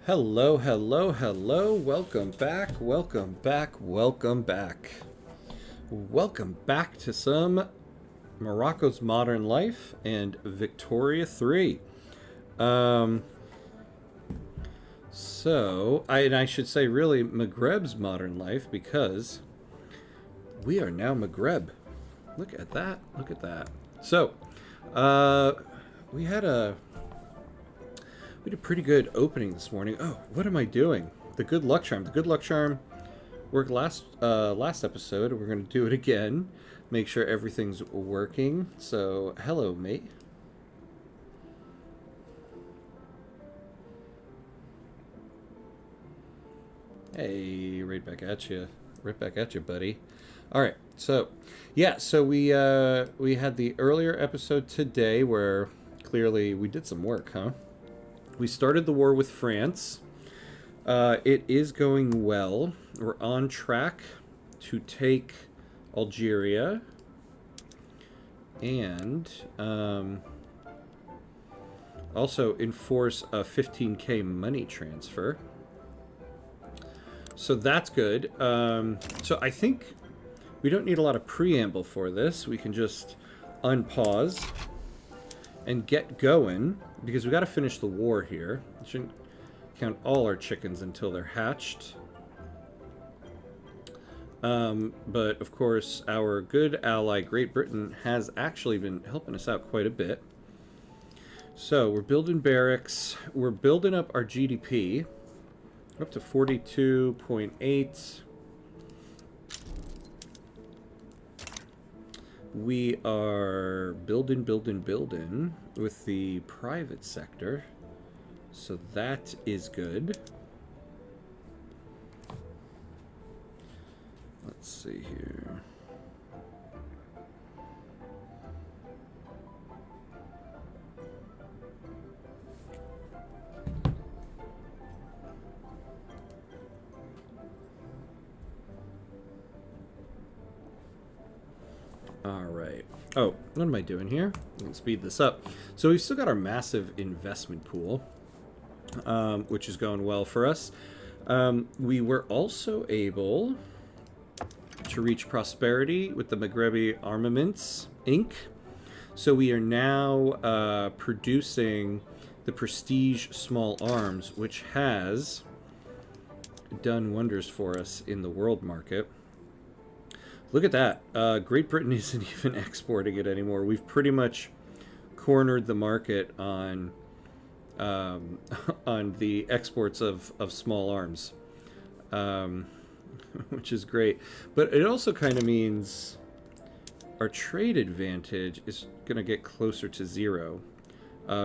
Hello, hello, hello. Welcome back, welcome back, welcome back. Welcome back to some Morocco's Modern Life and Victoria 3. Um, I should say really Maghreb's Modern Life because we are now Maghreb. Look at that, look at that. So, uh, we had a we had a pretty good opening this morning. Oh, what am I doing? The good luck charm. The good luck charm worked last episode. We're gonna do it again. Make sure everything's working. So, hello, mate. Hey, right back at you, buddy. All right, so yeah, so we had the earlier episode today where clearly we did some work, huh? We started the war with France. It is going well. We're on track to take Algeria and also enforce a 15K money transfer. So that's good. So I think we don't need a lot of preamble for this. We can just unpause and get going because we got to finish the war here. We shouldn't count all our chickens until they're hatched. But of course, our good ally Great Britain has actually been helping us out quite a bit. So we're building barracks. We're building up our GDP. We're up to 42.8. We are building with the private sector. So that is good. Let's see here. All right. Oh, what am I doing here? I can speed this up. So we've still got our massive investment pool, which is going well for us. We were also able to reach prosperity with the Maghrebi Armaments Inc. So we are now producing the Prestige Small Arms, which has done wonders for us in the world market. Look at that. Great Britain isn't even exporting it anymore. We've pretty much cornered the market on on the exports of small arms, which is great. But it also kind of means our trade advantage is going to get closer to zero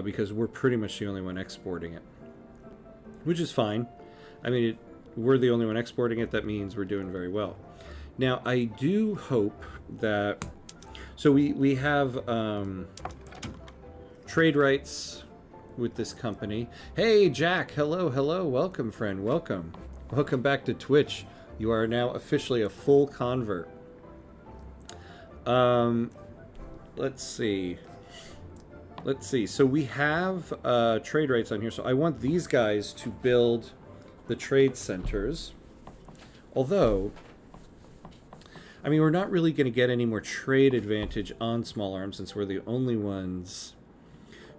because we're pretty much the only one exporting it, which is fine. I mean, we're the only one exporting it. That means we're doing very well. Now, I do hope that... So we have trade rights with this company. Hey, Jack. Hello, hello. Welcome, friend. Welcome. Welcome back to Twitch. You are now officially a full convert. Let's see. So we have trade rights on here. So I want these guys to build the trade centers. Although... I mean, we're not really going to get any more trade advantage on small arms since we're the only ones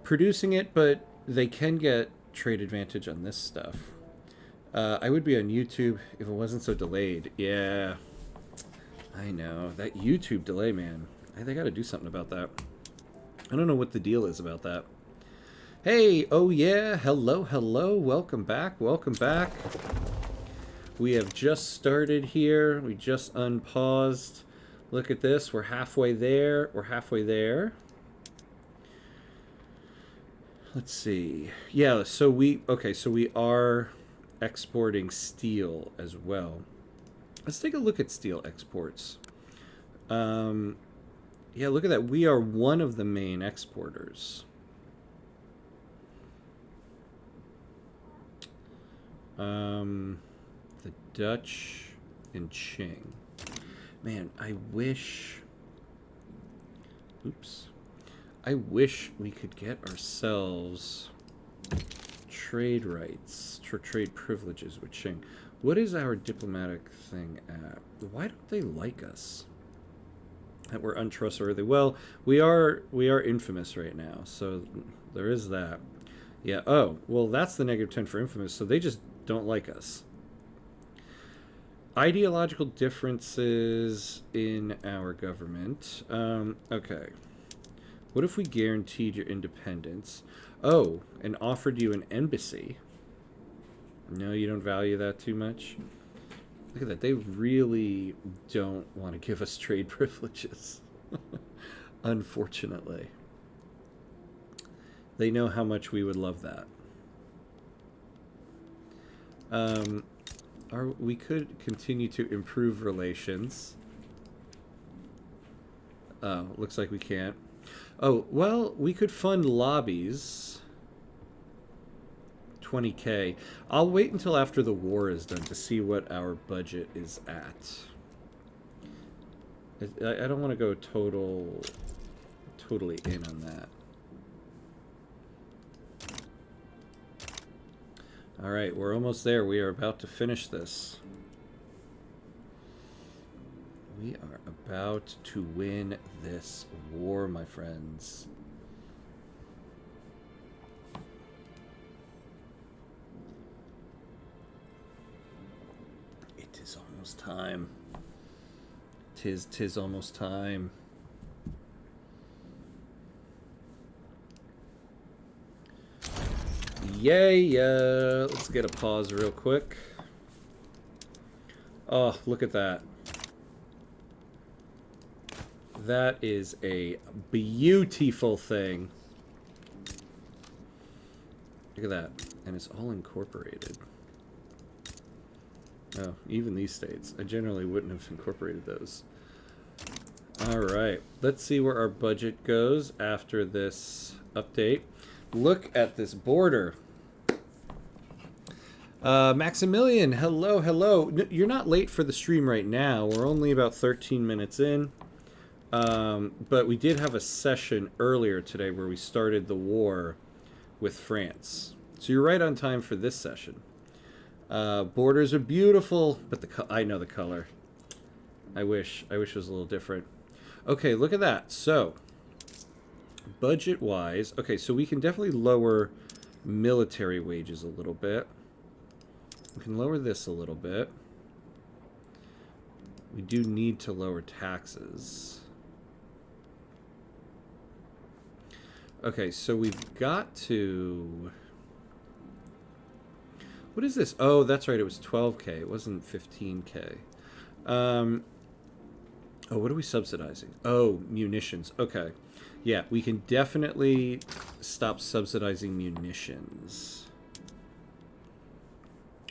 producing it, but they can get trade advantage on this stuff. I would be on YouTube if it wasn't so delayed. Yeah, I know. That YouTube delay, man. They got to do something about that. I don't know what the deal is about that. Hey, oh yeah, hello, hello. Welcome back, welcome back. We have just started here. We just unpaused. Look at this. We're halfway there. We're halfway there. Let's see. Yeah, so we are exporting steel as well. Let's take a look at steel exports. Yeah, look at that. We are one of the main exporters. The Dutch and Qing. Man, I wish we could get ourselves trade rights, trade privileges with Qing. What is our diplomatic thing at? Why don't they like us? That we're untrustworthy. Well, we are infamous right now, so there is that. Yeah. Oh, well, that's the -10 for infamous. So they just don't like us. Ideological differences in our government. Okay. What if we guaranteed your independence? Oh, and offered you an embassy. No, you don't value that too much? Look at that. They really don't want to give us trade privileges. Unfortunately. They know how much we would love that. We could continue to improve relations. Oh, looks like we can't. Oh, well, we could fund lobbies. 20K. I'll wait until after the war is done to see what our budget is at. I don't want to go totally in on that. All right, we're almost there. We are about to finish this. We are about to win this war, my friends. It is almost time. Tis almost time. Yay! Let's get a pause real quick. Oh, look at that. That is a beautiful thing. Look at that. And it's all incorporated. Oh, even these states. I generally wouldn't have incorporated those. Alright. Let's see where our budget goes after this update. Look at this border. Maximilian, hello, hello. You're not late for the stream right now. We're only about 13 minutes in. But we did have a session earlier today where we started the war with France. So you're right on time for this session. Borders are beautiful, but I know the color. I wish it was a little different. Okay, look at that. So, budget-wise, okay, so we can definitely lower military wages a little bit. We can lower this a little bit. We do need to lower taxes. Okay, so we've got to... What is this? Oh, that's right. It was 12K. It wasn't 15K. Oh, what are we subsidizing? Oh, munitions. Okay. Yeah, we can definitely stop subsidizing munitions.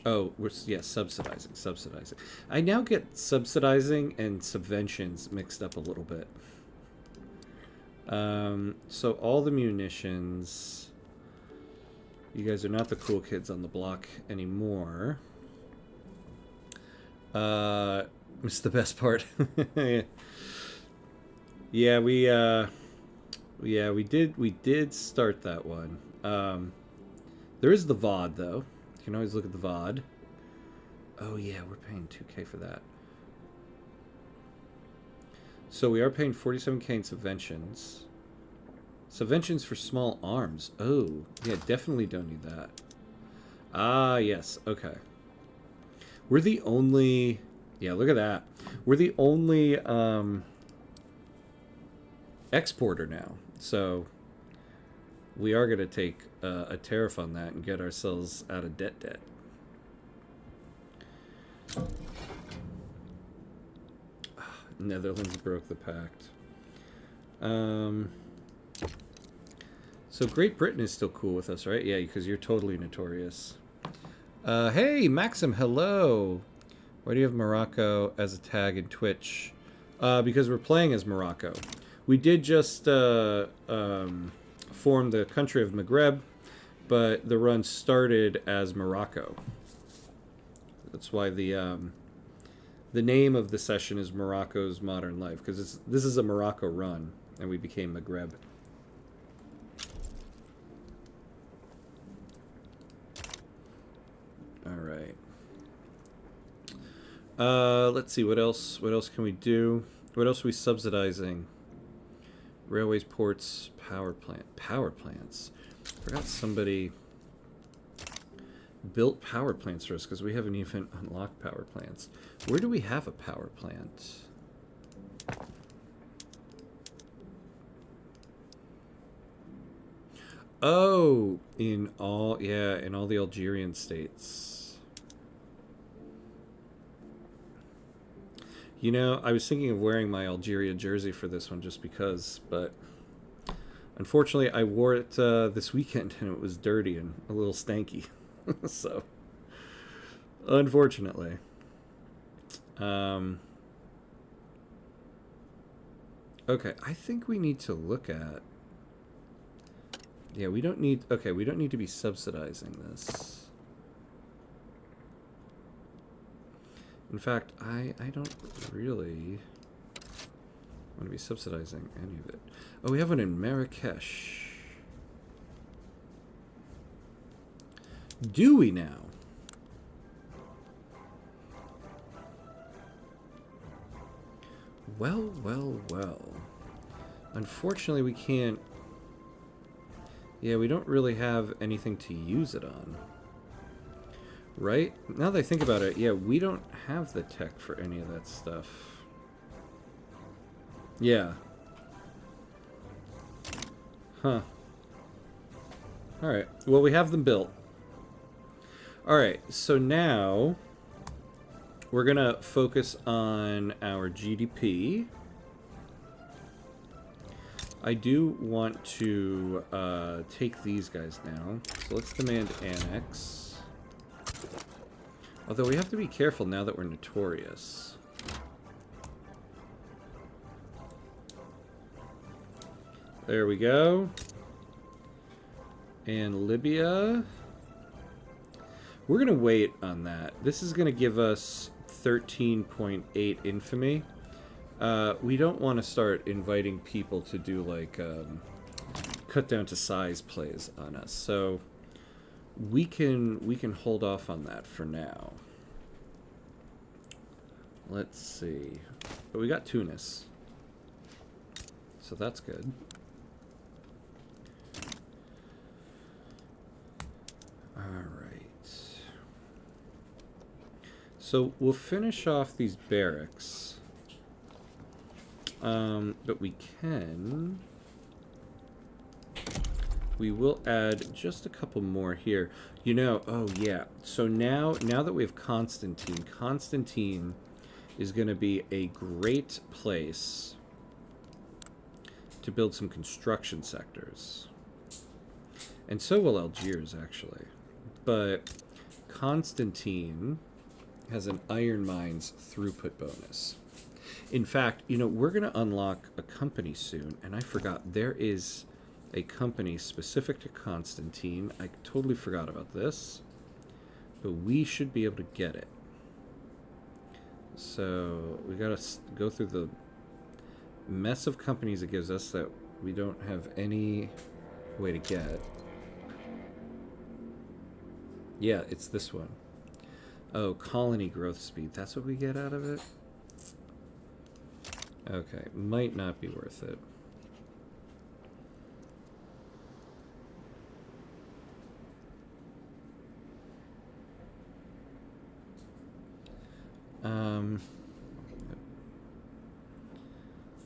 Oh, subsidizing. I now get subsidizing and subventions mixed up a little bit. So all the munitions... You guys are not the cool kids on the block anymore. It's the best part. Yeah, we did start that one. There is the VOD though. You can always look at the VOD. Oh yeah, we're paying 2K for that. So we are paying 47K in subventions. Subventions for small arms. Oh, yeah, definitely don't need that. Ah, yes, okay. We're the only... Yeah, look at that. We're the only exporter now. So we are going to take a tariff on that and get ourselves out of debt. Netherlands broke the pact. So Great Britain is still cool with us, right? Yeah, because you're totally notorious. Hey, Maxim, hello. Why do you have Morocco as a tag in Twitch? Because we're playing as Morocco. We did just form the country of Maghreb, but the run started as Morocco. That's why the name of the session is Morocco's Modern Life, because this is a Morocco run, and we became Maghreb. Let's see, what else can we do? What else are we subsidizing? Railways, ports, power plants. Forgot somebody built power plants for us because we haven't even unlocked power plants. Where do we have a power plant? Oh, in all the Algerian states. You know, I was thinking of wearing my Algeria jersey for this one just because, but unfortunately I wore it this weekend and it was dirty and a little stanky. So, unfortunately. Okay, I think we need to look at... Yeah, we don't need... Okay, we don't need to be subsidizing this. In fact, I don't really want to be subsidizing any of it. Oh, we have one in Marrakesh. Do we now? Well, well, well. Unfortunately, we can't... Yeah, we don't really have anything to use it on. Right? Now that I think about it, yeah, we don't have the tech for any of that stuff. Yeah. Huh. Alright. Well, we have them built. Alright, so now we're going to focus on our GDP. I do want to take these guys now. So let's demand annex. Although we have to be careful now that we're notorious. There we go. And Libya. We're going to wait on that. This is going to give us 13.8 infamy. We don't want to start inviting people to do like cut down to size plays on us. So we can hold off on that for now. Let's see. But we got Tunis. So that's good. All right. So we'll finish off these barracks. But we will add just a couple more here. You know, oh yeah. So now that we have Constantine is going to be a great place to build some construction sectors. And so will Algiers, actually. But Constantine has an iron mines throughput bonus. In fact, you know, we're going to unlock a company soon, and I forgot. There is a company specific to Constantine. I totally forgot about this, but we should be able to get it. So we got to go through the mess of companies it gives us that we don't have any way to get. Yeah, it's this one. Oh, colony growth speed. That's what we get out of it? Okay, might not be worth it.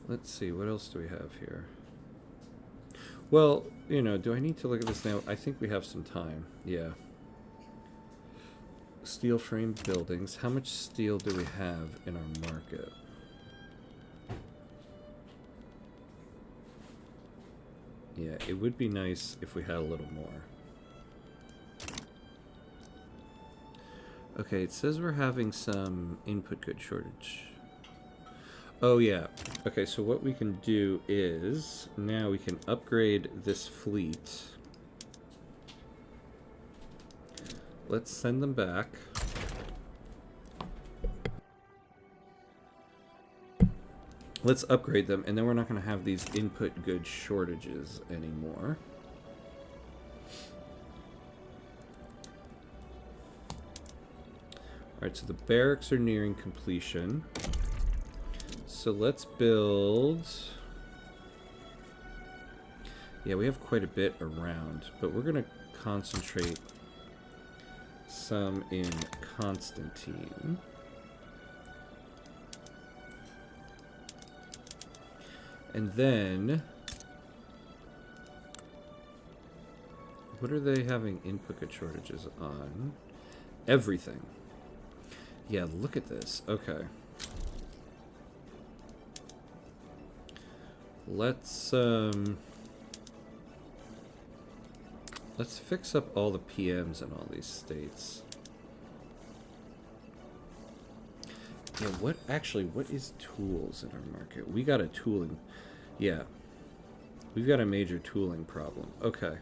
Let's see, what else do we have here? Well, you know, do I need to look at this now? I think we have some time. Yeah. Steel frame buildings. How much steel do we have in our market? Yeah, it would be nice if we had a little more. Okay, it says we're having some input good shortage. Oh yeah. Okay, so what we can do is now we can upgrade this fleet. Let's send them back. Let's upgrade them, and then we're not going to have these input goods shortages anymore. Alright, so the barracks are nearing completion. So let's build... Yeah, we have quite a bit around, but we're going to concentrate some in Constantine. And then... What are they having input shortages on? Everything. Yeah, look at this. Okay. Let's fix up all the PMs in all these states. Yeah, what is tools in our market? We got a tooling. Yeah. We've got a major tooling problem. Okay.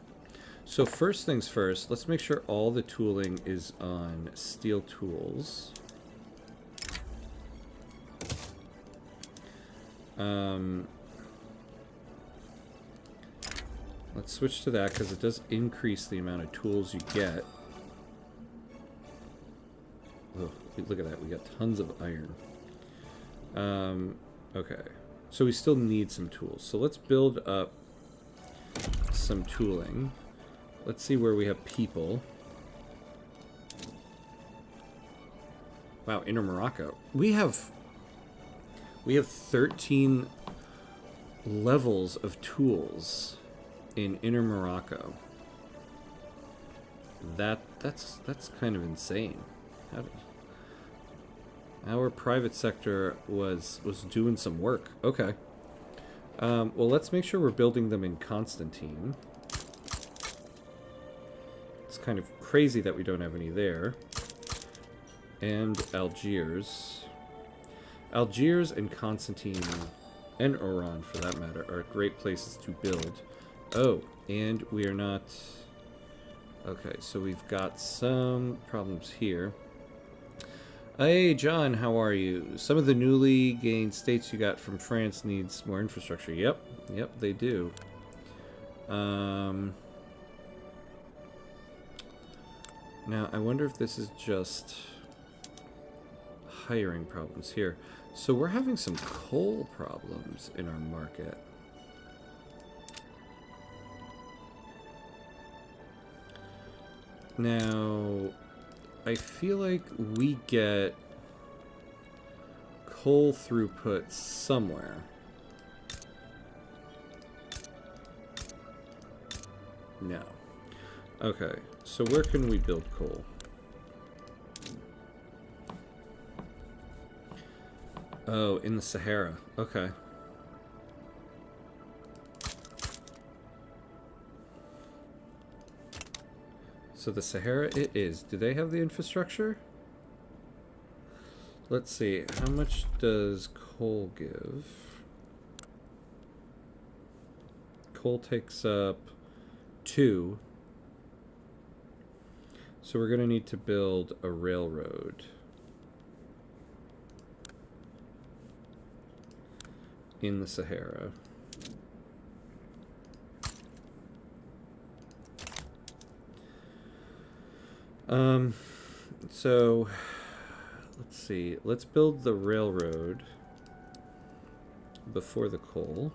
So first things first, let's make sure all the tooling is on steel tools. Let's switch to that because it does increase the amount of tools you get. Oh, look at that. We got tons of iron. Okay. So we still need some tools. So let's build up some tooling. Let's see where we have people. Wow, Inner Morocco. We have 13 levels of tools in Inner Morocco. That's kind of insane. Our private sector was doing some work. Okay. Well, let's make sure we're building them in Constantine. It's kind of crazy that we don't have any there. And Algiers. Algiers and Constantine, and Oran for that matter, are great places to build. Oh, and we are not... Okay, so we've got some problems here. Hey, John, how are you? Some of the newly gained states you got from France needs more infrastructure. Yep, they do. Now, I wonder if this is just hiring problems here. So we're having some coal problems in our market. Now, I feel like we get coal throughput somewhere. No. Okay, so where can we build coal? Oh, in the Sahara. Okay. So the Sahara it is. Do they have the infrastructure? Let's see. How much does coal give? Coal takes up 2. So we're going to need to build a railroad. In the Sahara. So let's see. Let's build the railroad before the coal.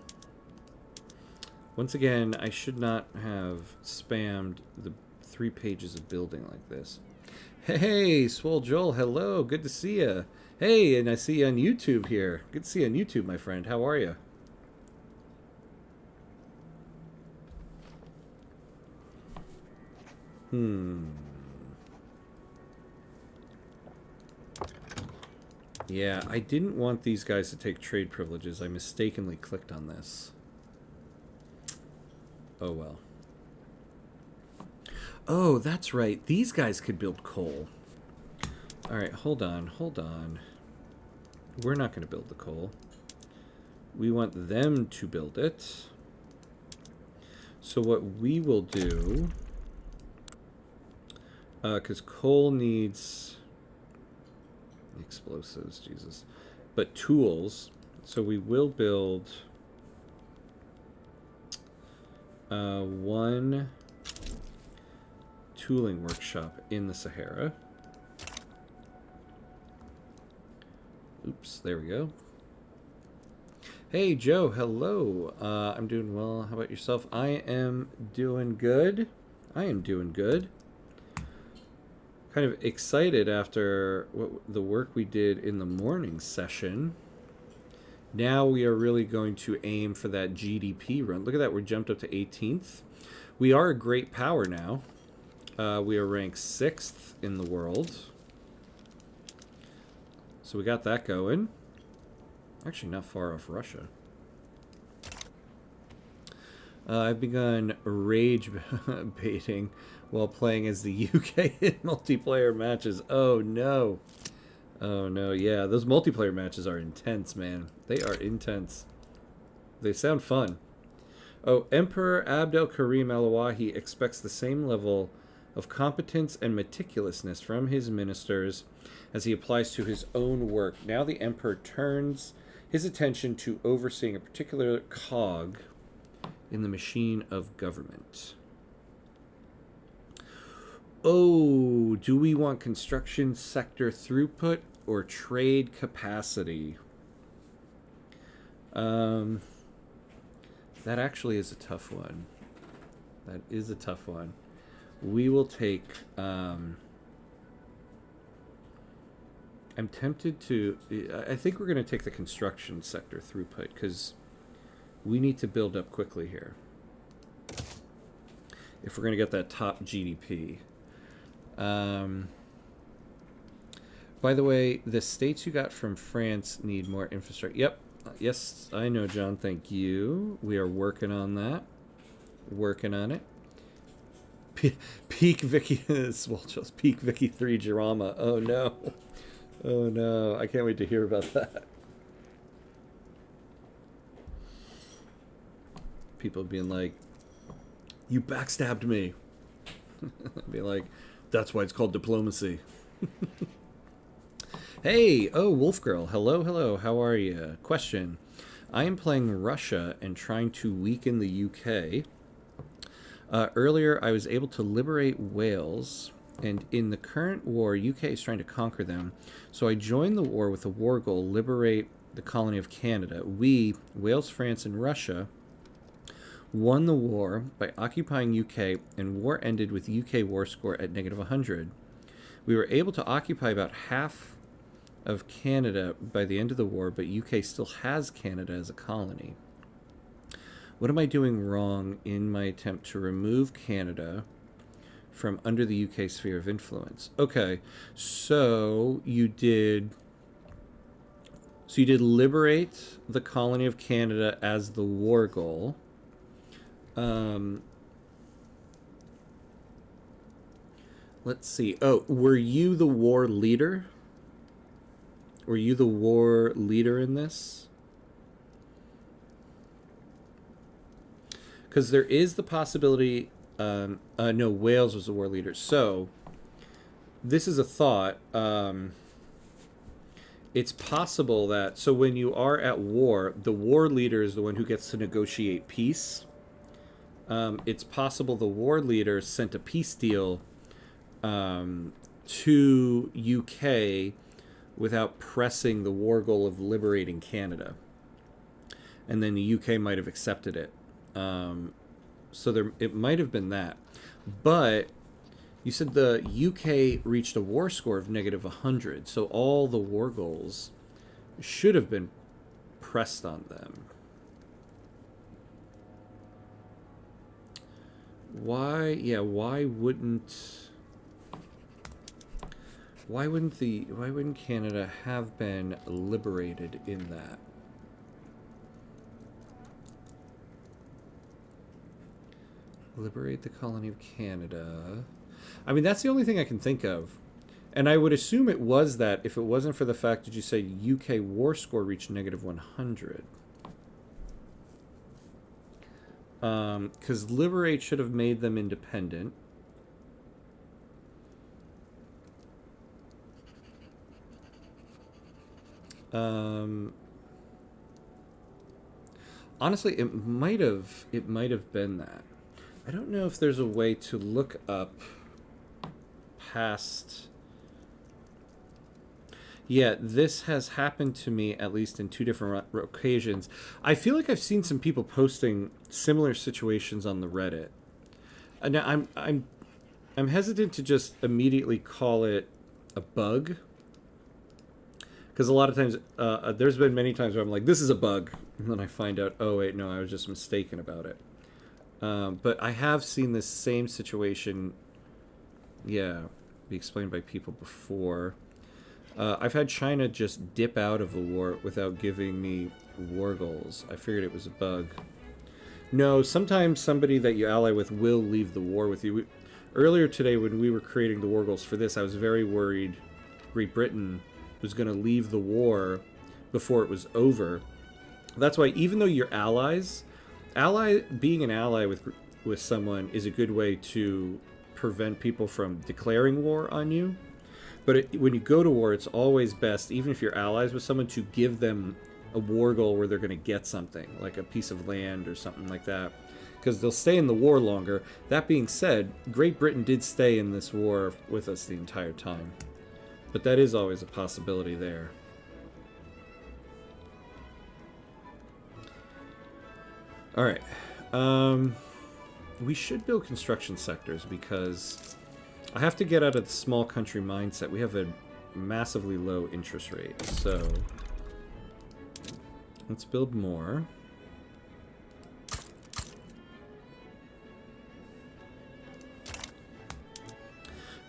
Once again, I should not have spammed the 3 pages of building like this. Hey, Swole Joel, hello. Good to see you. Hey, and I see you on YouTube here. Good to see you on YouTube, my friend. How are you? Yeah, I didn't want these guys to take trade privileges. I mistakenly clicked on this. Oh, well. Oh, that's right. These guys could build coal. Alright, hold on. We're not going to build the coal. We want them to build it. So what we will do... because coal needs... explosives, Jesus. But tools. So we will build... 1 tooling workshop in the Sahara. Oops, there we go. Hey, Joe, hello. I'm doing well. How about yourself? I am doing good. I am doing good. Kind of excited after the work we did in the morning session. Now we are really going to aim for that GDP run. Look at that, we're jumped up to 18th. We are a great power now. We are ranked 6th in the world. So we got that going. Actually, not far off Russia. I've begun rage baiting while playing as the UK in multiplayer matches. Oh no. Oh no, yeah, those multiplayer matches are intense, man. They are intense. They sound fun. Oh, Emperor Abd el-Karim al-Awahi expects the same level of competence and meticulousness from his ministers as he applies to his own work. Now the Emperor turns his attention to overseeing a particular cog in the machine of government. Oh, do we want construction sector throughput or trade capacity? That actually is a tough one. That is a tough one. We will take... I'm tempted to... I think we're going to take the construction sector throughput because we need to build up quickly here if we're going to get that top GDP. By the way, the states you got from France need more infrastructure. Yep. Yes, I know, John. Thank you. We are working on that. Working on it. Peak Vicky Swolchos. Peak Vicky 3 drama. Oh no. Oh no. I can't wait to hear about that. People being like, you backstabbed me. Be like, that's why it's called diplomacy. Hey, oh, Wolf Girl. Hello, hello. How are you? Question. I am playing Russia and trying to weaken the UK. Earlier, I was able to liberate Wales, and in the current war, UK is trying to conquer them. So I joined the war with a war goal, liberate the colony of Canada. We, Wales, France, and Russia, won the war by occupying UK, and war ended with UK war score at -100. We were able to occupy about half of Canada by the end of the war, but UK still has Canada as a colony. What am I doing wrong in my attempt to remove Canada from under the UK sphere of influence? Okay, so you did liberate the colony of Canada as the war goal. Let's see. Oh, were you the war leader? Were you the war leader in this? Because there is the possibility... no, Wales was the war leader. So, this is a thought. It's possible that... So when you are at war, the war leader is the one who gets to negotiate peace. It's possible the war leader sent a peace deal to UK without pressing the war goal of liberating Canada. And then the UK might have accepted it. So it might have been that. But you said the UK reached a war score of -100. So all the war goals should have been pressed on them. Why wouldn't Canada have been liberated in that? Liberate the colony of Canada. I mean, that's the only thing I can think of. And I would assume it was that if it wasn't for the fact that you say UK war score reached -100. Because liberate should have made them independent. Honestly, it might have been that. I don't know if there's a way to look up past... Yeah, this has happened to me at least in two different occasions. I feel like I've seen some people posting similar situations on the Reddit. Now I'm hesitant to just immediately call it a bug because a lot of times there's been many times where I'm like, this is a bug, and then I find out, oh wait, no, I was just mistaken about it. But I have seen this same situation, yeah, be explained by people before. I've had China just dip out of the war without giving me war goals. I figured it was a bug. No, sometimes somebody that you ally with will leave the war with you. Earlier today, when we were creating the war goals for this, I was very worried Great Britain was going to leave the war before it was over. That's why, even though you're allies, being an ally with someone is a good way to prevent people from declaring war on you. But when you go to war, it's always best, even if you're allies with someone, to give them a war goal where they're going to get something, like a piece of land or something like that, because they'll stay in the war longer. That being said, Great Britain did stay in this war with us the entire time. But that is always a possibility there. Alright. We should build construction sectors because I have to get out of the small country mindset. We have a massively low interest rate, so let's build more.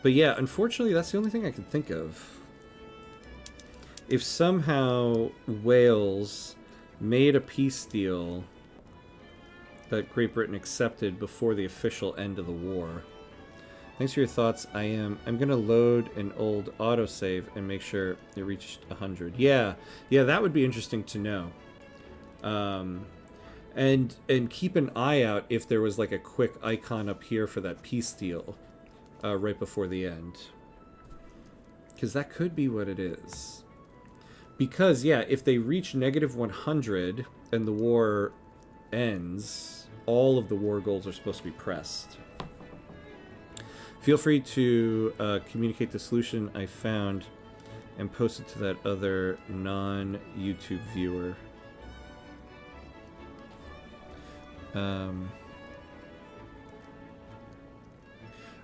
But yeah, unfortunately, that's the only thing I can think of. If somehow Wales made a peace deal that Great Britain accepted before the official end of the war. Thanks for your thoughts. I'm gonna load an old autosave and make sure it reached 100. Yeah, that would be interesting to know. And keep an eye out if there was like a quick icon up here for that peace deal right before the end, because that could be what it is. Because yeah, if they reach negative 100 and the war ends, all of the war goals are supposed to be pressed. Feel free to communicate the solution I found and post it to that other non-YouTube viewer.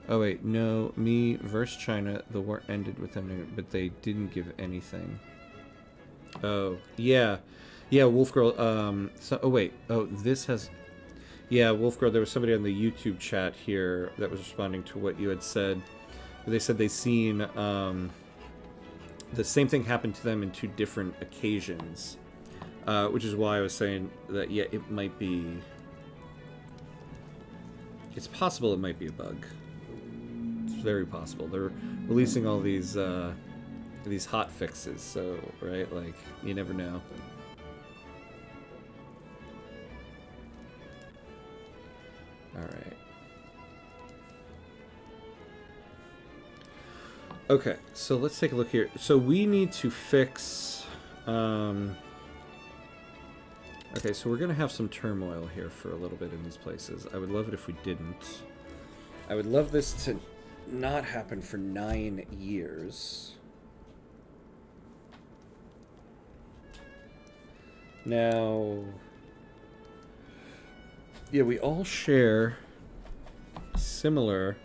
Oh wait, no, me versus China, the war ended with them, but they didn't give anything. Oh, yeah. Yeah, Wolf Girl, so, oh wait, oh, this has... Yeah, Wolf Girl, there was somebody on the YouTube chat here that was responding to what you had said. They said they seen, the same thing happened to them in 2 different occasions. Which is why I was saying that, yeah, it might be... It's possible it might be a bug. It's very possible. They're releasing all these hot fixes, so, right, like, you never know. Alright. Okay, so let's take a look here. So we need to fix... Okay, so we're going to have some turmoil here for a little bit in these places. I would love it if we didn't. I would love this to not happen for 9 years. Now... Yeah, we all share similar...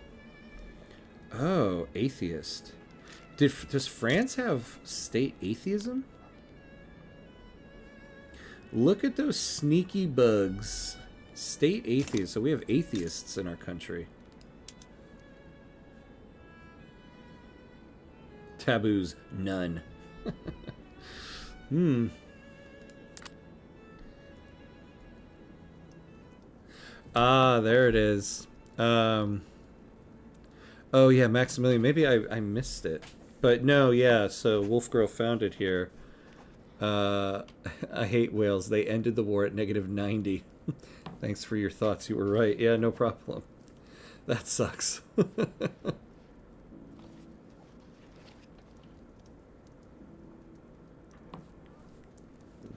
Oh, atheist. Does France have state atheism? Look at those sneaky bugs. State atheists. So we have atheists in our country. Taboos, none. Ah, there it is. Oh yeah, Maximilian. Maybe I missed it. But no, yeah, so Wolfgirl found it here. I hate Wales. They ended the war at -90. Thanks for your thoughts. You were right. Yeah, no problem. That sucks.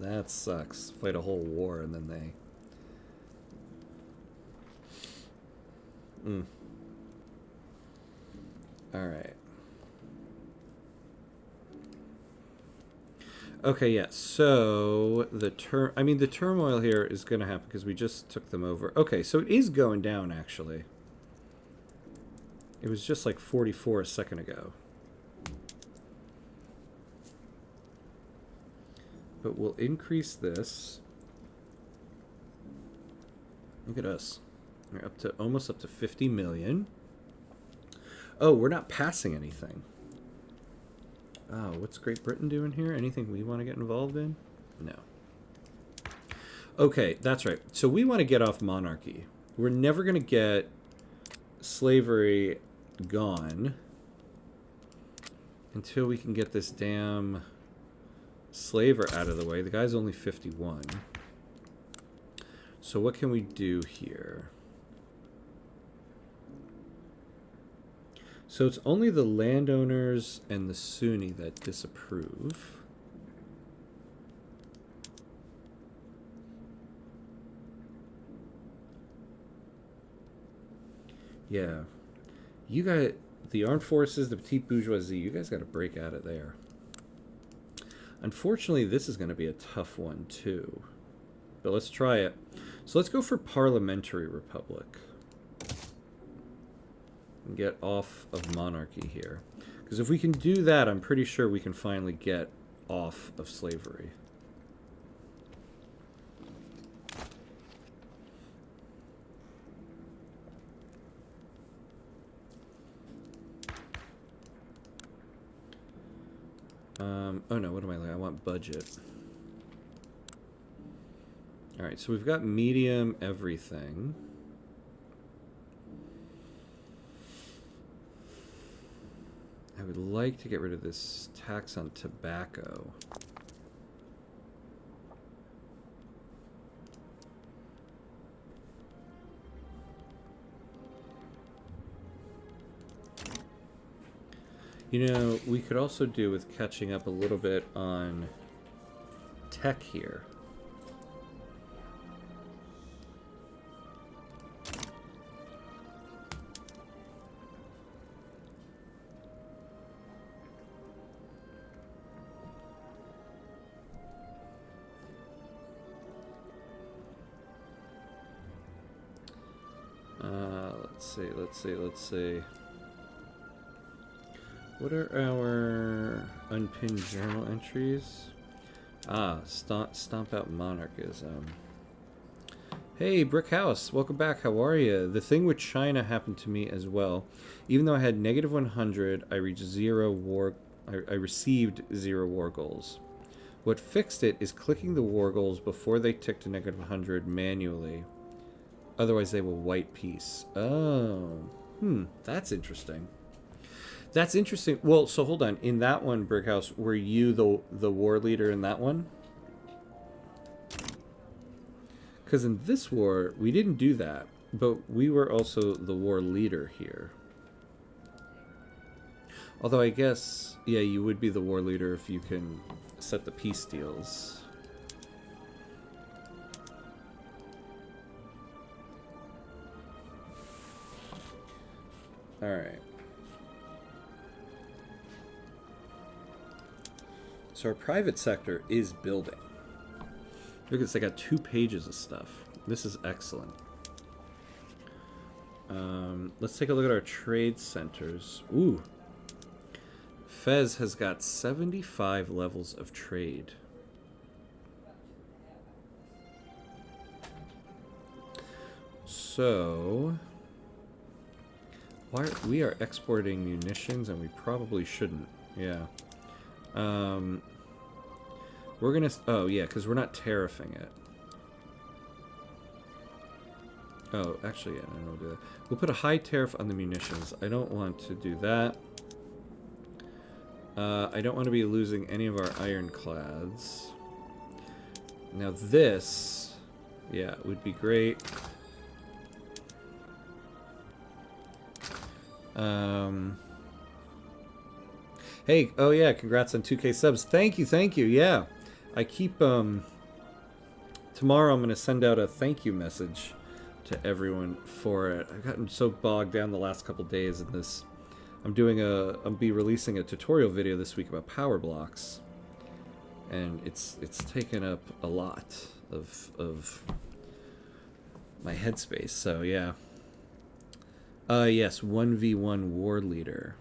That sucks. Fight a whole war and then they... Alright. Okay, yeah. So the turmoil here is going to happen because we just took them over. Okay, so it is going down actually. It was just like 44 a second ago. But we'll increase this. Look at us. We're up to almost up to 50 million. Oh, we're not passing anything. Oh, what's Great Britain doing here? Anything we want to get involved in? No. Okay, that's right. So we want to get off monarchy. We're never going to get slavery gone until we can get this damn slaver out of the way. The guy's only 51. So what can we do here? So it's only the landowners and the Sunni that disapprove. Yeah. You got the armed forces, the petite bourgeoisie, you guys got to break out of there. Unfortunately, this is going to be a tough one too. But let's try it. So let's go for parliamentary republic. And get off of monarchy here. Because if we can do that, I'm pretty sure we can finally get off of slavery. Oh no, what am I like? I want budget. Alright, so we've got medium everything. I would like to get rid of this tax on tobacco. You know, we could also do with catching up a little bit on tech here. Let's see. What are our unpinned journal entries? Ah, stomp out monarchism. Hey, Brick House, welcome back. How are you? The thing with China happened to me as well. Even though I had negative 100, I reached zero war. I received 0 war goals. What fixed it is clicking the war goals before they tick to negative 100 manually. Otherwise, they will white peace. Oh, that's interesting. That's interesting. Well, so hold on. In that one, Brickhouse, were you the war leader in that one? Because in this war, we didn't do that, but we were also the war leader here. Although I guess, yeah, you would be the war leader if you can set the peace deals. All right. So our private sector is building. Look at this, I got 2 pages of stuff. This is excellent. Let's take a look at our trade centers. Ooh. Fez has got 75 levels of trade. So we are exporting munitions and we probably shouldn't. Yeah. We're gonna, oh yeah, because we're not tariffing it. Oh, actually, yeah, no, we'll do that. We'll put a high tariff on the munitions. I don't want to do that. I don't want to be losing any of our ironclads. Now this, yeah, would be great. Hey, oh yeah, congrats on 2K subs. Thank you, yeah. I keep, tomorrow I'm going to send out a thank you message to everyone for it. I've gotten so bogged down the last couple days in this. I'll be releasing a tutorial video this week about power blocks. and it's taken up a lot of my headspace. So yeah. Yes, 1v1 war leader.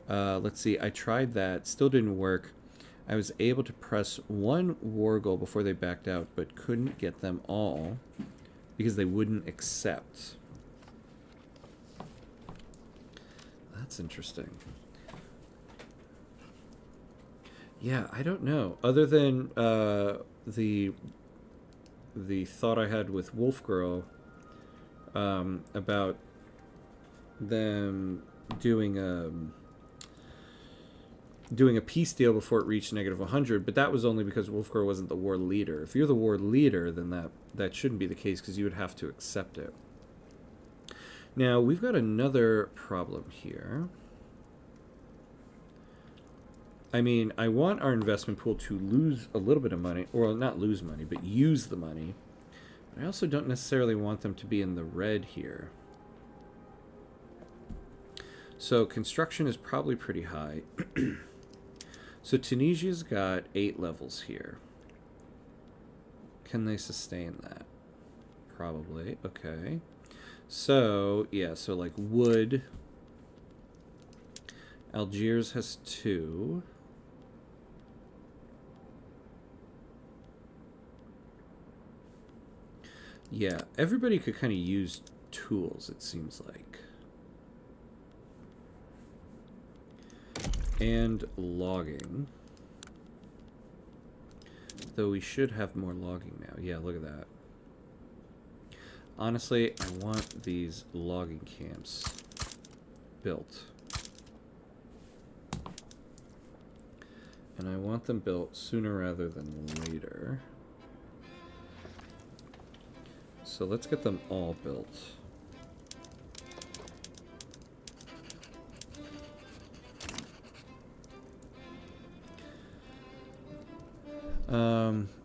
Let's see. I tried that. Still didn't work. I was able to press one war goal before they backed out, but couldn't get them all because they wouldn't accept. That's interesting. Yeah, I don't know. Other than the thought I had with Wolf Girl about them doing a peace deal before it reached -100, but that was only because Wolf Girl wasn't the war leader. If you're the war leader, then that shouldn't be the case because you would have to accept it. Now, we've got another problem here. I mean, I want our investment pool to lose a little bit of money, or not lose money, but use the money. But I also don't necessarily want them to be in the red here. So construction is probably pretty high. So Tunisia's got 8 levels here. Can they sustain that? Probably. Okay. So, yeah, so like wood. Algiers has 2. Yeah, everybody could kind of use tools, it seems like. And logging. Though we should have more logging now. Yeah, look at that. Honestly, I want these logging camps built. And I want them built sooner rather than later. So let's get them all built.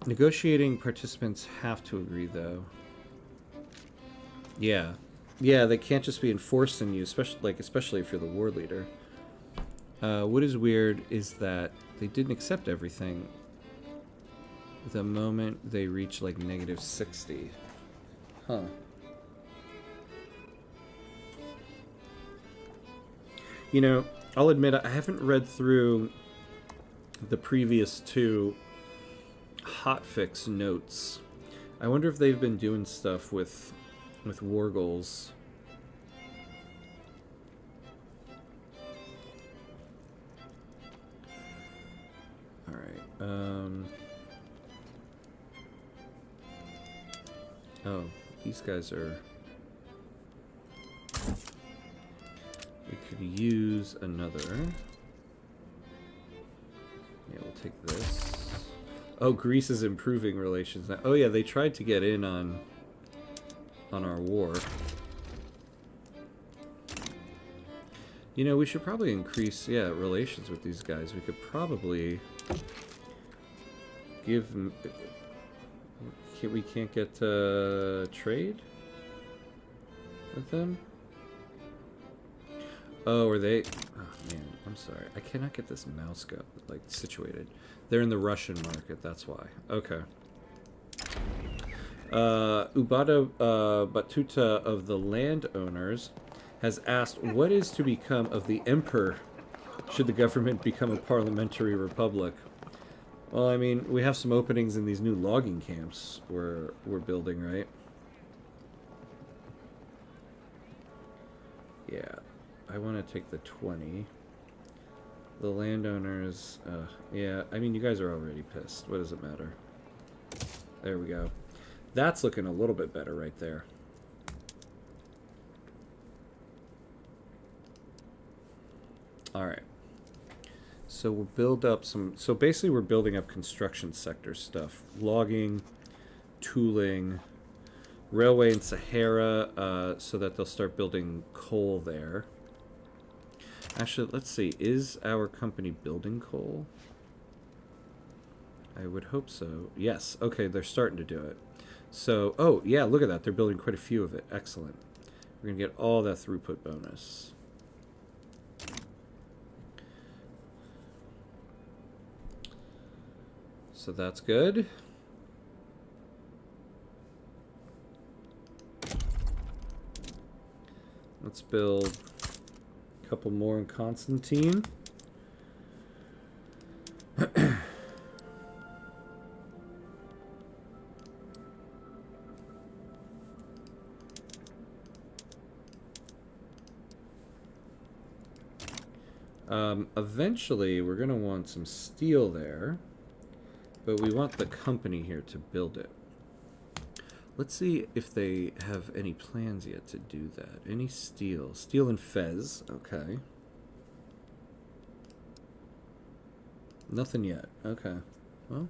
Negotiating participants have to agree, though. Yeah. Yeah, they can't just be enforced on you, especially if you're the war leader. What is weird is that they didn't accept everything the moment they reached like -60. Huh. You know, I'll admit I haven't read through the previous 2 hotfix notes. I wonder if they've been doing stuff with war goals. All right. Oh, these guys are. We could use another. Yeah, we'll take this. Oh, Greece is improving relations now. Oh yeah, they tried to get in on our war. You know, we should probably increase, relations with these guys. We could probably give them... We can't get trade with them? Oh, are they... Oh, man, I'm sorry. I cannot get this mouse situated. They're in the Russian market, that's why. Okay. Ubada Batuta of the landowners has asked what is to become of the emperor should the government become a parliamentary republic. Well, I mean, we have some openings in these new logging camps we're building, right? Yeah, I want to take the 20. The landowners, yeah, I mean, you guys are already pissed. What does it matter? There we go. That's looking a little bit better right there. All right. So we'll build up some... So basically we're building up construction sector stuff. Logging, tooling, railway in Sahara, so that they'll start building coal there. Actually, let's see. Is our company building coal? I would hope so. Yes. Okay, they're starting to do it. So, oh, yeah, look at that. They're building quite a few of it. Excellent. We're going to get all that throughput bonus. So that's good. Let's build a couple more in Constantine. Eventually, we're going to want some steel there, but we want the company here to build it. Let's see if they have any plans yet to do that. Any steel? Steel and fez. Okay. Nothing yet. Okay. Well.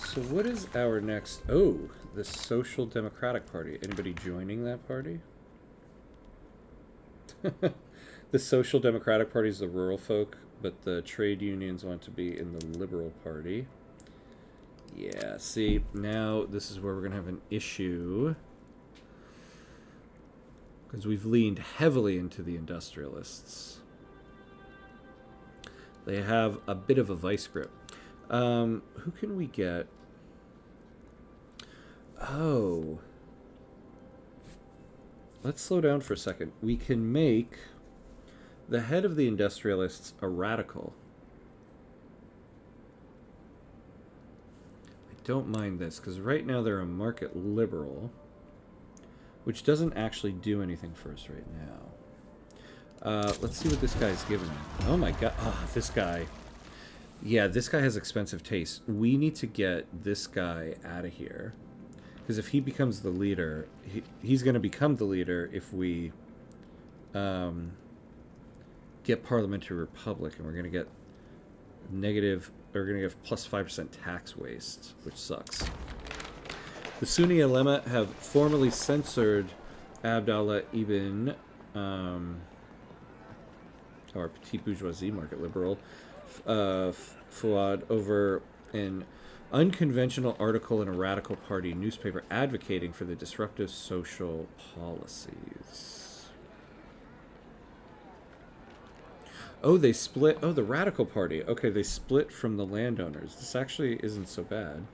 So what is our next... Oh, the Social Democratic Party. Anybody joining that party? The Social Democratic Party is the rural folk, but the trade unions want to be in the Liberal Party. Yeah, see, now this is where we're going to have an issue. Because we've leaned heavily into the industrialists. They have a bit of a vice grip. Who can we get? Oh. Let's slow down for a second. We can make the head of the industrialists a radical. I don't mind this, because right now they're a market liberal, which doesn't actually do anything for us right now. Let's see what this guy's giving him. Oh my god. Oh, this guy. Yeah, this guy has expensive taste. We need to get this guy out of here. Because if he becomes the leader, he's going to become the leader if we get parliamentary republic, and we're going to get negative, or we're going to get plus 5% tax waste, which sucks. The Sunni ulema have formally censored Abdallah ibn, or petit bourgeoisie, market liberal, Fuad, over an unconventional article in a radical party newspaper advocating for the disruptive social policies. Oh, they split. Oh, the radical party. Okay, they split from the landowners. This actually isn't so bad.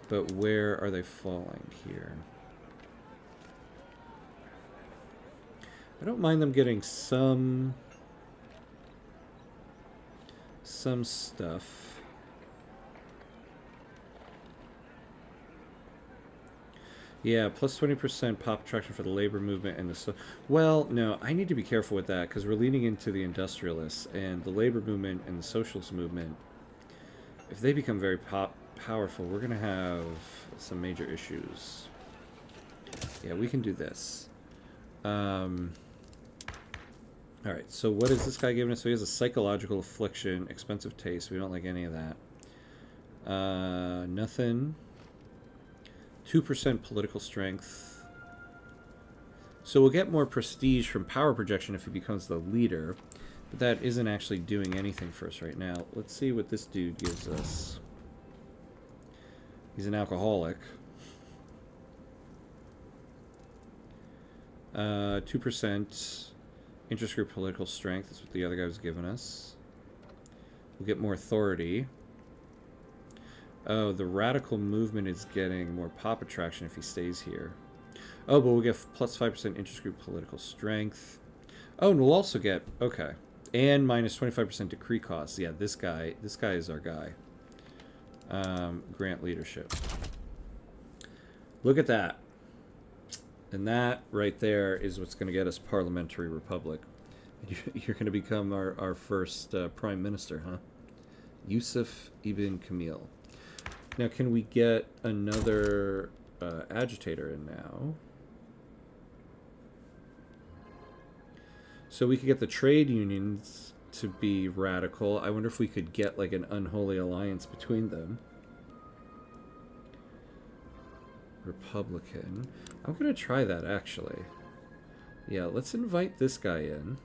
But where are they falling here? I don't mind them getting some stuff. Yeah, plus 20% pop attraction for the labor movement and the... Well, no, I need to be careful with that because we're leaning into the industrialists and the labor movement and the socialist movement. If they become very powerful, we're going to have some major issues. Yeah, we can do this. Alright, so what is this guy giving us? So he has a psychological affliction, expensive taste. We don't like any of that. Nothing. 2% political strength. So we'll get more prestige from power projection if he becomes the leader. But that isn't actually doing anything for us right now. Let's see what this dude gives us. He's an alcoholic. 2% interest group political strength. That's what the other guy was giving us. We'll get more authority. Oh, the radical movement is getting more pop attraction if he stays here. Oh, but we'll get plus 5% interest group political strength. Oh, and we'll also get, okay, and minus 25% decree costs. Yeah, this guy is our guy. Grant leadership. Look at that. And that right there is what's going to get us parliamentary republic. You're going to become our first prime minister, huh? Yusuf ibn Camille. Now, can we get another agitator in now? So we could get the trade unions to be radical. I wonder if we could get like an unholy alliance between them. Republican. I'm going to try that, actually. Yeah, let's invite this guy in.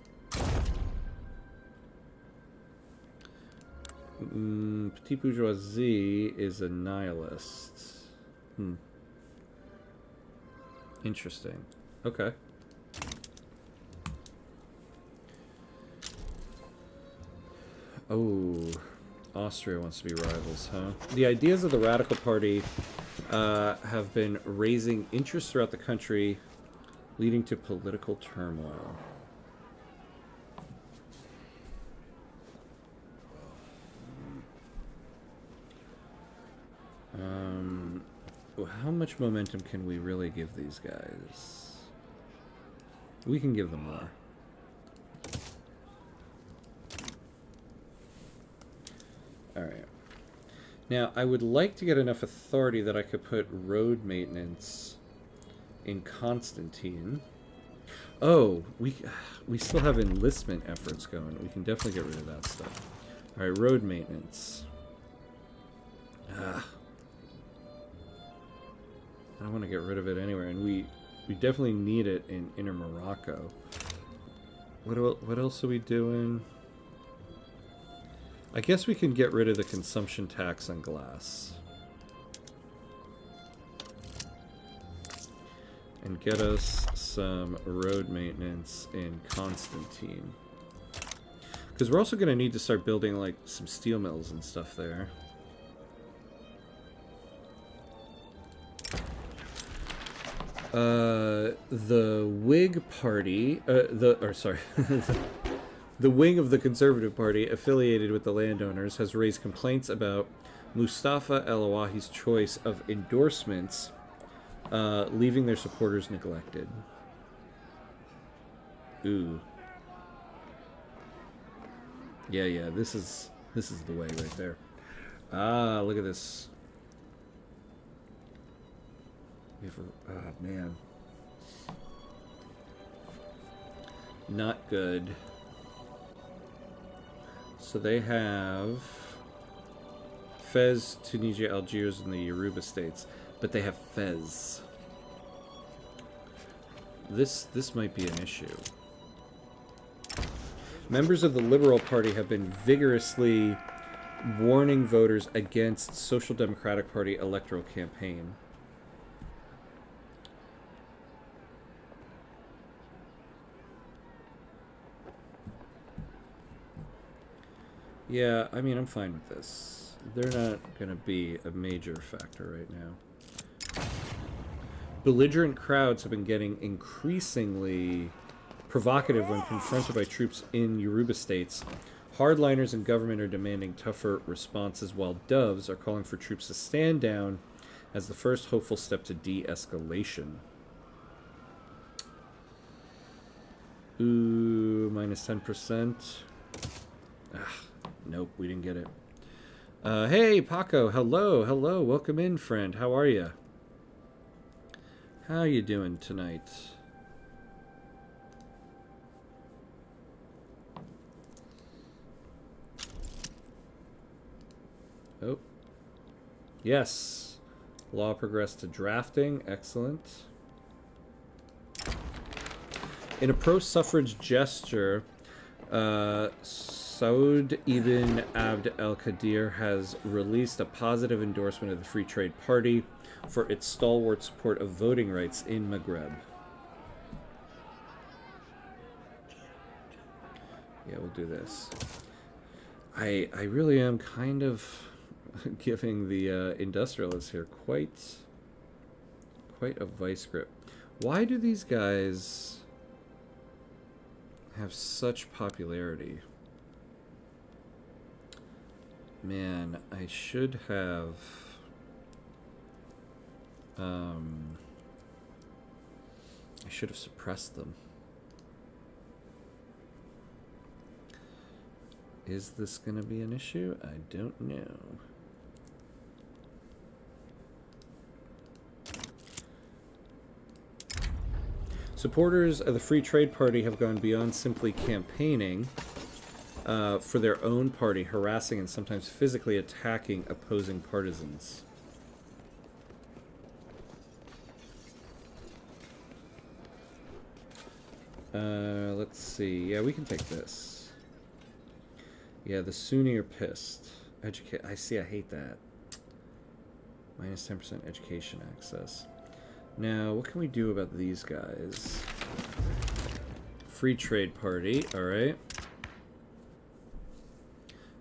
Petit bourgeoisie is a nihilist. Interesting. Okay. Oh, Austria wants to be rivals, huh? The ideas of the Radical Party have been raising interest throughout the country, leading to political turmoil. How much momentum can we really give these guys? We can give them more. Alright. Now, I would like to get enough authority that I could put road maintenance in Constantine. Oh, we still have enlistment efforts going. We can definitely get rid of that stuff. Alright, road maintenance. I don't want to get rid of it anywhere, and we definitely need it in Inner Morocco. What else are we doing? I guess we can get rid of the consumption tax on glass. And get us some road maintenance in Constantine. Because we're also going to need to start building, like, some steel mills and stuff there. The Whig Party, the wing of the Conservative Party affiliated with the landowners has raised complaints about Mustafa El-Awahi's choice of endorsements, leaving their supporters neglected. Ooh. Yeah, this is the way right there. Ah, look at this. Oh, man. Not good. So they have Fez, Tunisia, Algiers, and the Yoruba states. But they have Fez. This might be an issue. Members of the Liberal Party have been vigorously warning voters against Social Democratic Party electoral campaign. Yeah, I mean, I'm fine with this. They're not going to be a major factor right now. Belligerent crowds have been getting increasingly provocative when confronted by troops in Yoruba states. Hardliners in government are demanding tougher responses, while doves are calling for troops to stand down as the first hopeful step to de-escalation. Ooh, minus 10%. Nope, we didn't get it. Hey, Paco, hello, welcome in, friend. How are you? How you doing tonight? Oh, yes. Law progressed to drafting. Excellent. In a pro-suffrage gesture, Saud ibn Abd al-Qadir has released a positive endorsement of the Free Trade Party for its stalwart support of voting rights in Maghreb. Yeah, we'll do this. I really am kind of giving the industrialists here quite a vice grip. Why do these guys have such popularity? Man, I should have suppressed them. Is this gonna be an issue? I don't know. Supporters of the Free Trade Party have gone beyond simply campaigning for their own party, harassing and sometimes physically attacking opposing partisans. Let's see. Yeah, we can take this. Yeah, the Sunni are pissed. I see, I hate that. Minus 10% education access. Now, what can we do about these guys? Free trade party, alright.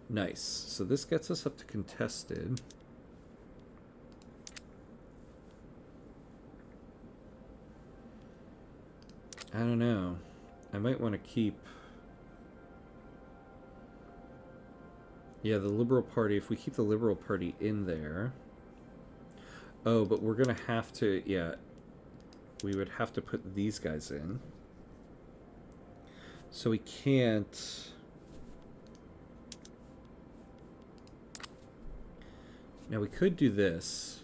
Nice. So this gets us up to contested. I don't know. I might want to keep... Yeah, the Liberal Party. If we keep the Liberal Party in there... Oh, but we're going to have to... Yeah. We would have to put these guys in. So we can't... Now we could do this.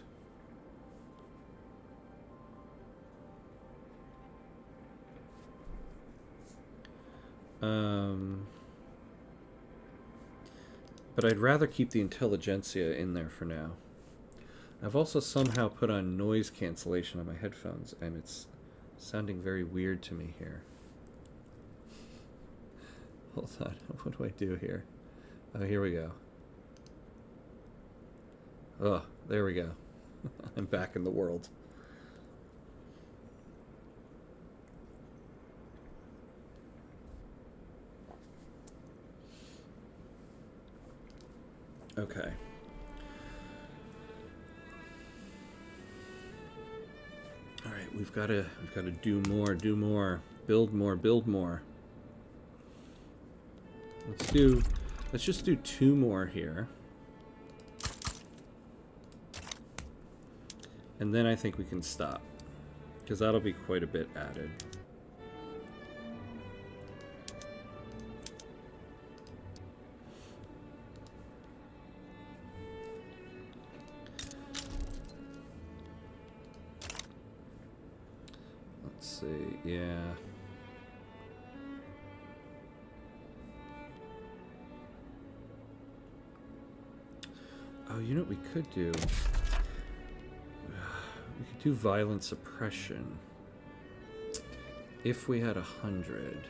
But I'd rather keep the intelligentsia in there for now. I've also somehow put on noise cancellation on my headphones, and it's sounding very weird to me here. Hold on, what do I do here? Oh, here we go. Oh, there we go. I'm back in the world. Okay. All right, we've got to do more, build more. Let's just do 2 more here. And then I think we can stop, because that'll be quite a bit added. Let's see, yeah. Oh, you know what we could do? We could do violent suppression if we had 100.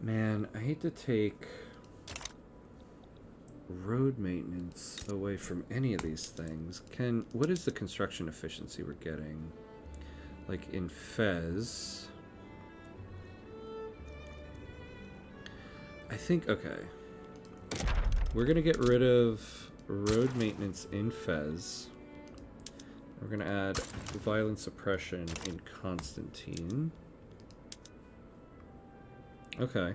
Man, I hate to take road maintenance away from any of these things. What is the construction efficiency we're getting? Like in Fez. I think, okay. We're going to get rid of road maintenance in Fez. We're going to add violent suppression in Constantine. Okay.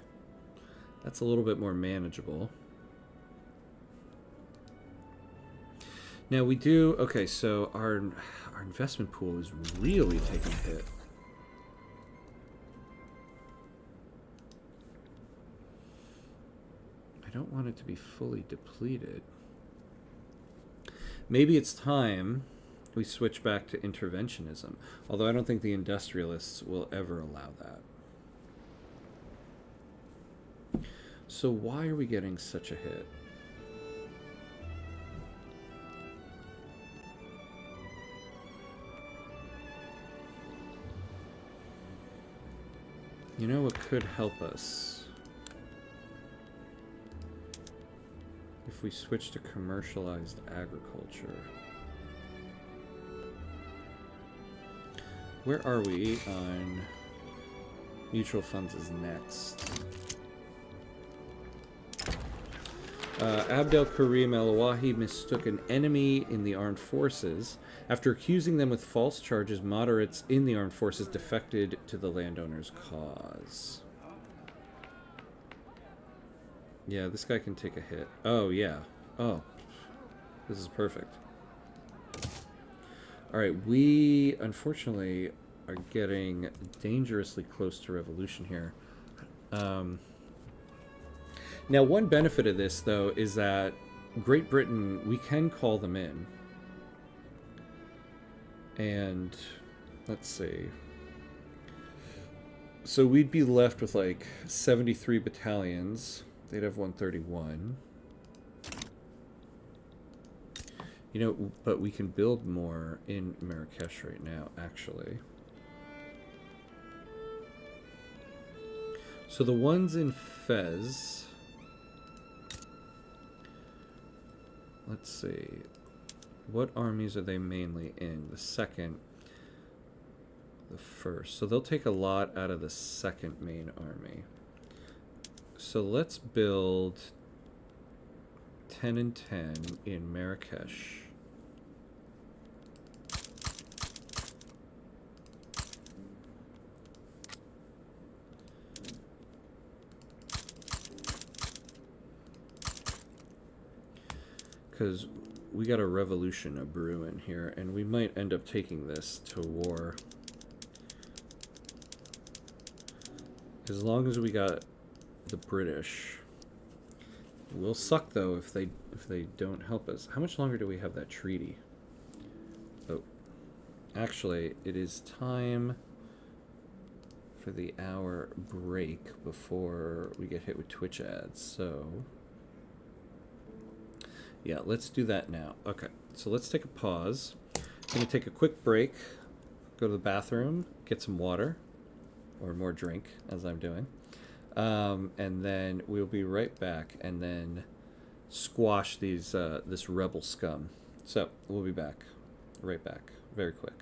That's a little bit more manageable. Now we do... Okay, so our investment pool is really taking a hit. I don't want it to be fully depleted. Maybe it's time we switch back to interventionism, although I don't think the industrialists will ever allow that. So why are we getting such a hit? You know what could help us? If we switch to commercialized agriculture. Where are we on mutual funds is next? Abdel Karim El-Awahi mistook an enemy in the armed forces. After accusing them with false charges, moderates in the armed forces defected to the landowner's cause. Yeah, this guy can take a hit. Oh, yeah. Oh, this is perfect. Alright, we unfortunately are getting dangerously close to revolution here. Now, one benefit of this, though, is that Great Britain, we can call them in. And, let's see. So we'd be left with, like, 73 battalions. They'd have 131. You know, but we can build more in Marrakesh right now, actually. So the ones in Fez... let's see. What armies are they mainly in? The second, the first. So they'll take a lot out of the second main army. So let's build 10 and 10 in Marrakesh. Because we got a revolution a brewing here, and we might end up taking this to war. As long as we got the British. We'll suck though if they don't help us. How much longer do we have that treaty? Oh, actually, it is time for the hour break before we get hit with Twitch ads. So yeah, let's do that now. Okay, so let's take a pause. I'm gonna take a quick break, go to the bathroom, get some water, or more drink, as I'm doing. And then we'll be right back and then squash these this rebel scum. So we'll be back. Right back. Very quick.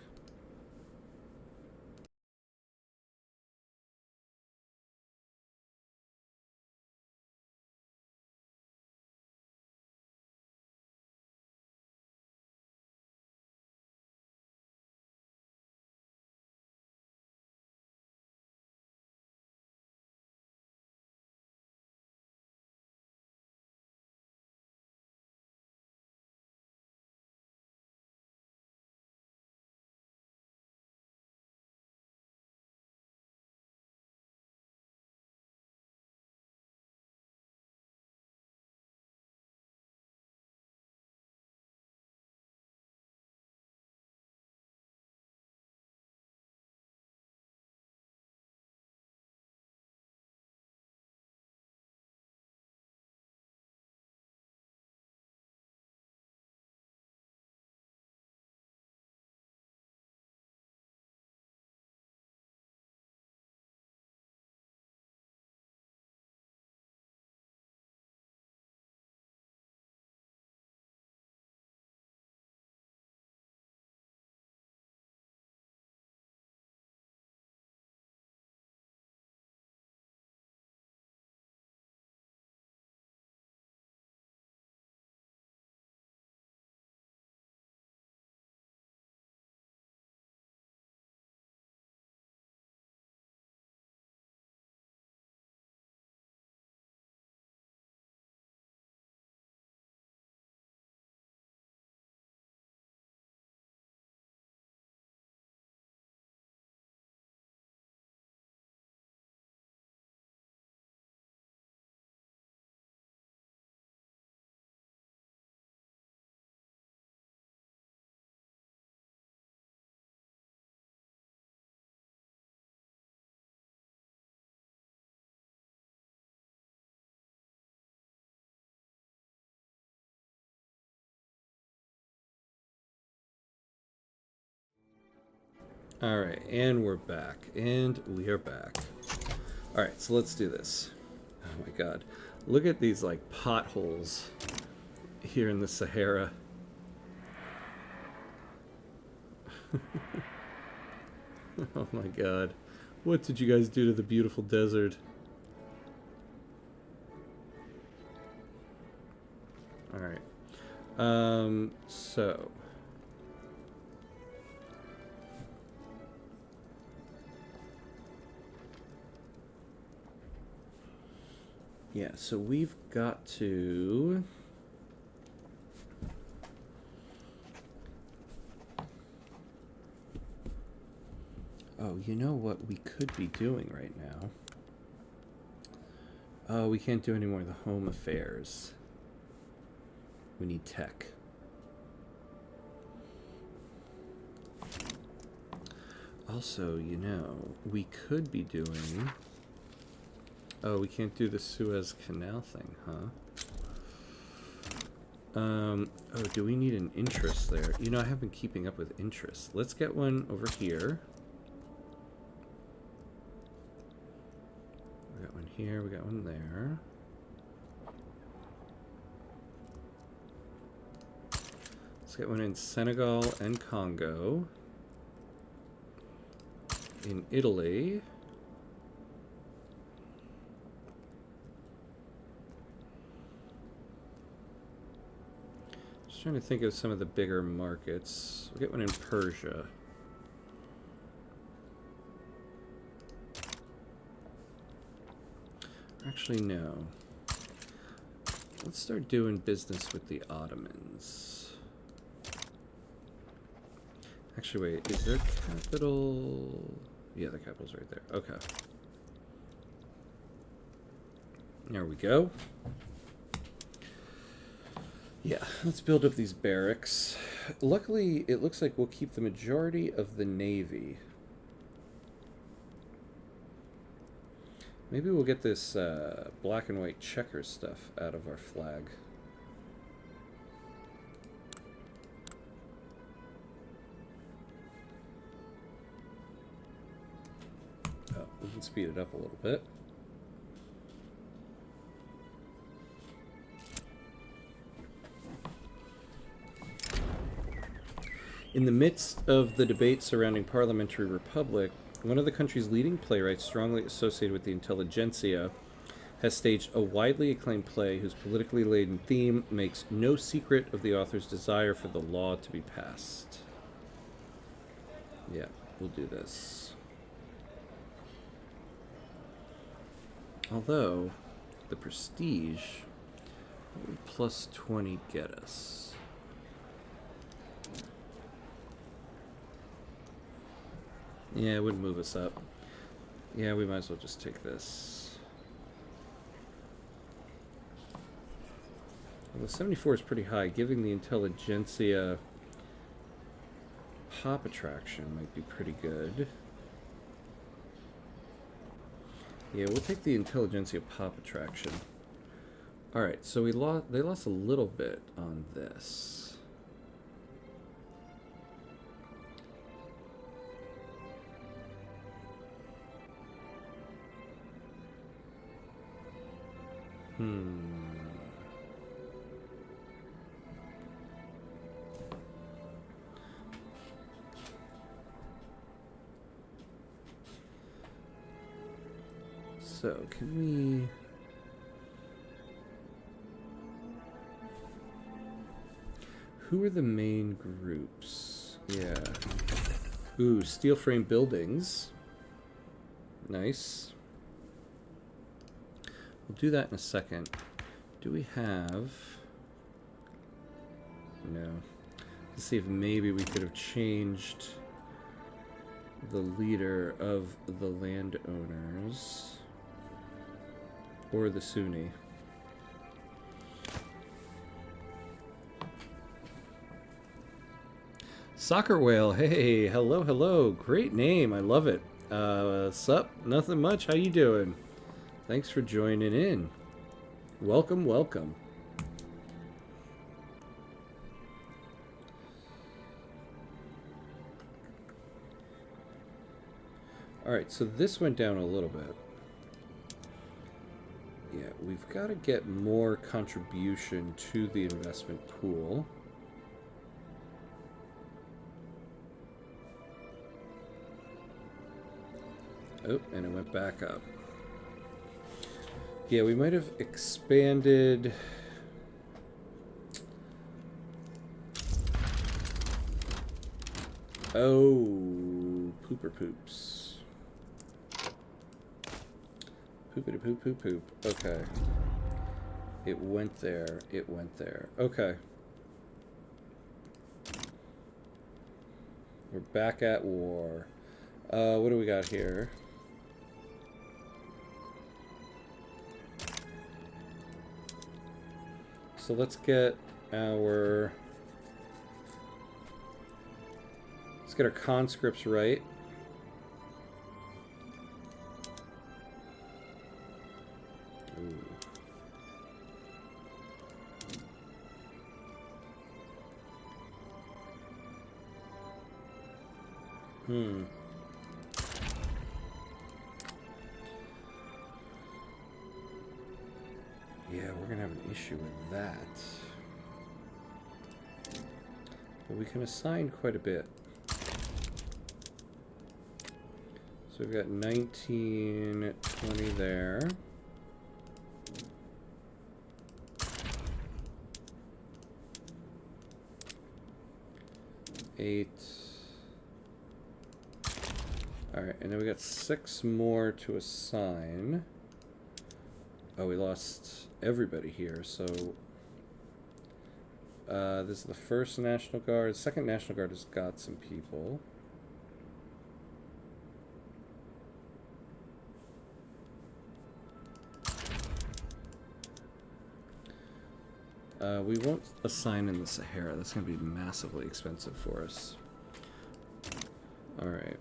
All right, and we're back. And we are back. All right, so let's do this. Oh my god. Look at these like potholes here in the Sahara. Oh my god. What did you guys do to the beautiful desert? All right. So yeah, so we've got to oh, you know what we could be doing right now? Oh, we can't do any more of the home affairs. We need tech. Also, you know, we could be doing... Oh, we can't do the Suez Canal thing, huh? Oh, do we need an interest there? You know, I have been keeping up with interest. Let's get one over here. We got one here, we got one there. Let's get one in Senegal and Congo. In Italy. Just trying to think of some of the bigger markets. We'll get one in Persia. Actually, no. Let's start doing business with the Ottomans. Actually, wait, is their capital... Yeah, the capital's right there. Okay. There we go. Yeah, let's build up these barracks. Luckily, it looks like we'll keep the majority of the navy. Maybe we'll get this black and white checker stuff out of our flag. Oh, we can speed it up a little bit. In the midst of the debate surrounding parliamentary republic, one of the country's leading playwrights, strongly associated with the intelligentsia, has staged a widely acclaimed play whose politically laden theme makes no secret of the author's desire for the law to be passed. Yeah, we'll do this. Although, the prestige, what would plus 20 get us? Yeah, it wouldn't move us up. Yeah, we might as well just take this. Well, 74 is pretty high. Giving the intelligentsia pop attraction might be pretty good. Yeah, we'll take the intelligentsia pop attraction. Alright, so they lost a little bit on this. So, can we... Who are the main groups? Yeah. Ooh, steel frame buildings. Nice. We'll do that in a second. Do we have... No. Let's see if maybe we could have changed the leader of the landowners. Or the Sunni. Soccer Whale, hey, hello, hello. Great name, I love it. Sup? Nothing much, how you doing? Thanks for joining in. Welcome, welcome. Alright, so this went down a little bit. Yeah, we've got to get more contribution to the investment pool. Oh, and it went back up. Yeah, we might have expanded... Oh, pooper poops. Poopity poop poop poop. Okay. It went there. It went there. Okay. We're back at war. What do we got here? So let's get our conscripts right. Yeah, we're gonna have an issue with that. But we can assign quite a bit. So we've got 19, 20 there. Eight. Alright, and then we got 6 more to assign. Oh, we lost everybody here, so this is the first National Guard. The second National Guard has got some people. We won't assign in the Sahara. That's going to be massively expensive for us. Alright.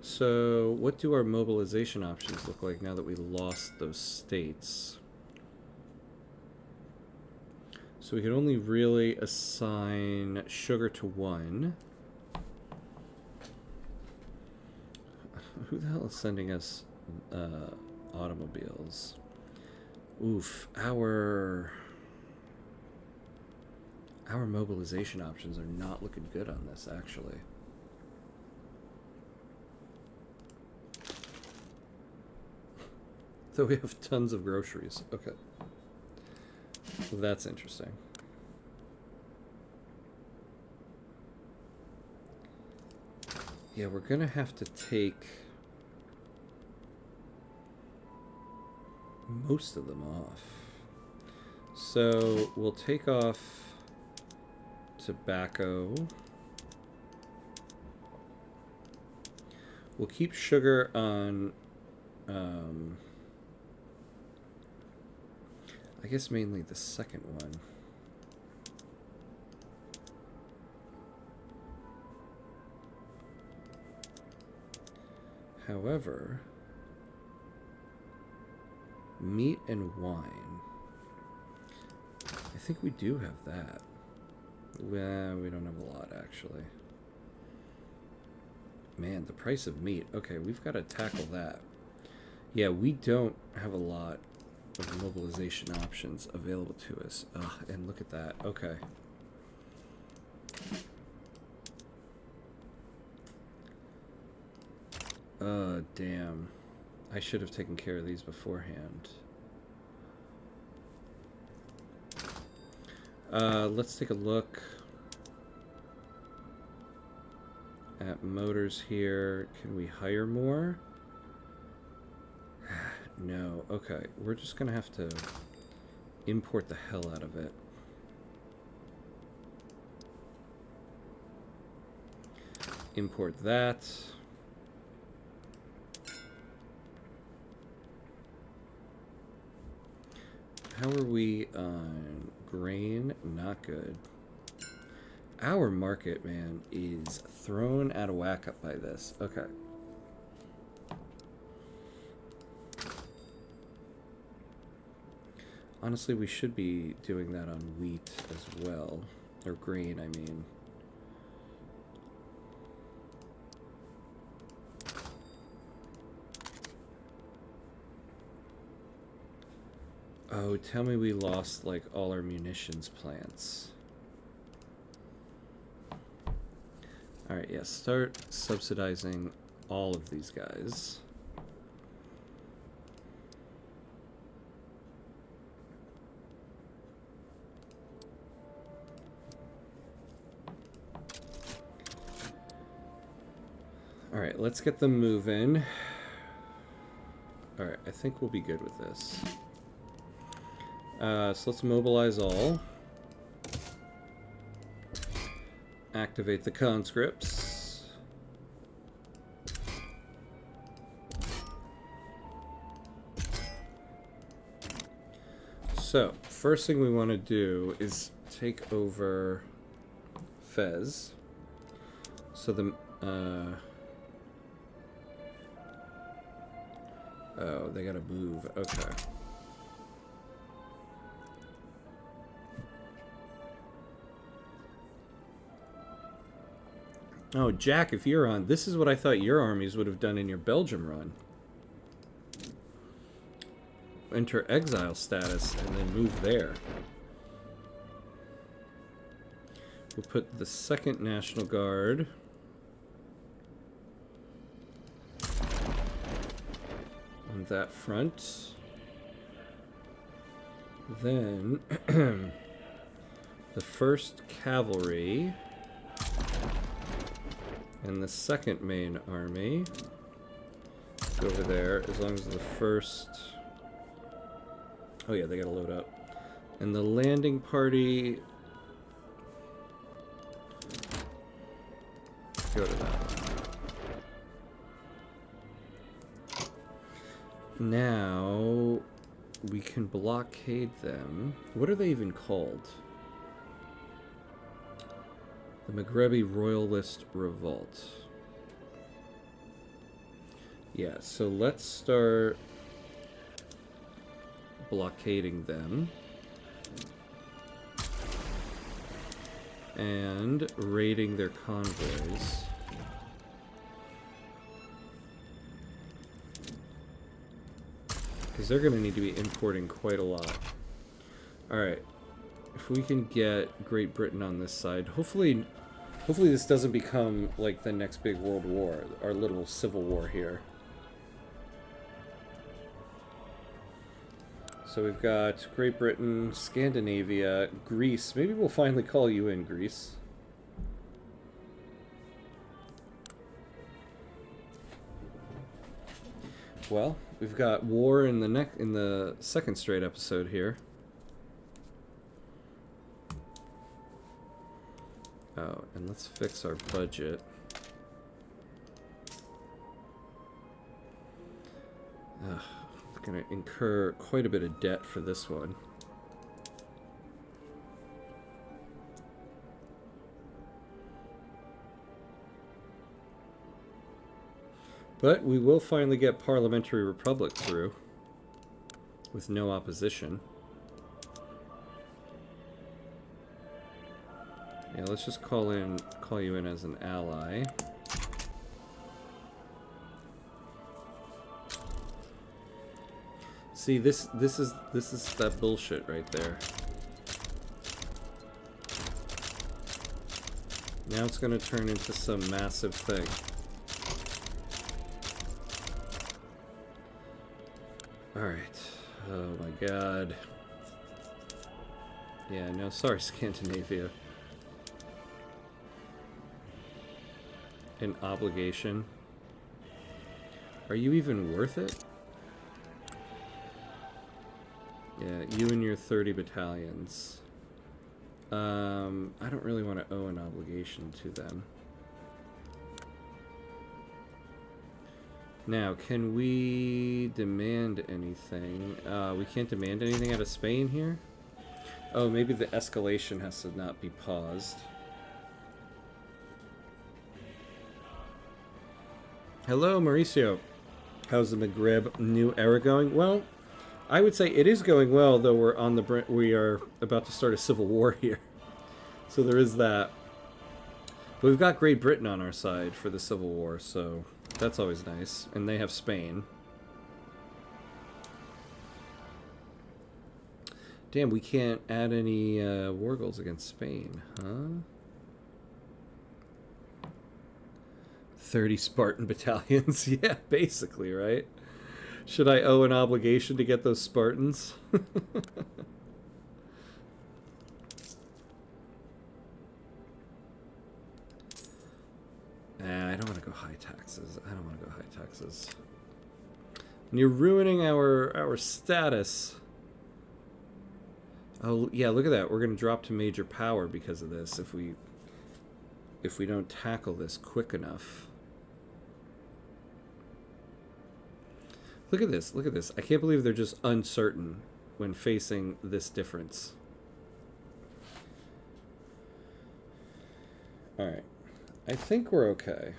So, what do our mobilization options look like now that we lost those states? So we can only really assign sugar to 1. Who the hell is sending us automobiles? Oof, our mobilization options are not looking good on this, actually. So we have tons of groceries. Okay. Well, that's interesting. Yeah, we're gonna have to take most of them off. So we'll take off tobacco. We'll keep sugar on I guess mainly the second one. However, meat and wine. I think we do have that. Well, we don't have a lot, actually. Man, the price of meat. Okay, we've got to tackle that. Yeah, we don't have a lot of mobilization options available to us. Ugh, and look at that. Okay. Damn. I should have taken care of these beforehand. Let's take a look at motors here. Can we hire more? No. Okay. We're just gonna have to import the hell out of it. Import that. How are we on grain? Not good. Our market, man, is thrown out of whack up by this. Okay. Honestly, we should be doing that on wheat as well. Or grain, I mean. Oh, tell me we lost, like, all our munitions plants. Alright, yeah, start subsidizing all of these guys. Alright, let's get them moving. Alright, I think we'll be good with this. So let's mobilize all. Activate the conscripts. So, first thing we want to do is take over Fez. So the oh, they gotta move. Okay. Oh, Jack, if you're on, this is what I thought your armies would have done in your Belgium run. Enter exile status and then move there. We'll put the 2nd National Guard on that front. Then the 1st Cavalry and the 2nd Main Army go over there, as long as the 1st... Oh yeah, they gotta load up. And the landing party... go to that one. Now we can blockade them. What are they even called? The Maghrebi Royalist Revolt. Yeah, so let's start blockading them. And raiding their convoys. Because they're going to need to be importing quite a lot. Alright. If we can get Great Britain on this side, hopefully this doesn't become like the next big world war, our little civil war here. So we've got Great Britain, Scandinavia, Greece. Maybe we'll finally call you in, Greece. Well, we've got war in the 2nd straight episode here. Oh, and let's fix our budget. Ugh. Going to incur quite a bit of debt for this one. But we will finally get Parliamentary Republic through with no opposition. Yeah, let's just call you in as an ally. See, this is that bullshit right there. Now it's going to turn into some massive thing. Alright. Oh my god. Yeah, no, sorry, Scandinavia. An obligation. Are you even worth it? Yeah, you and your 30 battalions. I don't really want to owe an obligation to them. Now, can we demand anything? We can't demand anything out of Spain here? Oh, maybe the escalation has to not be paused. Hello, Mauricio. How's the Maghreb new era going? Well, I would say it is going well, though we're on the we are about to start a civil war here. So there is that. But we've got Great Britain on our side for the civil war, so that's always nice. And they have Spain. Damn, we can't add any war goals against Spain, huh? 30 Spartan battalions? Yeah, basically, right? Should I owe an obligation to get those Spartans? I don't want to go high taxes. I don't want to go high taxes. And you're ruining our status. Oh, yeah, look at that. We're going to drop to major power because of this if we don't tackle this quick enough. Look at this. Look at this. I can't believe they're just uncertain when facing this difference. All right. I think we're okay.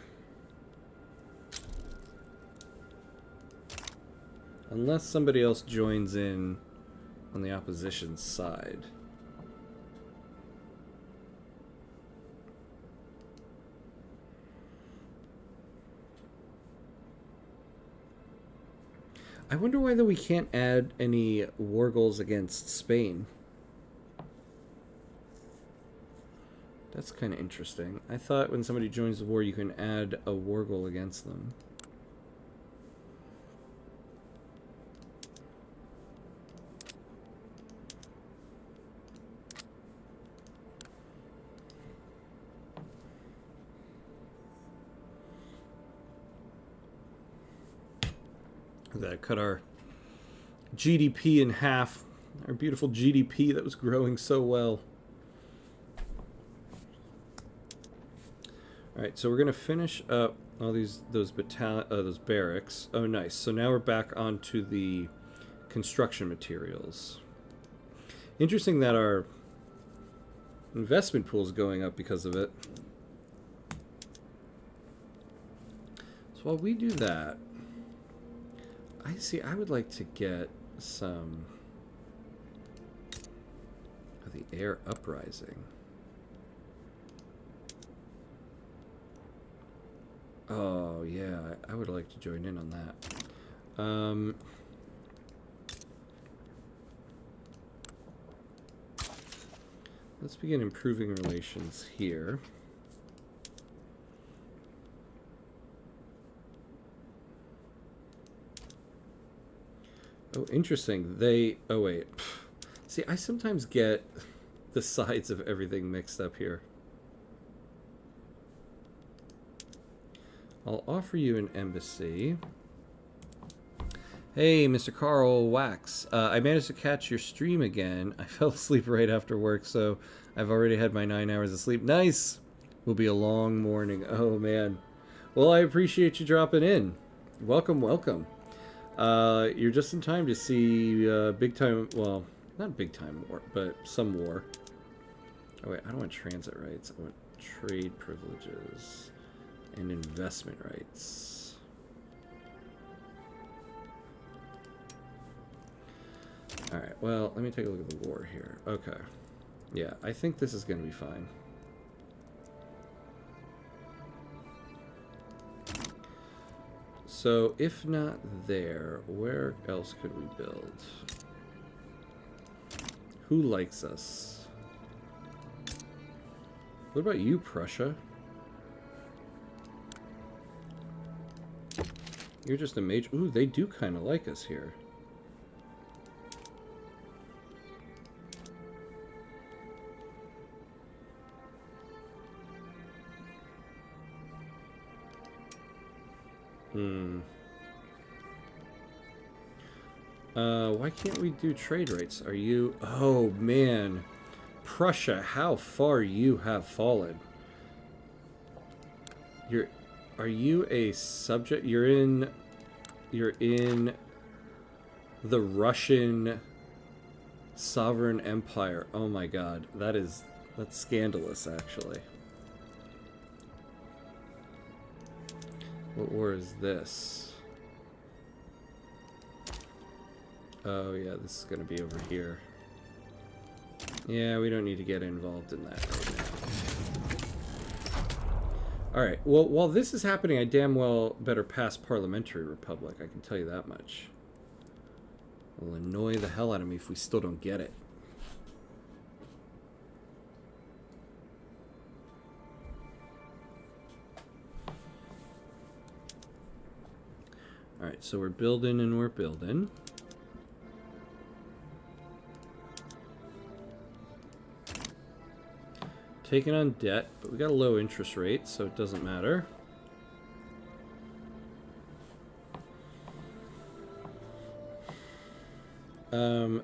Unless somebody else joins in on the opposition side. I wonder why we can't add any war goals against Spain. That's kind of interesting. I thought when somebody joins the war, you can add a war goal against them. That cut our GDP in half. Our beautiful GDP that was growing so well. All right, so we're gonna finish up all those barracks. Oh, nice. So now we're back onto the construction materials. Interesting that our investment pool is going up because of it. So while we do that, I would like to get some of the air uprising. Oh, yeah, I would like to join in on that. Let's begin improving relations here. Oh, interesting. Oh, wait. See, I sometimes get the sides of everything mixed up here. I'll offer you an embassy. Hey, Mr. Carl Wax. I managed to catch your stream again. I fell asleep right after work, so I've already had my 9 hours of sleep. Nice! Will be a long morning. Oh, man. Well, I appreciate you dropping in. Welcome, welcome. You're just in time to see big time, well, not big time war, but some war. Oh, wait, I don't want transit rights. I want trade privileges and investment rights. Alright, well, let me take a look at the war here. Okay. Yeah, I think this is going to be fine. So, if not there, where else could we build? Who likes us? What about you, Prussia? You're just a major... Ooh, they do kind of like us here. Why can't we do trade rates? Are you... Oh, man. Prussia, how far you have fallen. Are you a subject? You're in the Russian sovereign empire. Oh my god. That's scandalous, actually. What war is this? Oh yeah, this is gonna be over here. Yeah, we don't need to get involved in that right now. Alright, well, while this is happening, I damn well better pass Parliamentary Republic, I can tell you that much. It'll annoy the hell out of me if we still don't get it. Alright, so we're building and we're building. Taking on debt, but we got a low interest rate, so it doesn't matter.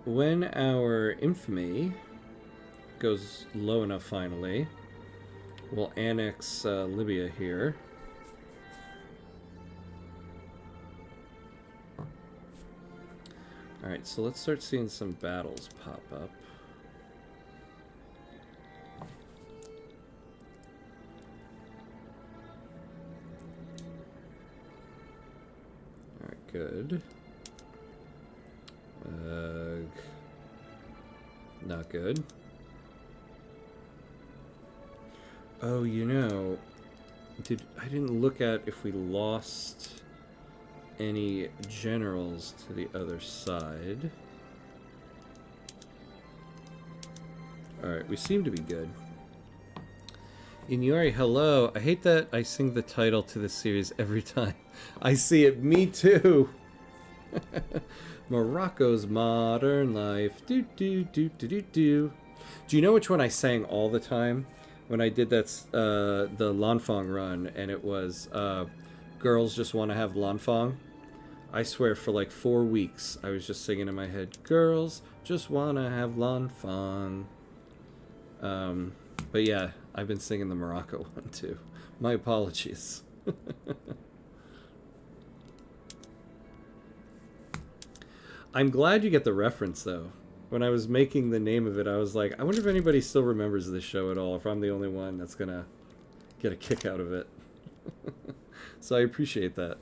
When our infamy goes low enough finally, we'll annex Libya here. Alright, so let's start seeing some battles pop up. Alright, good. Not good. Oh, you know, I didn't look at if we lost any generals to the other side. Alright, we seem to be good. Inyori, hello. I hate that I sing the title to this series every time I see it. Me too. Morocco's modern life. Do do do do do do. Do you know which one I sang all the time when I did that the Lanfang run, and it was girls just want to have Lanfang? I swear for like 4 weeks I was just singing in my head, girls just want to have Lanfang. But yeah, I've been singing the Morocco one too. My apologies. I'm glad you get the reference though. When I was making the name of it, I was like, I wonder if anybody still remembers this show at all, if I'm the only one that's gonna get a kick out of it. So I appreciate that.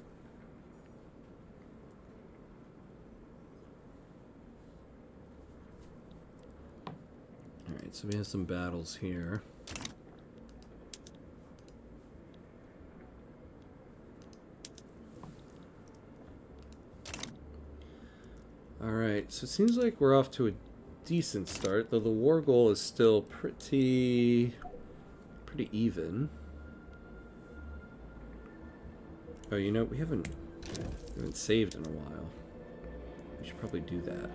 Alright, so we have some battles here. Alright, so it seems like we're off to a decent start, though the war goal is still pretty even. Oh, you know, we haven't saved in a while. We should probably do that.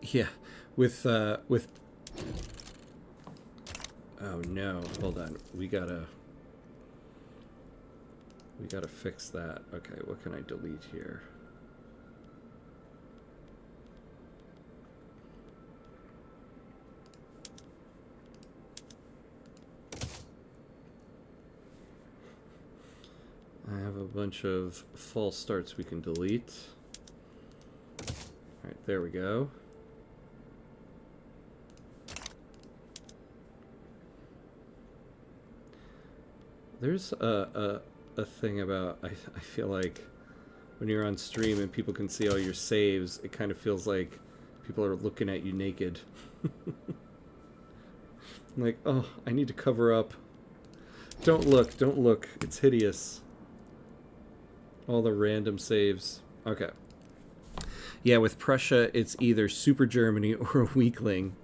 Yeah, with oh no, hold on, we gotta fix that. Okay, what can I delete here? I have a bunch of false starts we can delete. All right, there we go. There's a thing about, I feel like when you're on stream and people can see all your saves, it kind of feels like people are looking at you naked. I'm like, oh, I need to cover up. Don't look, don't look. It's hideous. All the random saves. Okay. Yeah, with Prussia, it's either Super Germany or a weakling.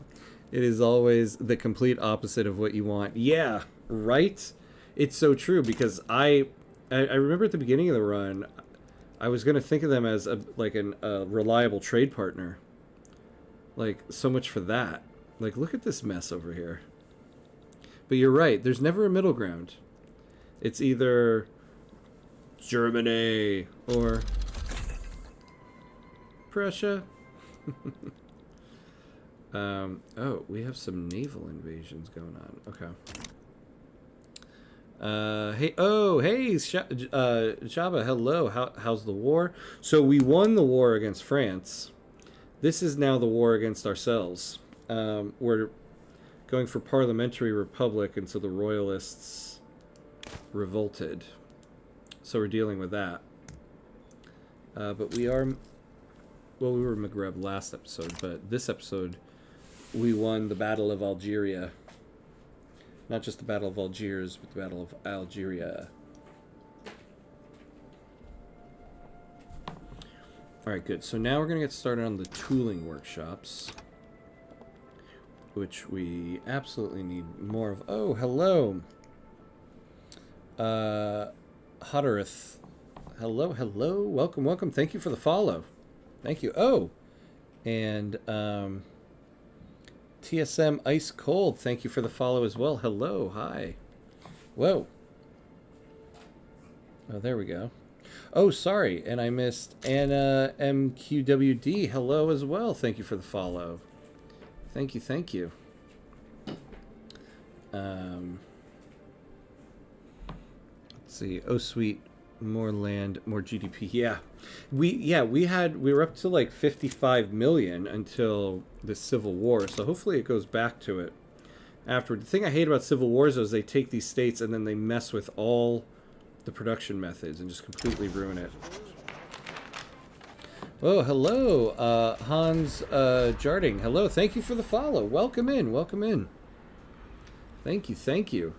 It is always the complete opposite of what you want. Yeah, right? It's so true, because I remember at the beginning of the run, I was going to think of them as a reliable trade partner. Like, so much for that. Like, look at this mess over here. But you're right, there's never a middle ground. It's either Germany or Prussia. Oh, we have some naval invasions going on. Okay. Hey, oh, hey, Shaba, hello. How's the war? So we won the war against France. This is now the war against ourselves. We're going for parliamentary republic, and so the royalists revolted. So we're dealing with that. But we are, well, we were Maghreb last episode, but this episode we won the Battle of Algeria. Not just the Battle of Algiers, but the Battle of Algeria. Alright, good. So now we're going to get started on the tooling workshops, which we absolutely need more of. Oh, hello. Hotterith. Hello, hello. Welcome, welcome. Thank you for the follow. Thank you. Oh, and TSM Ice Cold, thank you for the follow as well. Hello, hi. Whoa. Oh, there we go. Oh, sorry, and I missed Anna MQWD. Hello as well. Thank you for the follow. Thank you, thank you. Let's see. Oh, sweet. More land, more GDP. Yeah. We were up to like 55 million until the Civil War, so hopefully it goes back to it afterward. The thing I hate about Civil Wars is they take these states and then they mess with all the production methods and just completely ruin it. Oh, hello, Hans Jarding. Hello, thank you for the follow. Welcome in, welcome in. Thank you, thank you.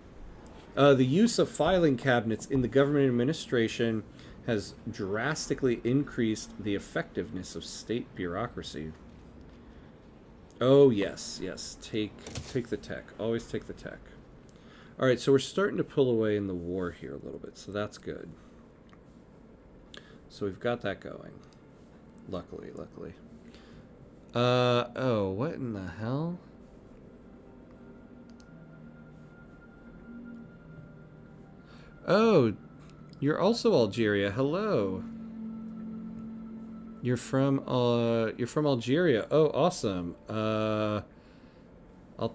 The use of filing cabinets in the government administration has drastically increased the effectiveness of state bureaucracy. Oh yes, yes. Take the tech. Always take the tech. All right, so we're starting to pull away in the war here a little bit, so that's good. So we've got that going. Luckily. Oh, what in the hell? Oh, you're also Algeria. Hello. You're from Algeria. Oh, awesome. I'll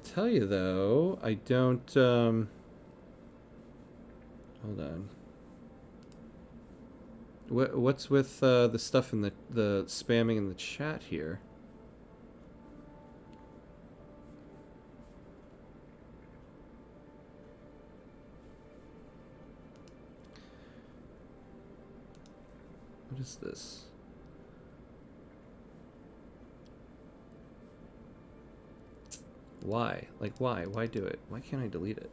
tell you though, I don't hold on. What's with the stuff in the spamming in the chat here? What is this? Why? Like, why? Why do it? Why can't I delete it?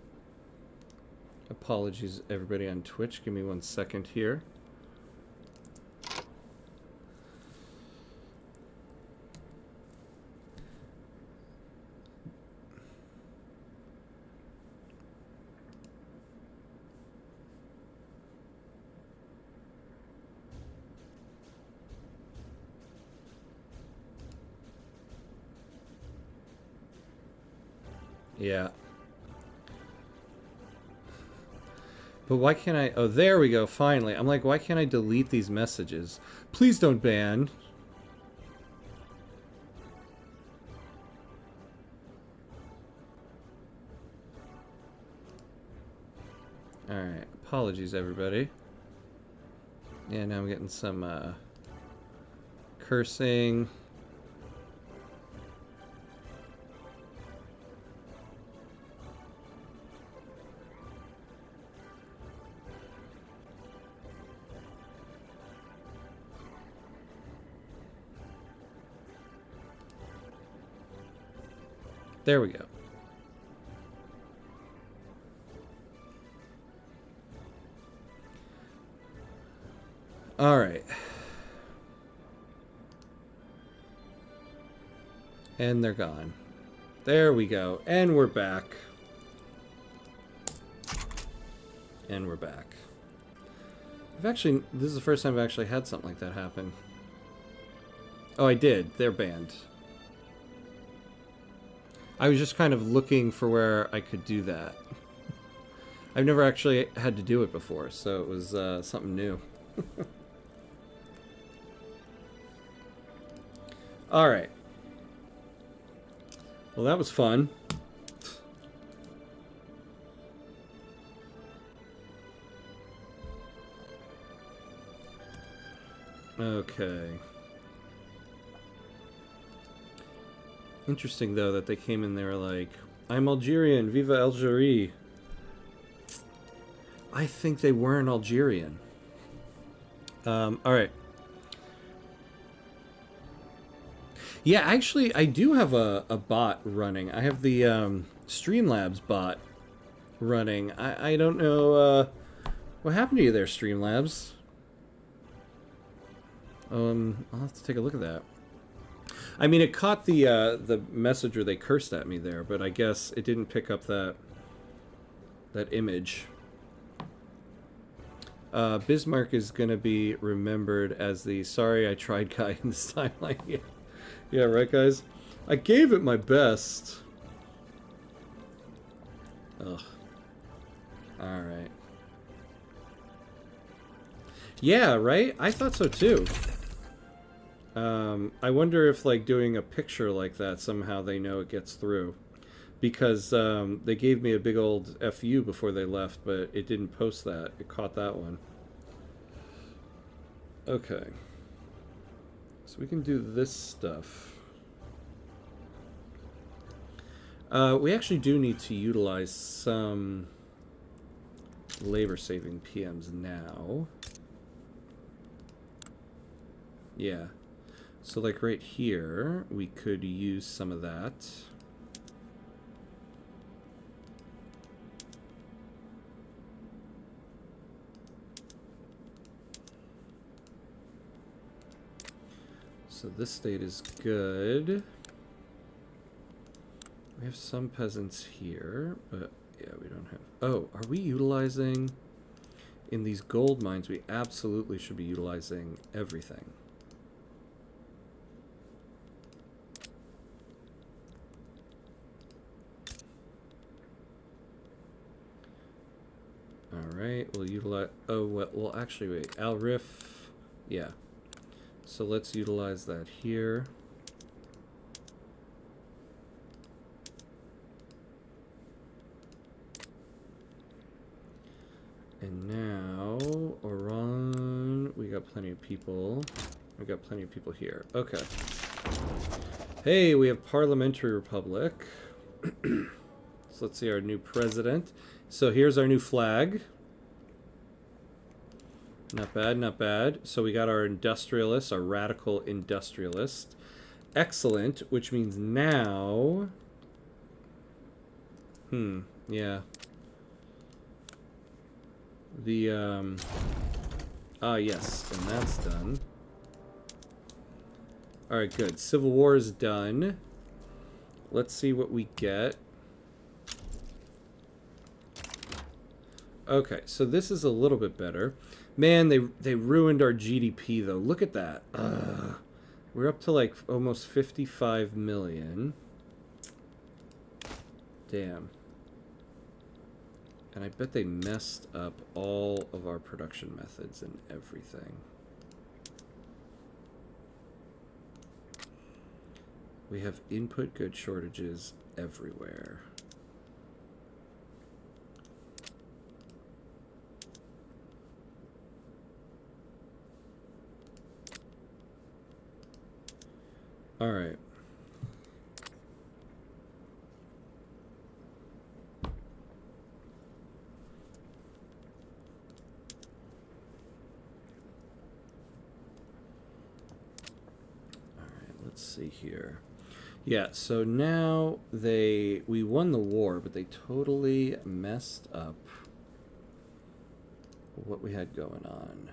Apologies, everybody on Twitch. Give me 1 second here. Yeah. But why can't I... Oh, there we go, finally. I'm like, why can't I delete these messages? Please don't ban. Alright, apologies, everybody. Yeah, now I'm getting some, cursing. There we go. All right. And they're gone. There we go. And we're back. And we're back. This is the first time I've actually had something like that happen. Oh, I did. They're banned. I was just kind of looking for where I could do that. I've never actually had to do it before, so it was something new. Alright. Well, that was fun. Okay. Interesting, though, that they came in there like, I'm Algerian, viva Algerie. I think they weren't Algerian. Alright. Yeah, actually, I do have a bot running. I have the Streamlabs bot running. I don't know what happened to you there, Streamlabs. I'll have to take a look at that. I mean, it caught the message where they cursed at me there, but I guess it didn't pick up that image. Bismarck is gonna be remembered as the sorry I tried guy in this timeline. Yeah. Yeah, right, guys? I gave it my best. Ugh. Alright. Yeah, right? I thought so, too. I wonder if, like, doing a picture like that, somehow they know it gets through. Because they gave me a big old FU before they left, but it didn't post that. It caught that one. Okay. So we can do this stuff. We actually do need to utilize some labor-saving PMs now. Yeah. So like right here, we could use some of that. So this state is good. We have some peasants here, but yeah, we don't have... Oh, are we utilizing... In these gold mines, we absolutely should be utilizing everything. Alright, we'll utilize... Oh, well, actually, wait. Al-Rif... Yeah. So let's utilize that here. And now, Oran, we got plenty of people. We got plenty of people here. Okay. Hey, we have Parliamentary Republic. So let's see our new president. So here's our new flag. Not bad, not bad. So we got our industrialist, our radical industrialist. Excellent, which means now... yeah. The, yes, and that's done. Alright, good. Civil War is done. Let's see what we get. Okay, so this is a little bit better. Man, they ruined our GDP, though. Look at that. We're up to, like, almost 55 million. Damn. And I bet they messed up all of our production methods and everything. We have input good shortages everywhere. All right. Let's see here. Yeah, so now we won the war, but they totally messed up what we had going on.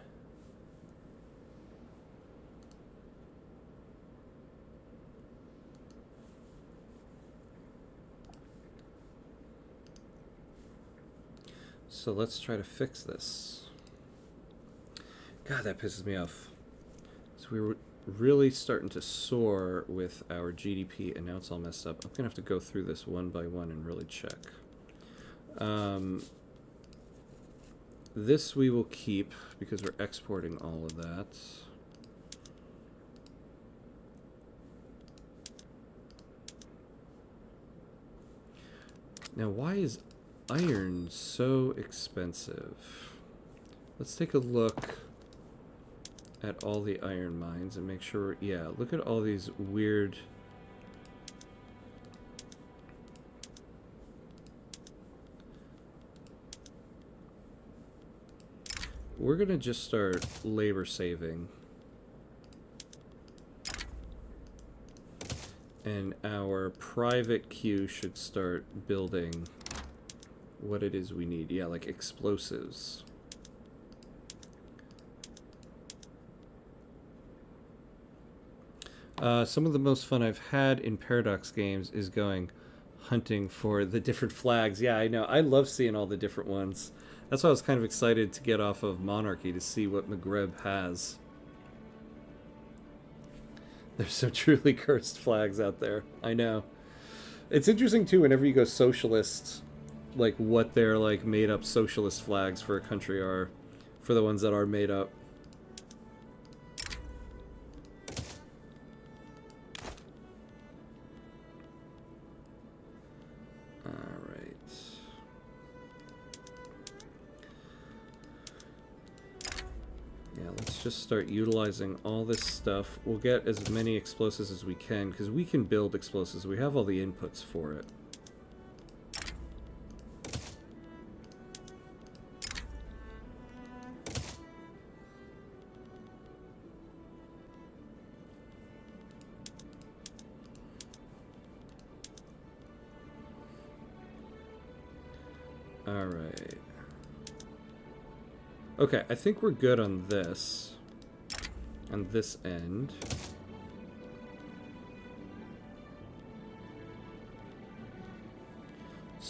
So let's try to fix this. God, that pisses me off. So we were really starting to soar with our GDP, and now it's all messed up. I'm gonna have to go through this one by one and really check. This we will keep because we're exporting all of that. Now, why is iron so expensive? Let's take a look at all the iron mines and make sure, yeah, look at all these weird... We're gonna just start labor saving. And our private queue should start building what it is we need. Yeah, like explosives. Some of the most fun I've had in Paradox games is going hunting for the different flags. Yeah, I know. I love seeing all the different ones. That's why I was kind of excited to get off of Monarchy to see what Maghreb has. There's some truly cursed flags out there. I know. It's interesting, too, whenever you go socialist, like, what their, like, made-up socialist flags for a country are, for the ones that are made up. Just start utilizing all this stuff. We'll get as many explosives as we can because we can build explosives. We have all the inputs for it. All right. Okay, I think we're good on this. On this end.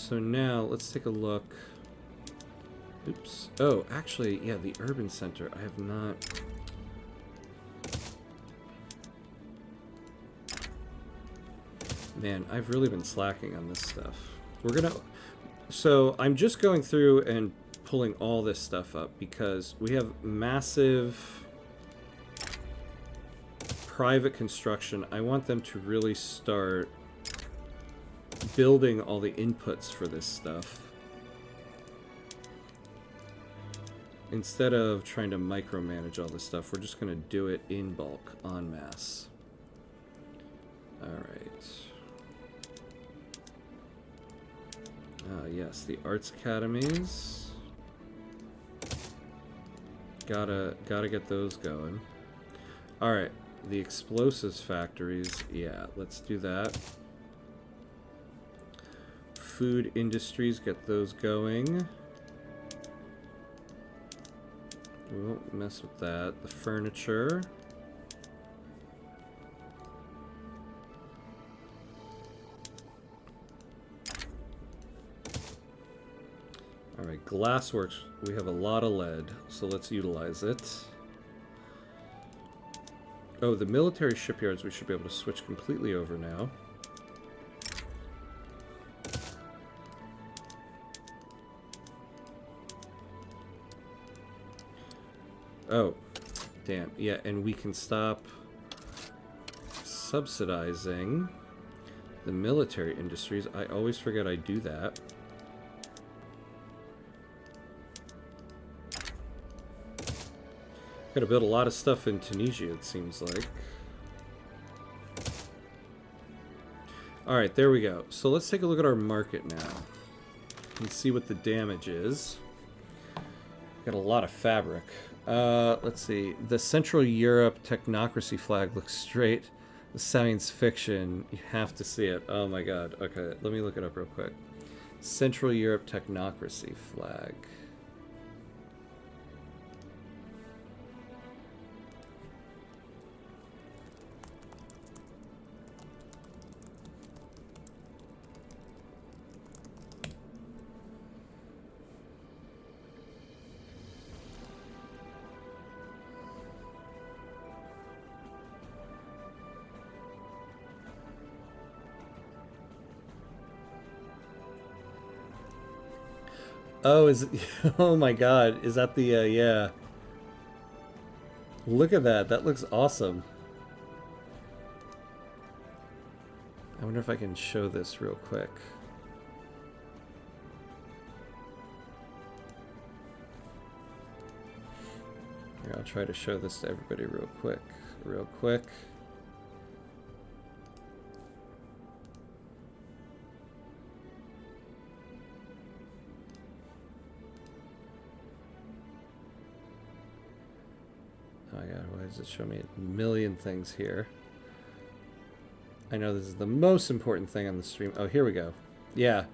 So now let's take a look. Oops. Oh, actually, yeah, the urban center. I have not. Man, I've really been slacking on this stuff. We're gonna. So I'm just going through and pulling all this stuff up because we have massive private construction. I want them to really start building all the inputs for this stuff instead of trying to micromanage all this stuff. We're just going to do it in bulk, en masse. All right. Yes, the arts academies. Gotta get those going. All right, the explosives factories. Yeah, let's do that. Food industries, get those going. We won't mess with that. The furniture. Alright, glassworks. We have a lot of lead, so let's utilize it. Oh, the military shipyards we should be able to switch completely over now. Oh, damn. Yeah, and we can stop subsidizing the military industries. I always forget I do that. Gotta build a lot of stuff in Tunisia, it seems like. Alright, there we go. So let's take a look at our market now and see what the damage is. Got a lot of fabric. Let's see. The Central Europe technocracy flag looks straight. The science fiction. You have to see it. Oh my god. Okay, let me look it up real quick. Central Europe technocracy flag. Oh, is it? Oh my god. Is that the, yeah. Look at that. That looks awesome. I wonder if I can show this real quick. Here, I'll try to show this to everybody real quick. Real quick. Oh my god, why does it show me a million things here? I know this is the most important thing on the stream. Oh, here we go. Yeah.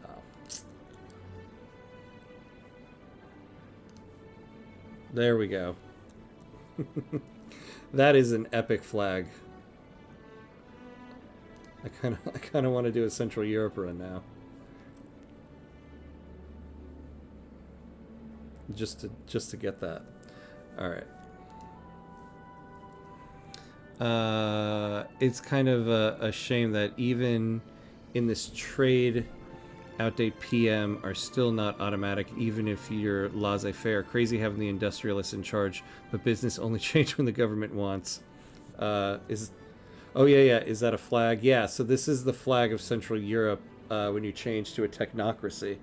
Oh. There we go. That is an epic flag. I kind of want to do a Central Europe run now. Just to get that. All right. It's kind of a shame that even in this trade, outdate PM are still not automatic, even if you're laissez-faire. Crazy having the industrialists in charge, but business only change when the government wants. Oh yeah, is that a flag? Yeah, so this is the flag of Central Europe when you change to a technocracy.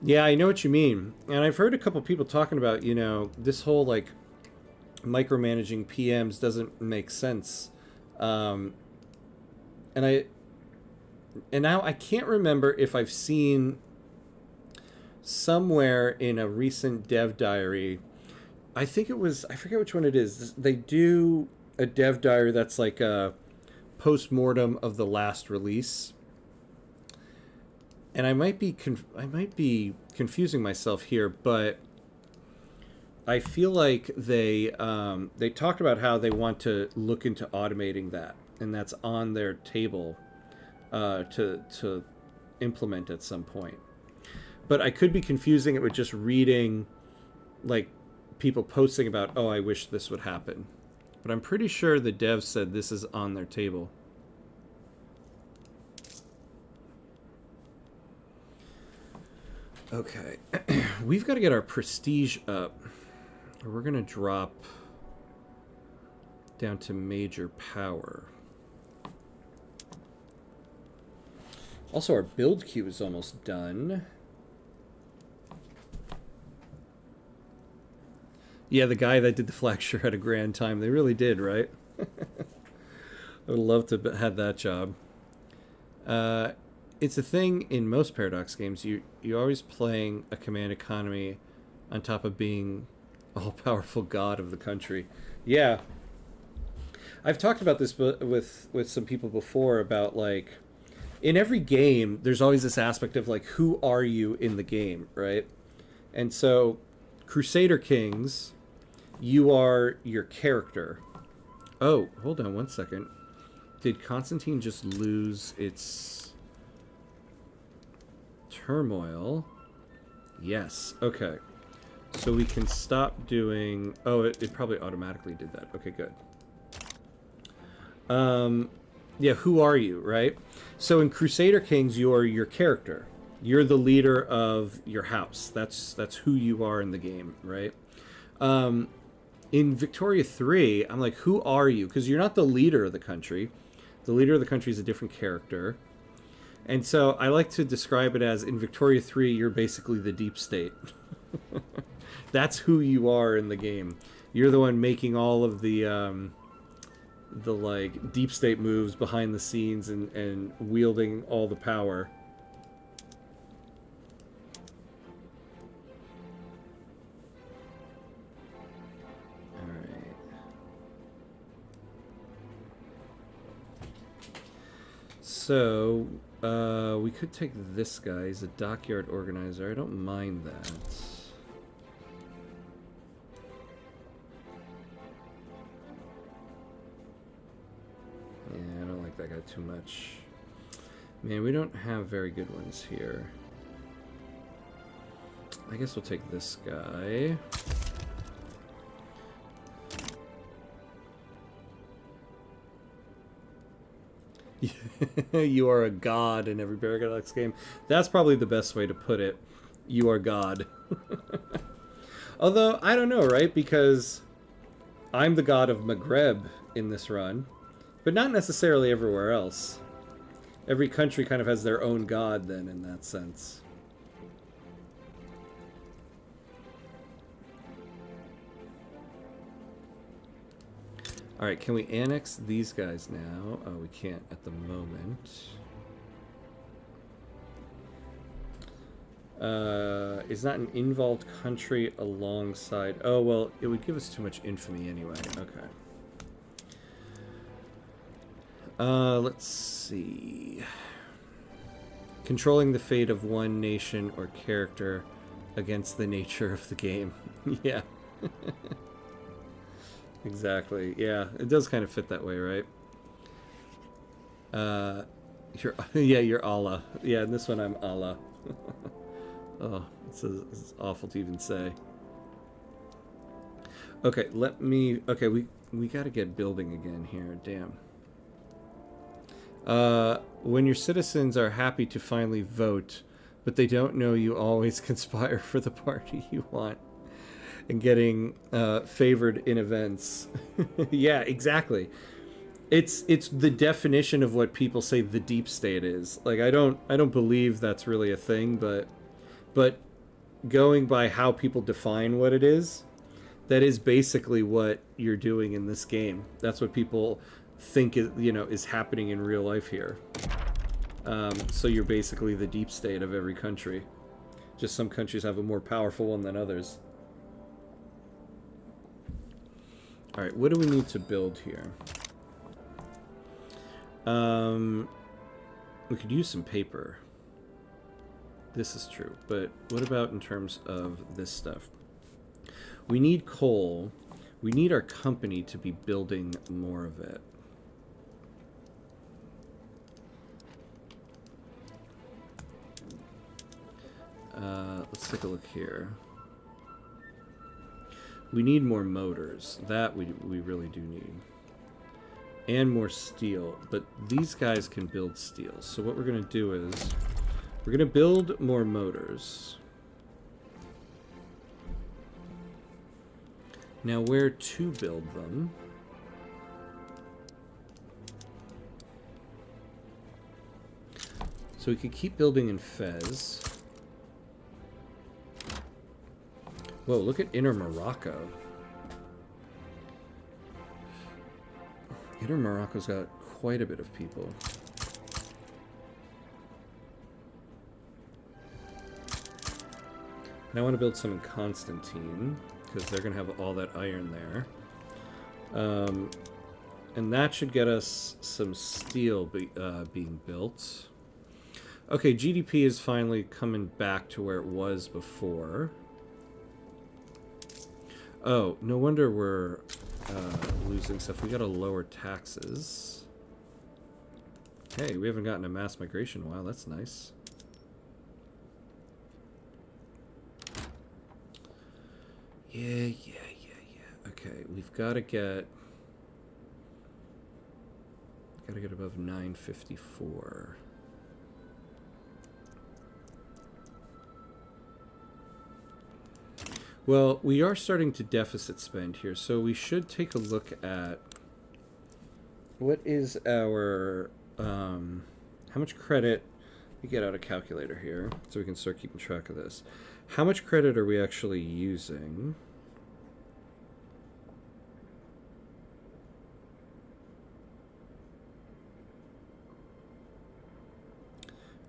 Yeah, I know what you mean. And I've heard a couple people talking about, you know, this whole, like, micromanaging PMs doesn't make sense. And now I can't remember if I've seen somewhere in a recent dev diary, I think it was, I forget which one it is. They do a dev diary that's like a post-mortem of the last release. And I might be confusing myself here, but I feel like they talked about how they want to look into automating that, and that's on their table to implement at some point. But I could be confusing it with just reading like people posting about, oh, I wish this would happen. But I'm pretty sure the devs said this is on their table. Okay. We've got to get our prestige up. Or we're going to drop down to major power. Also, our build queue is almost done. Yeah, the guy that did the flexure had a grand time. They really did, right? I would love to have had that job. It's a thing in most Paradox games. You're always playing a command economy on top of being all-powerful god of the country. Yeah. I've talked about this with some people before about, like, in every game, there's always this aspect of, like, who are you in the game, right? And so, Crusader Kings, you are your character. Oh, hold on one second. Did Constantine just lose its turmoil? Yes. Okay. So we can stop doing... Oh, it probably automatically did that. Okay, good. Yeah, who are you, right? So in Crusader Kings, you are your character. You're the leader of your house. That's who you are in the game, right? In Victoria 3, I'm like, who are you? Because you're not the leader of the country. The leader of the country is a different character. And so I like to describe it as, in Victoria 3, you're basically the deep state. That's who you are in the game. You're the one making all of the like deep state moves behind the scenes and wielding all the power. Alright. So, we could take this guy. He's a dockyard organizer. I don't mind that. Yeah, I don't like that guy too much. Man, we don't have very good ones here. I guess we'll take this guy. You are a god in every Paradox game. That's probably the best way to put it. You are god. Although, I don't know, right? Because I'm the god of Maghreb in this run. But not necessarily everywhere else. Every country kind of has their own god then, in that sense. Alright, can we annex these guys now? Oh, we can't at the moment. Is not an involved country alongside... Oh, well, it would give us too much infamy anyway. Okay. Let's see. Controlling the fate of one nation or character against the nature of the game. Yeah. Exactly. Yeah, it does kind of fit that way, right? You're Allah. Yeah, in this one I'm Allah. Oh, this is awful to even say. Okay, okay, we got to get building again here. Damn. When your citizens are happy to finally vote, but they don't know you always conspire for the party you want and getting favored in events. Yeah, exactly. It's the definition of what people say the deep state is. Like I don't believe that's really a thing, but going by how people define what it is, that is basically what you're doing in this game. That's what people think is happening in real life here. So you're basically the deep state of every country. Just some countries have a more powerful one than others. Alright, what do we need to build here? We could use some paper. This is true, but what about in terms of this stuff? We need coal. We need our company to be building more of it. Let's take a look here. We need more motors. That we really do need. And more steel. But these guys can build steel. So what we're going to do is we're going to build more motors. Now where to build them? So we could keep building in Fez. Whoa, look at Inner Morocco. Inner Morocco's got quite a bit of people. And I want to build some in Constantine, because they're going to have all that iron there. And that should get us some steel being built. Okay, GDP is finally coming back to where it was before. Oh, no wonder we're losing stuff. We gotta lower taxes. Hey, we haven't gotten a mass migration in a while. That's nice. Yeah. Okay, we've got to get above 954. Well, we are starting to deficit spend here, so we should take a look at what is our how much credit. We get out a calculator here so we can start keeping track of this. How much credit are we actually using?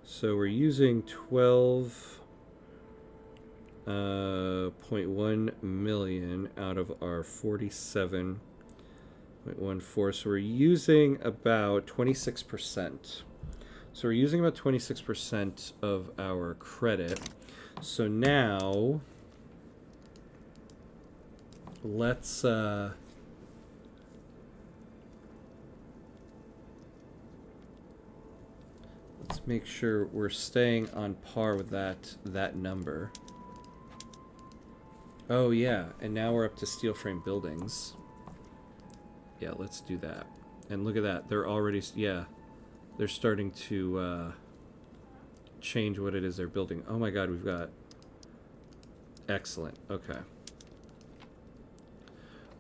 So we're using 12.1 million out of our 47.14. So we're using about 26%. So we're using about 26% of our credit. So now let's make sure we're staying on par with that number. Oh yeah, and now we're up to steel frame buildings. Yeah, let's do that. And look at that, they're already, yeah, they're starting to change what it is they're building. Oh my god, we've got, excellent, okay.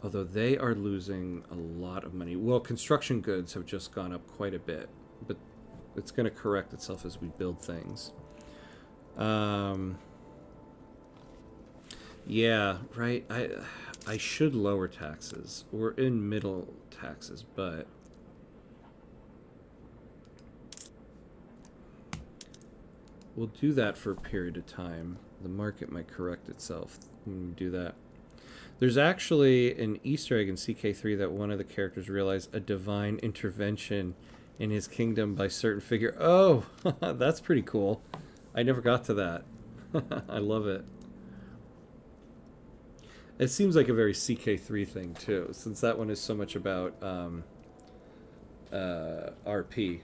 Although they are losing a lot of money. Well, construction goods have just gone up quite a bit, but it's going to correct itself as we build things. Yeah, right. I should lower taxes. We're in middle taxes, but we'll do that for a period of time. The market might correct itself when we do that. There's actually an Easter egg in CK3 that one of the characters realized a divine intervention in his kingdom by certain figure. Oh, that's pretty cool. I never got to that. I love it. It seems like a very CK3 thing too, since that one is so much about RP.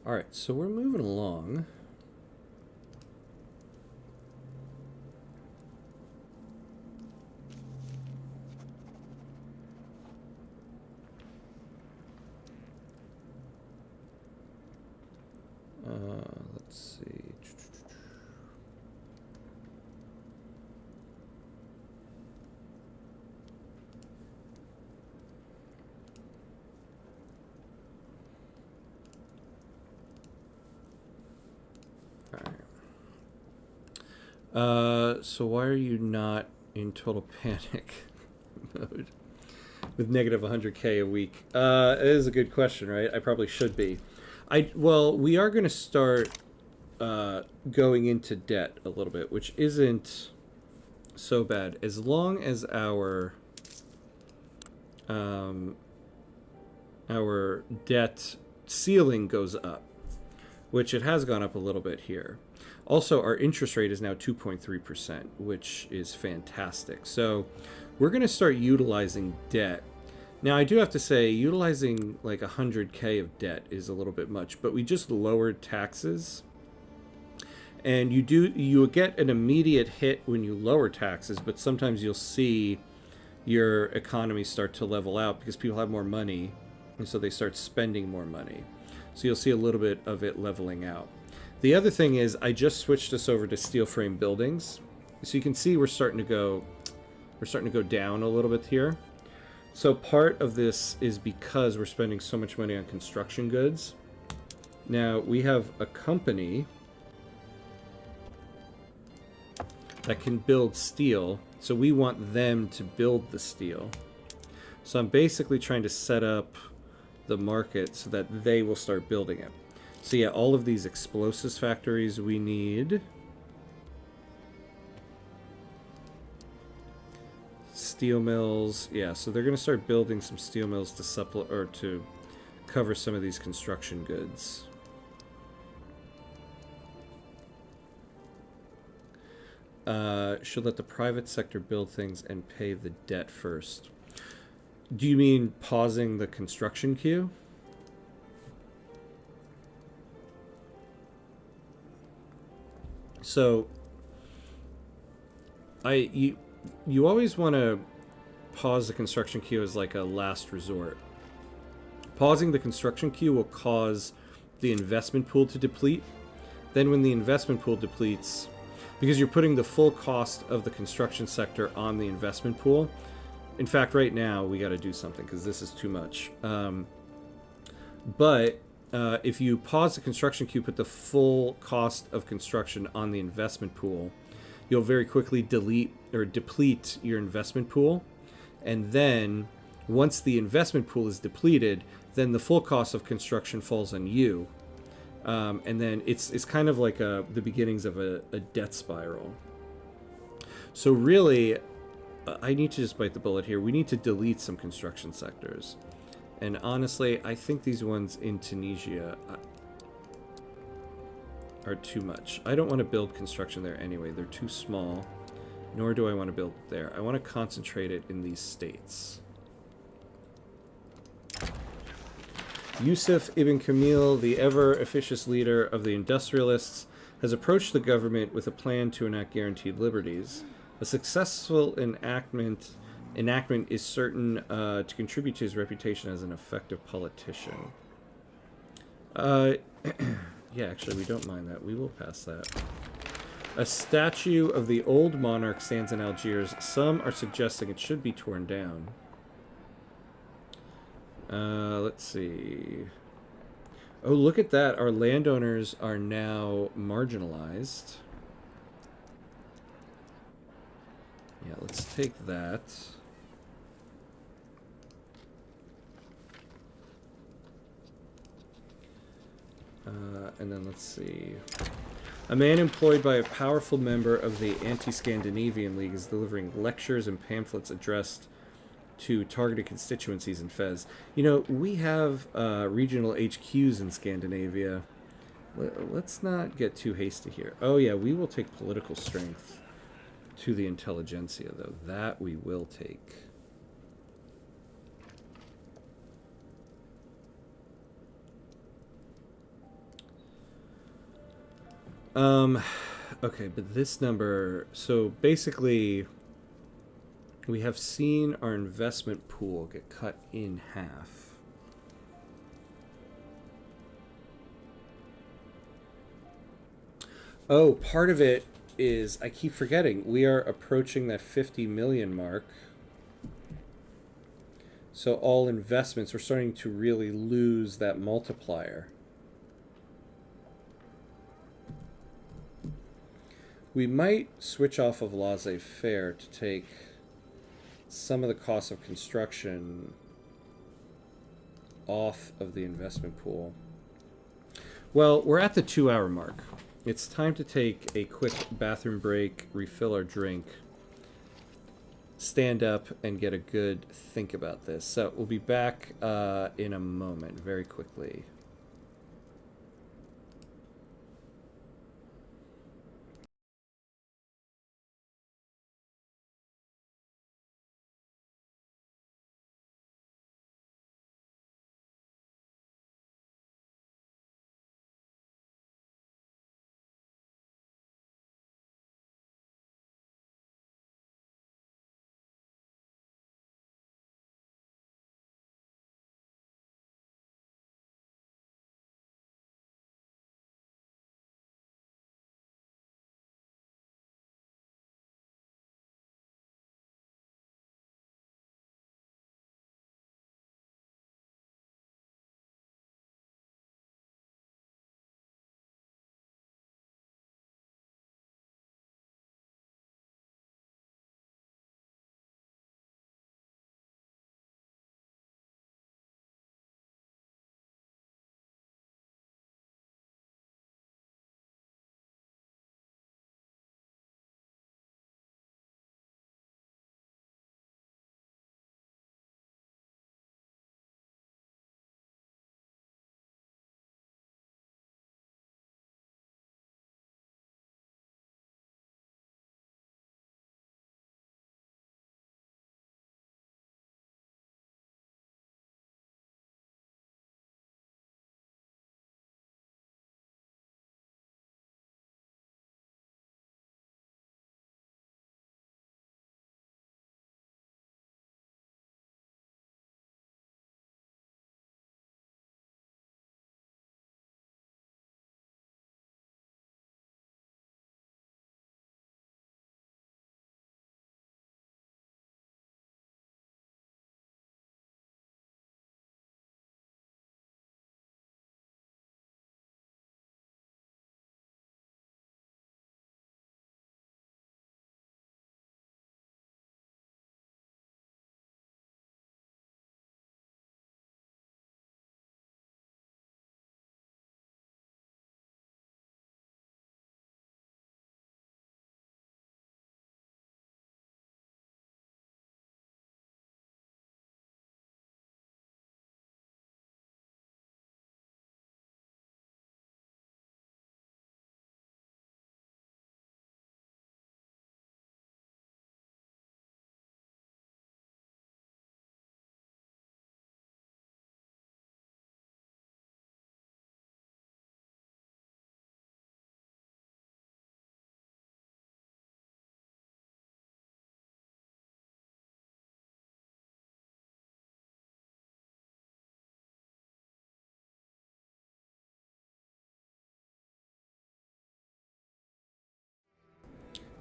Alright, so we're moving along. Let's see. So why are you not in total panic mode? with negative 100K a week? It is a good question, right? I probably should be. Well, we are going to start going into debt a little bit, which isn't so bad as long as our debt ceiling goes up, which it has gone up a little bit here. Also, our interest rate is now 2.3%, which is fantastic. So we're going to start utilizing debt. Now, I do have to say, utilizing like 100K of debt is a little bit much, but we just lowered taxes. And you get an immediate hit when you lower taxes, but sometimes you'll see your economy start to level out because people have more money, and so they start spending more money. So you'll see a little bit of it leveling out. The other thing is I just switched us over to steel frame buildings. So you can see we're starting to go down a little bit here. So part of this is because we're spending so much money on construction goods. Now we have a company that can build steel, so we want them to build the steel. So I'm basically trying to set up the market so that they will start building it. So yeah, all of these explosives factories we need. Steel mills, yeah, so they're going to start building some steel mills to supplement or to cover some of these construction goods. Should let the private sector build things and pay the debt first. Do you mean pausing the construction queue? So, you always want to pause the construction queue as like a last resort. Pausing the construction queue will cause the investment pool to deplete. Then when the investment pool depletes, because you're putting the full cost of the construction sector on the investment pool. In fact, right now, we got to do something because this is too much. But if you pause the construction queue, put the full cost of construction on the investment pool, you'll very quickly deplete your investment pool. And then once the investment pool is depleted, then the full cost of construction falls on you. And then it's kind of like the beginnings of a debt spiral. So really, I need to just bite the bullet here. We need to delete some construction sectors. And honestly, I think these ones in Tunisia are too much. I don't want to build construction there anyway. They're too small. Nor do I want to build it there. I want to concentrate it in these states. Yusuf ibn Kamil, the ever-officious leader of the industrialists, has approached the government with a plan to enact guaranteed liberties. A successful enactment is certain to contribute to his reputation as an effective politician. Yeah, actually, we don't mind that. We will pass that. A statue of the old monarch stands in Algiers. Some are suggesting it should be torn down. Let's see. Oh, look at that. Our landowners are now marginalized. Yeah, let's take that. And then let's see. A man employed by a powerful member of the Anti-Scandinavian League is delivering lectures and pamphlets addressed to targeted constituencies in Fez. You know, we have regional HQs in Scandinavia. Let's not get too hasty here. Oh yeah, we will take political strength to the intelligentsia, though. That we will take. Okay, but this number, so basically we have seen our investment pool get cut in half. Oh, part of it is, I keep forgetting, we are approaching that 50 million mark. So all investments, we're starting to really lose that multiplier. We might switch off of laissez-faire to take some of the cost of construction off of the investment pool. Well, we're at the 2-hour mark. It's time to take a quick bathroom break, refill our drink, stand up, and get a good think about this. So we'll be back in a moment, very quickly.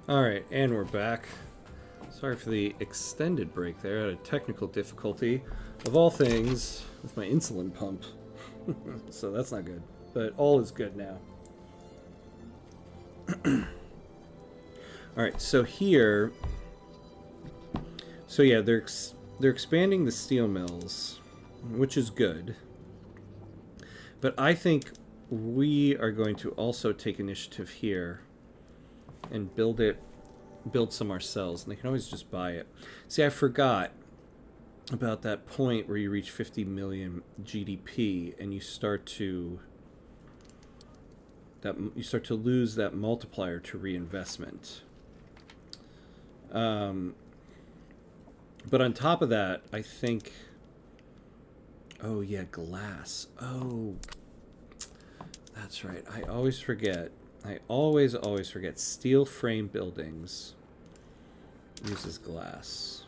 Alright, and we're back. Sorry for the extended break there. I had a technical difficulty, of all things, with my insulin pump. So that's not good. But all is good now. Alright, so here... So yeah, they're expanding the steel mills, which is good. But I think we are going to also take initiative here and build some ourselves, and they can always just buy it. See, I forgot about that point where you reach 50 million GDP and you start to lose that multiplier to reinvestment. But on top of that, I think... Oh yeah, glass. Oh, that's right. I always forget. I always forget. Steel frame buildings uses glass.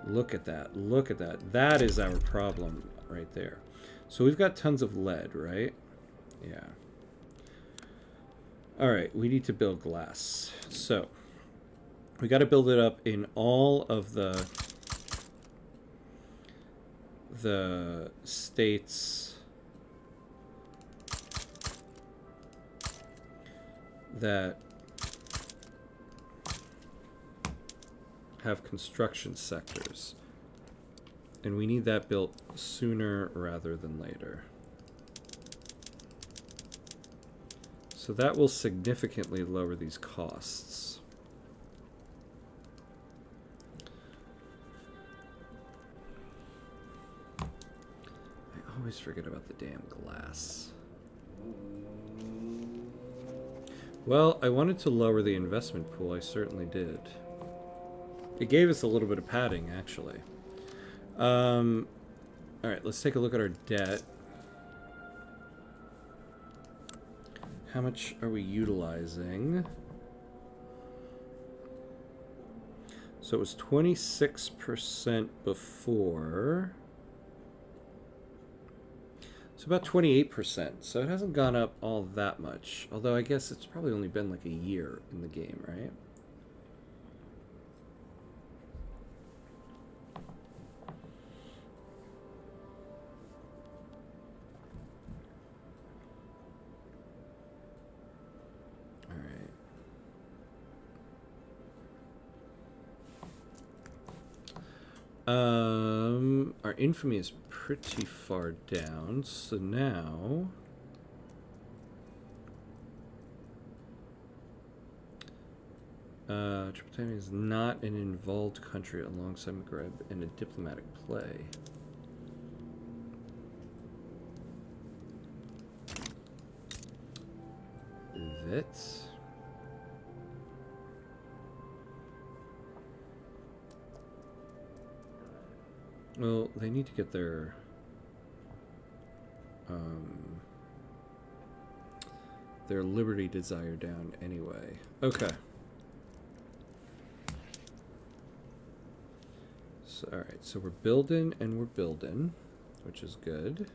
Look at that. Look at that. That is our problem right there. So we've got tons of lead, right? Yeah. All right, we need to build glass. So we got to build it up in all of the states that have construction sectors. And we need that built sooner rather than later. So that will significantly lower these costs. I always forget about the damn glass. Well, I wanted to lower the investment pool. I certainly did. It gave us a little bit of padding, actually. All right, let's take a look at our debt. How much are we utilizing? So it was 26% before. So about 28%. So it hasn't gone up all that much. Although I guess it's probably only been like a year in the game, right? Our infamy is pretty far down, so now Triptania is not an involved country alongside Maghreb in a diplomatic play. That's well, they need to get their liberty desire down anyway. Okay. So, all right, so we're building and we're building, which is good.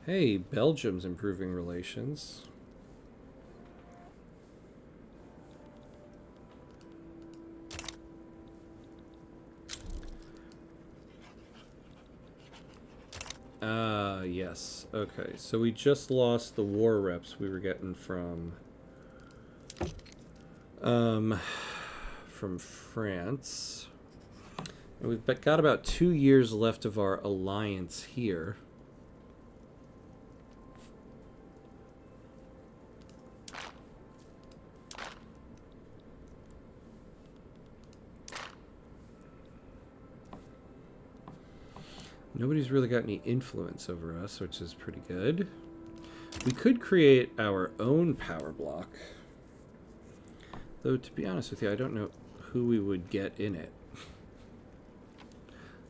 Hey, Belgium's improving relations. Yes. Okay, so we just lost the war reps we were getting from France. And we've got about 2 years left of our alliance here. Nobody's really got any influence over us, which is pretty good. We could create our own power block. Though, to be honest with you, I don't know who we would get in it.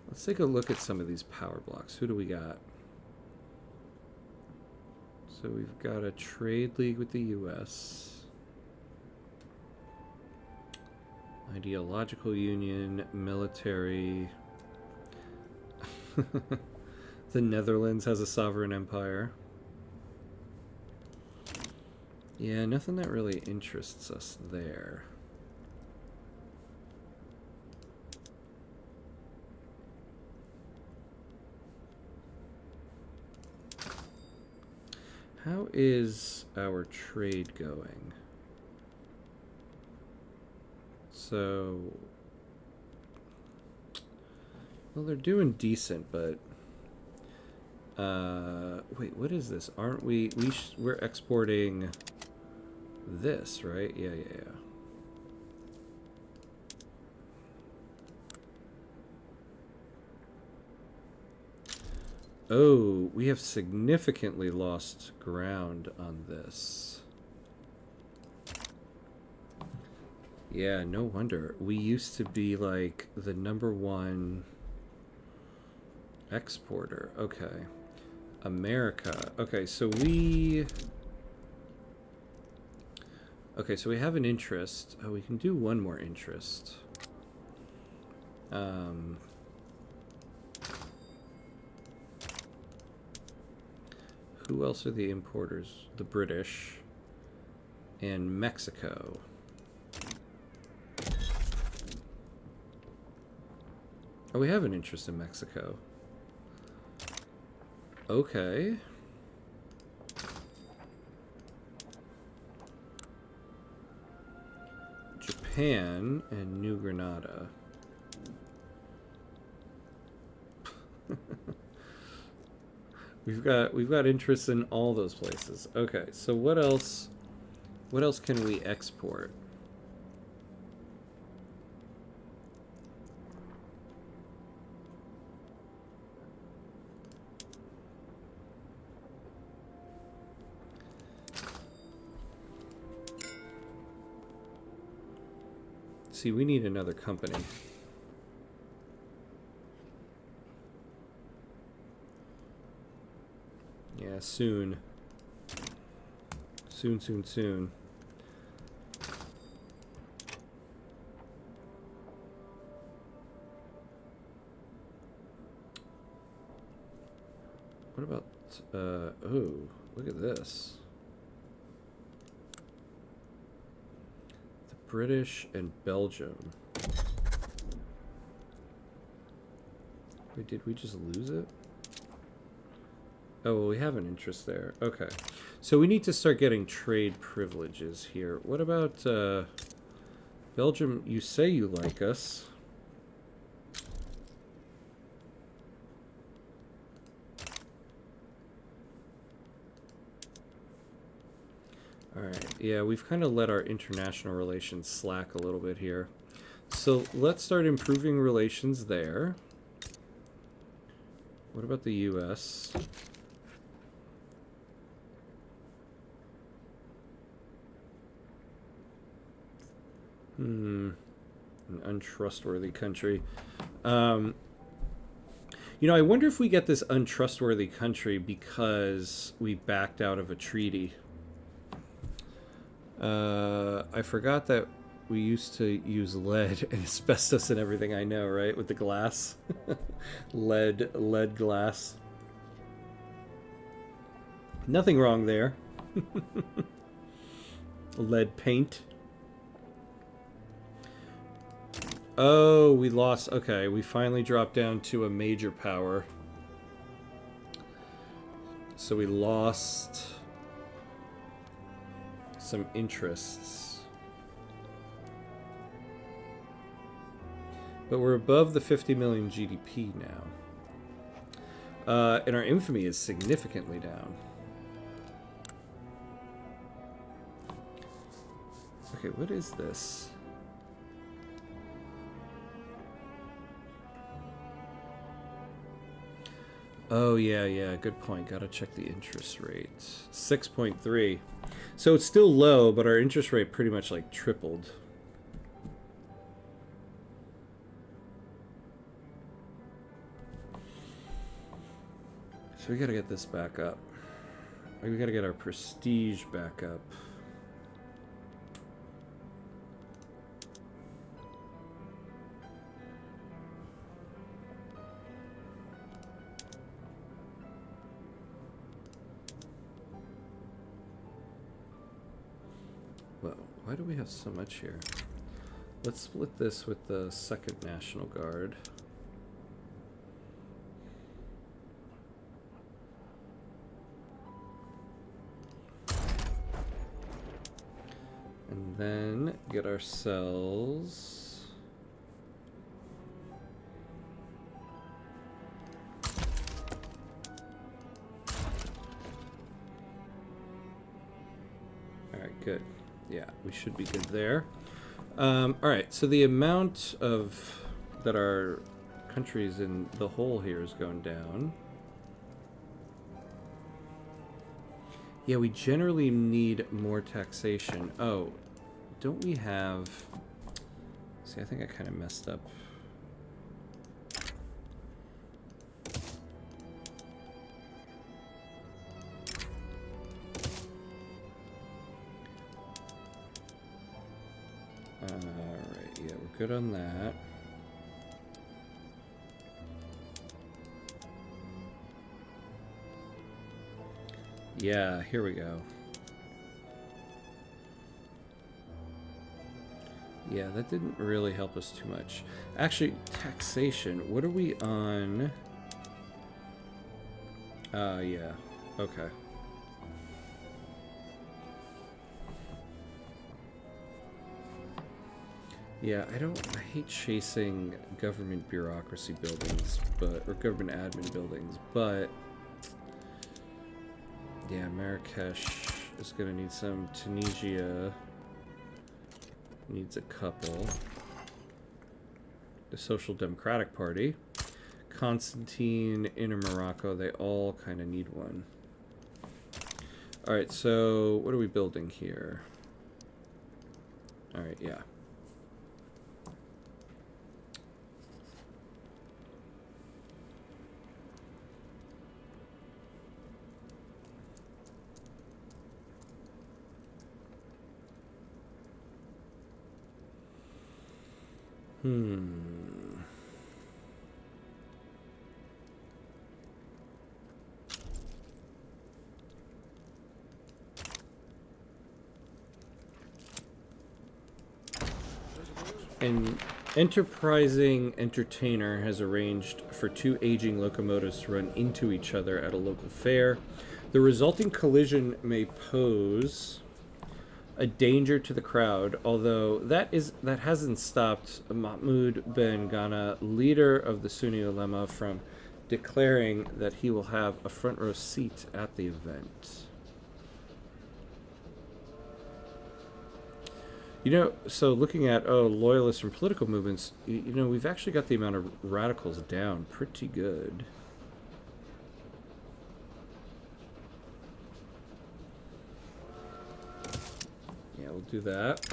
Let's take a look at some of these power blocks. Who do we got? So we've got a trade league with the U.S. Ideological union, military... The Netherlands has a sovereign empire. Yeah, nothing that really interests us there. How is our trade going? So... well, they're doing decent, but wait, what is this? Aren't we're exporting this, right? Yeah. Oh, we have significantly lost ground on this. Yeah, no wonder. We used to be like the #1 exporter. Okay. America. Okay, so we... Okay, so we have an interest. Oh, we can do one more interest. Who else are the importers? The British and Mexico. Oh, we have an interest in Mexico. Okay. Japan and New Granada. We've got interests in all those places. Okay, so what else can we export? See, we need another company. Yeah, soon. Soon, soon, soon. What about, oh, look at this. The British and Belgium. Wait, did we just lose it? Oh, well, we have an interest there. Okay. So we need to start getting trade privileges here. What about Belgium? You say you like us. Alright, yeah, we've kind of let our international relations slack a little bit here. So let's start improving relations there. What about the US? An untrustworthy country. You know, I wonder if we get this untrustworthy country because we backed out of a treaty. I forgot that we used to use lead and asbestos and everything, I know, right? With the glass. lead glass. Nothing wrong there. Lead paint. Oh, we lost. Okay, we finally dropped down to a major power. So we lost some interests. But we're above the 50 million GDP now. And our infamy is significantly down. Okay, what is this? Oh, yeah, good point. Gotta check the interest rate. 6.3. So it's still low, but our interest rate pretty much like tripled. So we gotta get this back up. We gotta get our prestige back up. Well, why do we have so much here? Let's split this with the 2nd National Guard. And then get ourselves... Alright, good. Yeah, we should be good there. Alright, so the amount of that our countries in the whole here is going down. Yeah, we generally need more taxation. Oh, don't we have... See, I think I kind of messed up. good on that. Yeah, here we go. Yeah, that didn't really help us too much. Actually, taxation. What are we on? Yeah. Okay. Yeah, I hate chasing government bureaucracy buildings, or government admin buildings, but yeah, Marrakesh is gonna need some. Tunisia needs a couple. The Social Democratic Party. Constantine, Inner Morocco, they all kind of need one. Alright, so what are we building here? Alright, yeah. An enterprising entertainer has arranged for two aging locomotives to run into each other at a local fair. The resulting collision may pose a danger to the crowd, although that hasn't stopped Mahmoud Ben Ghana, leader of the Sunni ulema, from declaring that he will have a front row seat at the event. You know, so looking at loyalists from political movements, you know, we've actually got the amount of radicals down pretty good. Yeah, we'll do that.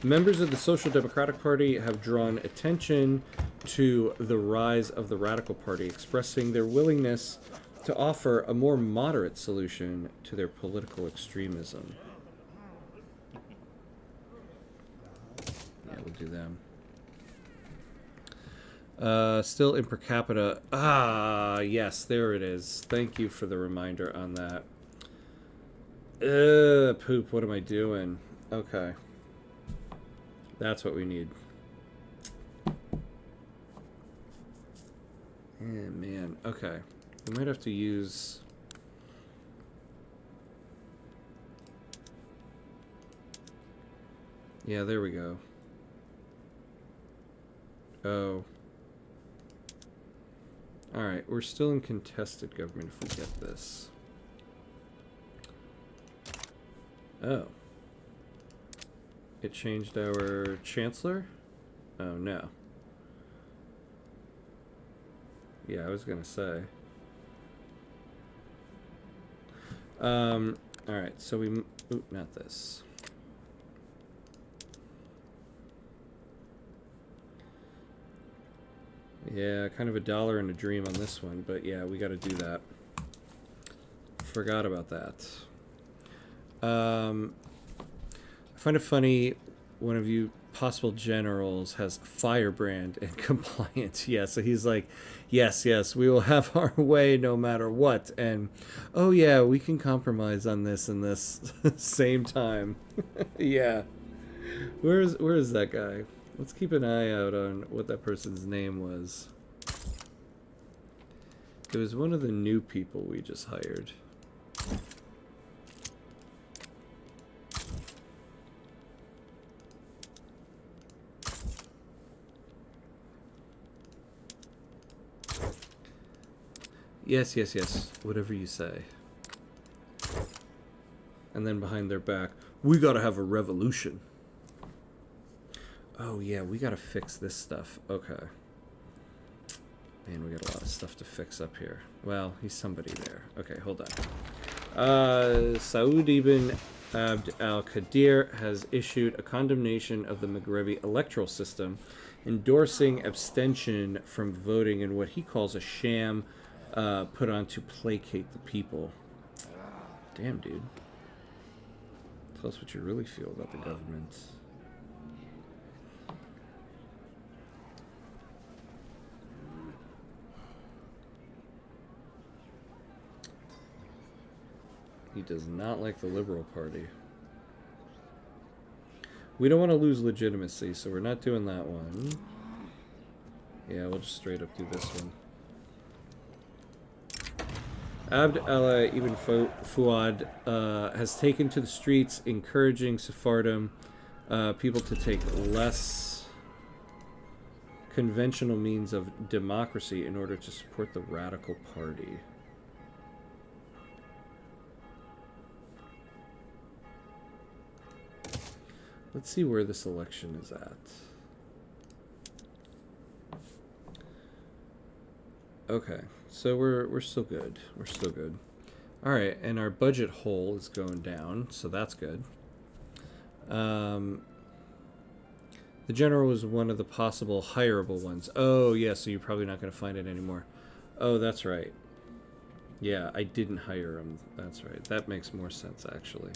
Members of the Social Democratic Party have drawn attention to the rise of the Radical Party, expressing their willingness to offer a more moderate solution to their political extremism. Yeah, we'll do them. Still in per capita. Ah, yes, there it is. Thank you for the reminder on that. Poop, what am I doing? Okay. That's what we need. Yeah, man. Okay. We might have to use... Yeah, there we go. Oh. Alright, we're still in contested government if we get this. Oh. It changed our chancellor? Oh, no. Yeah, I was gonna say. Alright, so we... Oop, not this. Yeah, kind of a dollar and a dream on this one, but yeah, we gotta do that. Forgot about that. I find it funny, one of you possible generals has firebrand and compliance. Yeah, so he's like, yes, we will have our way no matter what. And, oh yeah, we can compromise on this and this same time. Yeah. Where is that guy? Let's keep an eye out on what that person's name was. It was one of the new people we just hired. Yes. Whatever you say. And then behind their back, we gotta have a revolution. Oh yeah, we gotta fix this stuff. Okay. Man, we got a lot of stuff to fix up here. Well, he's somebody there. Okay, hold on. Saud ibn Abd al-Qadir has issued a condemnation of the Maghrebi electoral system, endorsing abstention from voting in what he calls a sham put on to placate the people. Damn, dude. Tell us what you really feel about the government. He does not like the Liberal Party. We don't want to lose legitimacy, so we're not doing that one. Yeah, we'll just straight up do this one. Abd Allah Ibn Fuad has taken to the streets encouraging Sephardim people to take less conventional means of democracy in order to support the radical party. Let's see where this election is at. Okay, so we're still good. We're still good. All right, and our budget hole is going down, so that's good. The general was one of the possible hireable ones. Oh, yeah, so you're probably not going to find it anymore. Oh, that's right. Yeah, I didn't hire him. That's right. That makes more sense, actually.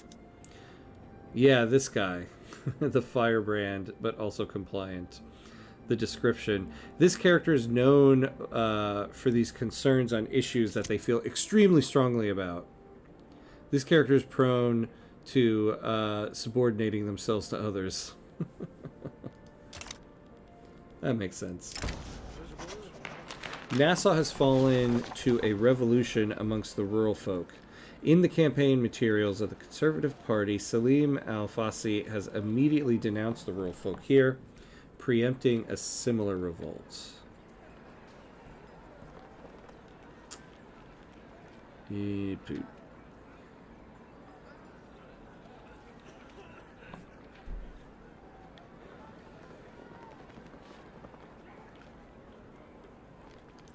Yeah, this guy. The firebrand, but also compliant. The description. This character is known for these concerns on issues that they feel extremely strongly about. This character is prone to subordinating themselves to others. That makes sense. Nassau has fallen to a revolution amongst the rural folk. In the campaign materials of the Conservative Party, Salim Al-Fassi has immediately denounced the rural folk here, preempting a similar revolt. Ep8.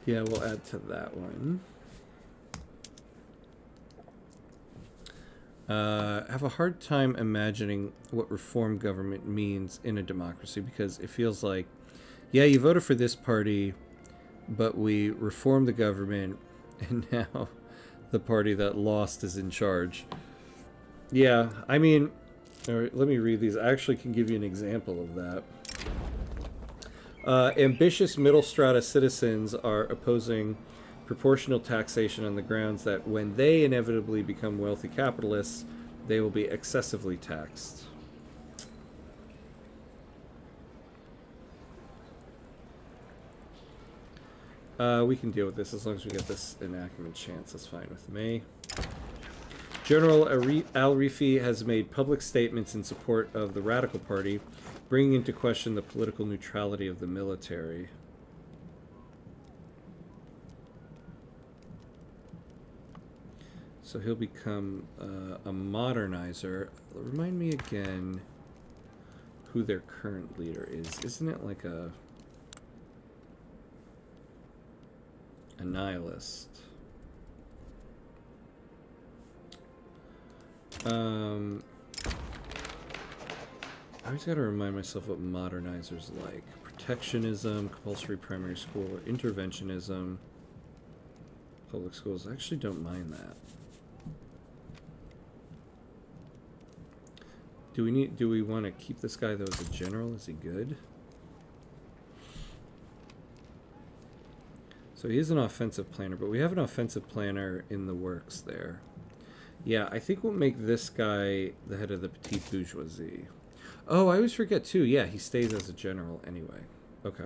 Yeah, we'll add to that one. Have a hard time imagining what reform government means in a democracy because it feels like, yeah, you voted for this party, but we reformed the government, and now the party that lost is in charge. Yeah, I mean, all right, let me read these. I actually can give you an example of that. Ambitious middle strata citizens are opposing proportional taxation on the grounds that when they inevitably become wealthy capitalists, they will be excessively taxed. We can deal with this as long as we get this enactment chance. That's fine with me. General Al-Rifi has made public statements in support of the Radical Party, bringing into question the political neutrality of the military. So he'll become a modernizer. Remind me again who their current leader is. Isn't it like a nihilist? I always got to remind myself what modernizers like. Protectionism, compulsory primary school, interventionism, public schools. I actually don't mind that. Do we want to keep this guy though as a general? Is he good? So he is an offensive planner, but we have an offensive planner in the works there. Yeah, I think we'll make this guy the head of the petite bourgeoisie. Oh, I always forget too. Yeah, he stays as a general anyway. Okay.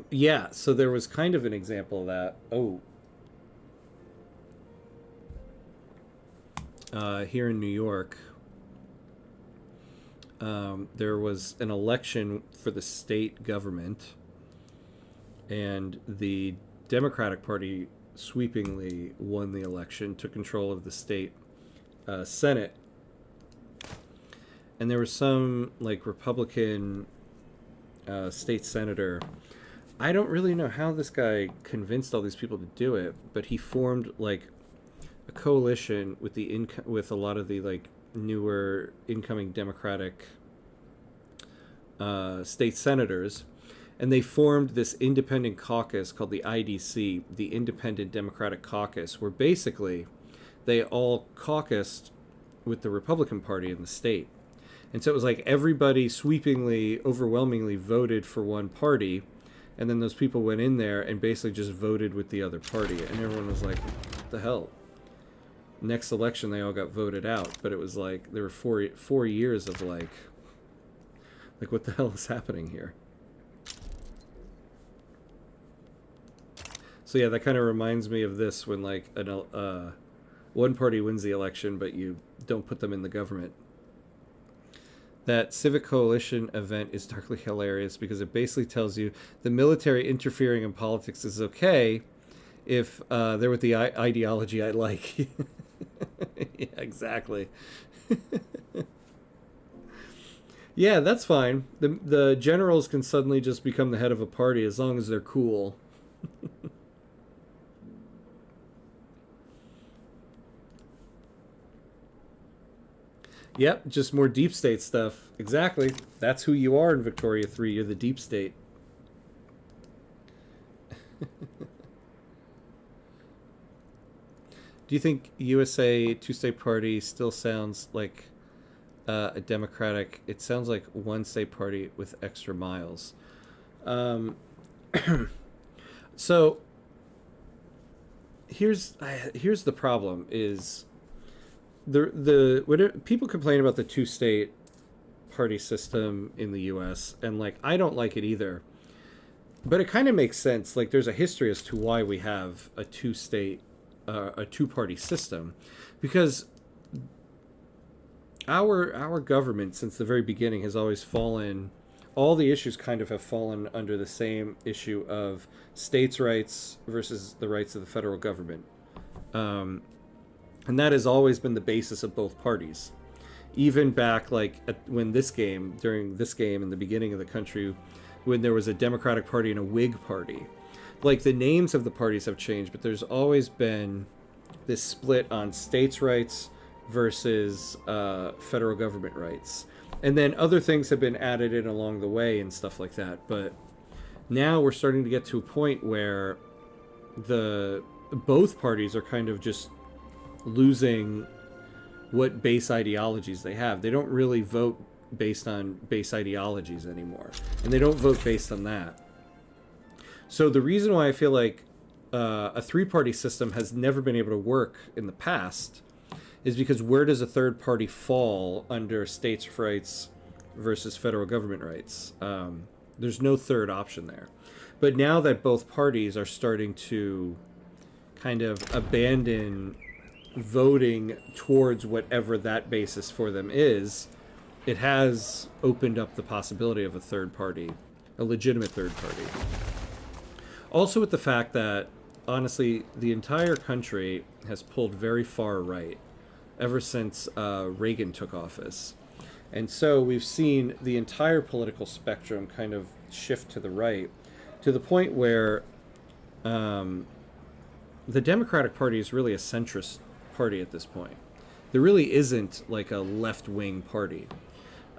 Yeah, so there was kind of an example of that. Oh. Here in New York, there was an election for the state government, and the Democratic Party sweepingly won the election, took control of the state Senate, and there was some like Republican state senator. I don't really know how this guy convinced all these people to do it, but he formed like a coalition with the with a lot of the like newer incoming Democratic state senators, and they formed this independent caucus called the IDC, the Independent Democratic Caucus, where basically they all caucused with the Republican Party in the state. And so it was like everybody sweepingly, overwhelmingly voted for one party, and then those people went in there and basically just voted with the other party, and everyone was like, the hell? Next election, they all got voted out, but it was like there were four years of like what the hell is happening here? So yeah, that kind of reminds me of this when like one party wins the election, but you don't put them in the government. That Civic Coalition event is darkly hilarious because it basically tells you the military interfering in politics is okay if they're with the ideology I like. Yeah, exactly. Yeah, that's fine. The generals can suddenly just become the head of a party as long as they're cool. Yep, just more deep state stuff. Exactly. That's who you are in Victoria 3. You're the deep state. Do you think USA two-state party still sounds like a democratic? It sounds like one-state party with extra miles. Um, so here's the problem: is the what people complain about the two-state party system in the U.S. and like I don't like it either, but it kind of makes sense. Like there's a history as to why we have a two-party system, because our government since the very beginning has always fallen. All the issues kind of have fallen under the same issue of states' rights versus the rights of the federal government, and that has always been the basis of both parties. Even back like during this game in the beginning of the country, when there was a Democratic Party and a Whig Party, like the names of the parties have changed, but there's always been this split on states' rights versus federal government rights. And then other things have been added in along the way and stuff like that. But now we're starting to get to a point where both parties are kind of just losing what base ideologies they have. They don't really vote based on base ideologies anymore. And they don't vote based on that. So the reason why I feel like a three-party system has never been able to work in the past is because where does a third party fall under states' rights versus federal government rights? There's no third option there. But now that both parties are starting to kind of abandon voting towards whatever that basis for them is, it has opened up the possibility of a third party, a legitimate third party. Also with the fact that, honestly, the entire country has pulled very far right ever since Reagan took office. And so we've seen the entire political spectrum kind of shift to the right, to the point where the Democratic Party is really a centrist party at this point. There really isn't like a left-wing party.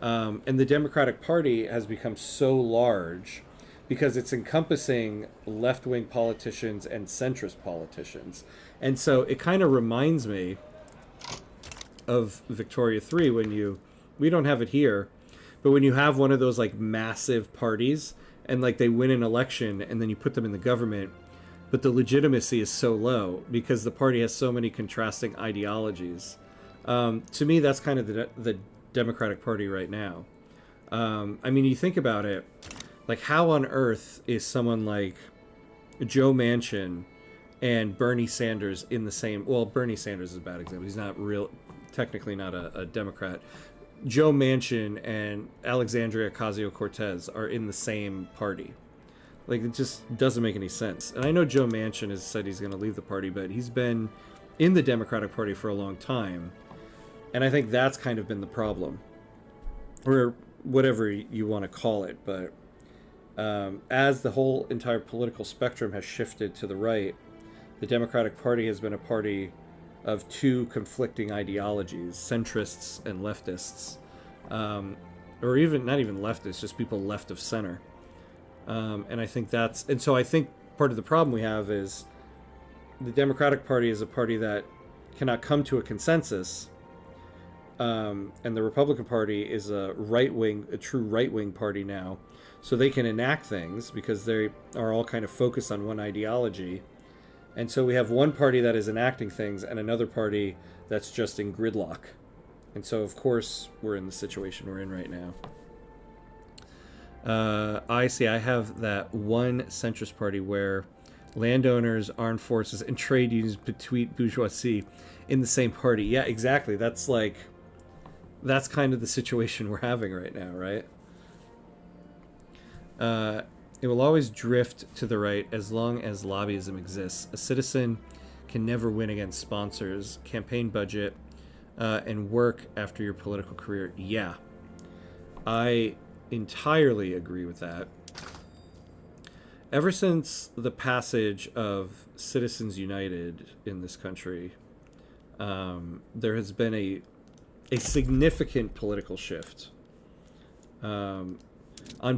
And the Democratic Party has become so large because it's encompassing left-wing politicians and centrist politicians. And so it kind of reminds me of Victoria 3 when we don't have it here, but when you have one of those like massive parties and like they win an election and then you put them in the government, but the legitimacy is so low because the party has so many contrasting ideologies. To me, that's kind of the Democratic Party right now. I mean, you think about it, like how on earth is someone like Joe Manchin and Bernie Sanders in the same... Well, Bernie Sanders is a bad example. He's not technically not a Democrat. Joe Manchin and Alexandria Ocasio-Cortez are in the same party. Like, it just doesn't make any sense. And I know Joe Manchin has said he's going to leave the party, but he's been in the Democratic Party for a long time. And I think that's kind of been the problem. Or whatever you want to call it. But as the whole entire political spectrum has shifted to the right, the Democratic Party has been a party of two conflicting ideologies, centrists and leftists. Or even, not even leftists, just people left of center. And I think so I think part of the problem we have is the Democratic Party is a party that cannot come to a consensus. And the Republican Party is a true right-wing party now. So they can enact things because they are all kind of focused on one ideology. And so we have one party that is enacting things and another party that's just in gridlock. And so, of course, we're in the situation we're in right now. I see. I have that one centrist party where landowners, armed forces, and trade unions between bourgeoisie in the same party. Yeah, exactly. That's kind of the situation we're having right now, right? It will always drift to the right as long as lobbyism exists. A citizen can never win against sponsors, campaign budget, and work after your political career. Yeah, I entirely agree with that. Ever since the passage of Citizens United in this country, there has been a significant political shift on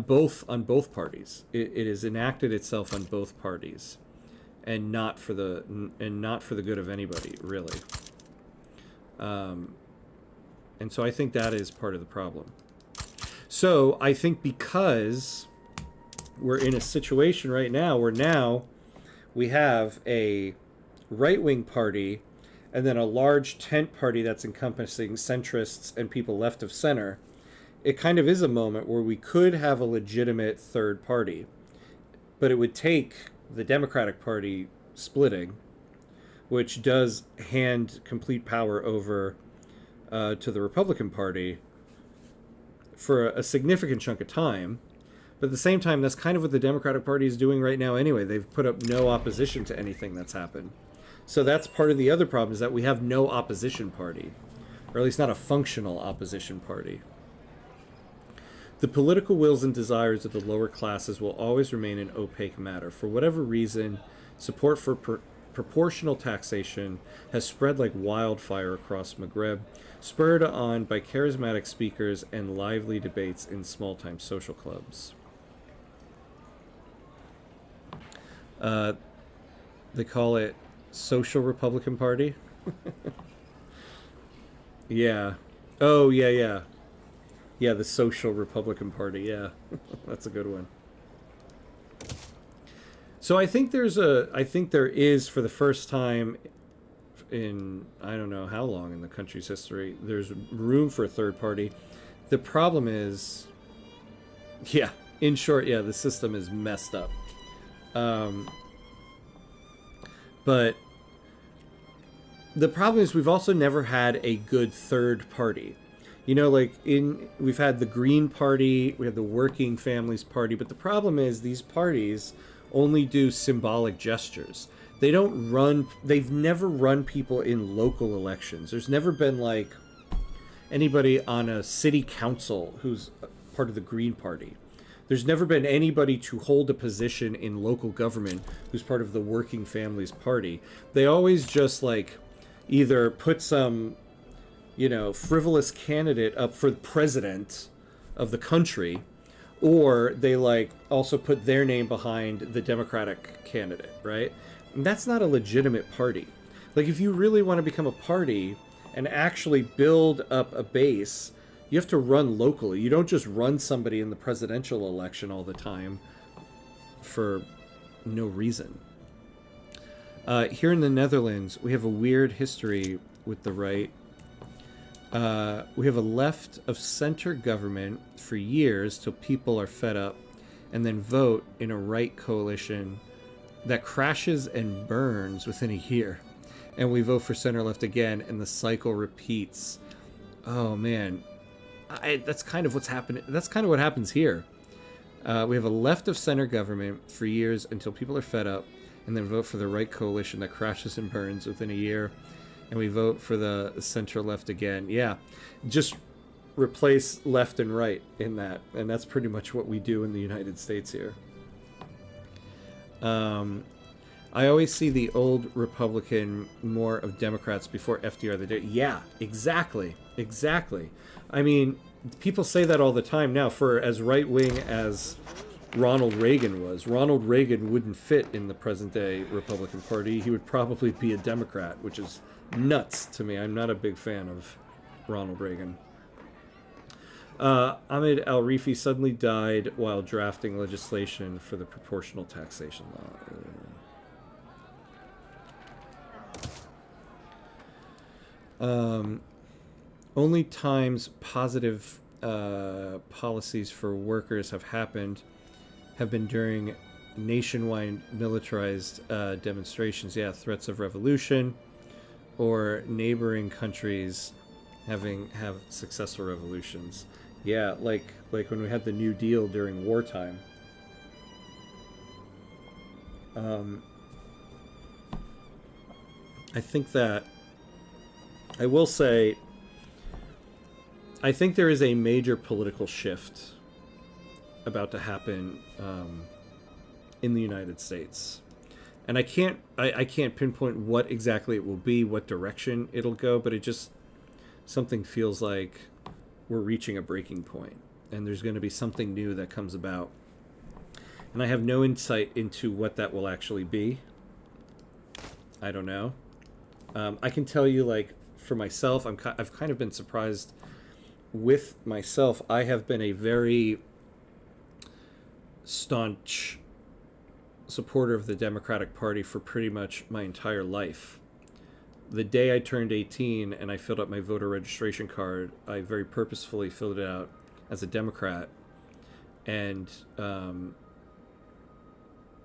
both parties. It has enacted itself on both parties, and not for the good of anybody, really. And so I think that is part of the problem. So I think because we're in a situation right now where now we have a right-wing party and then a large tent party that's encompassing centrists and people left of center, it kind of is a moment where we could have a legitimate third party. But it would take the Democratic Party splitting, which does hand complete power over to the Republican Party for a significant chunk of time. But at the same time, that's kind of what the Democratic Party is doing right now anyway. They've put up no opposition to anything that's happened. So that's part of the other problem, is that we have no opposition party, or at least not a functional opposition party. The political wills and desires of the lower classes will always remain an opaque matter. For whatever reason, support for proportional taxation has spread like wildfire across Maghreb, spurred on by charismatic speakers and lively debates in small-time social clubs. They call it Social Republican Party. Yeah. Oh, yeah. Yeah, the Social Republican Party, yeah. That's a good one. So I think there is, for the first time in, I don't know how long in the country's history, there's room for a third party. The problem is, yeah, in short, yeah, the system is messed up. But the problem is we've also never had a good third party. You know, like we've had the Green Party, we have the Working Families Party, but the problem is these parties only do symbolic gestures. They've never run people in local elections. There's never been like anybody on a city council who's part of the Green Party. There's never been anybody to hold a position in local government who's part of the Working Families Party. They always just like either put some, you know, frivolous candidate up for president of the country, or they like also put their name behind the Democratic candidate, right? And that's not a legitimate party. Like, if you really want to become a party and actually build up a base, you have to run locally. You don't just run somebody in the presidential election all the time for no reason. Here in the Netherlands, we have a weird history with the right. We have a left of center government for years till people are fed up, and then vote in a right coalition that crashes and burns within a year. And we vote for center left again, and the cycle repeats. Oh man, that's kind of what's happening. That's kind of what happens here. We have a left of center government for years until people are fed up, and then vote for the right coalition that crashes and burns within a year. And we vote for the center left again. Yeah, just replace left and right in that. And that's pretty much what we do in the United States here. I always see the old Republican more of Democrats before FDR. Yeah, exactly. I mean, people say that all the time now. For as right-wing as Ronald Reagan was, Ronald Reagan wouldn't fit in the present-day Republican Party. He would probably be a Democrat, which is nuts to me. I'm not a big fan of Ronald Reagan. Ahmed Al-Rifi suddenly died while drafting legislation for the proportional taxation law. Only times positive policies for workers have been during nationwide militarized demonstrations. Yeah, threats of revolution, or neighboring countries have successful revolutions. Yeah, like when we had the New Deal during wartime. Um, I think that I will say I think there is a major political shift about to happen in the United States, and I can't pinpoint what exactly it will be, what direction it'll go, but it just something feels like we're reaching a breaking point, and there's going to be something new that comes about, and I have no insight into what that will actually be. I don't know. I can tell you, like for myself, I've kind of been surprised with myself. I have been a very staunch supporter of the Democratic Party for pretty much my entire life. The day I turned 18 and I filled out my voter registration card, I very purposefully filled it out as a Democrat, and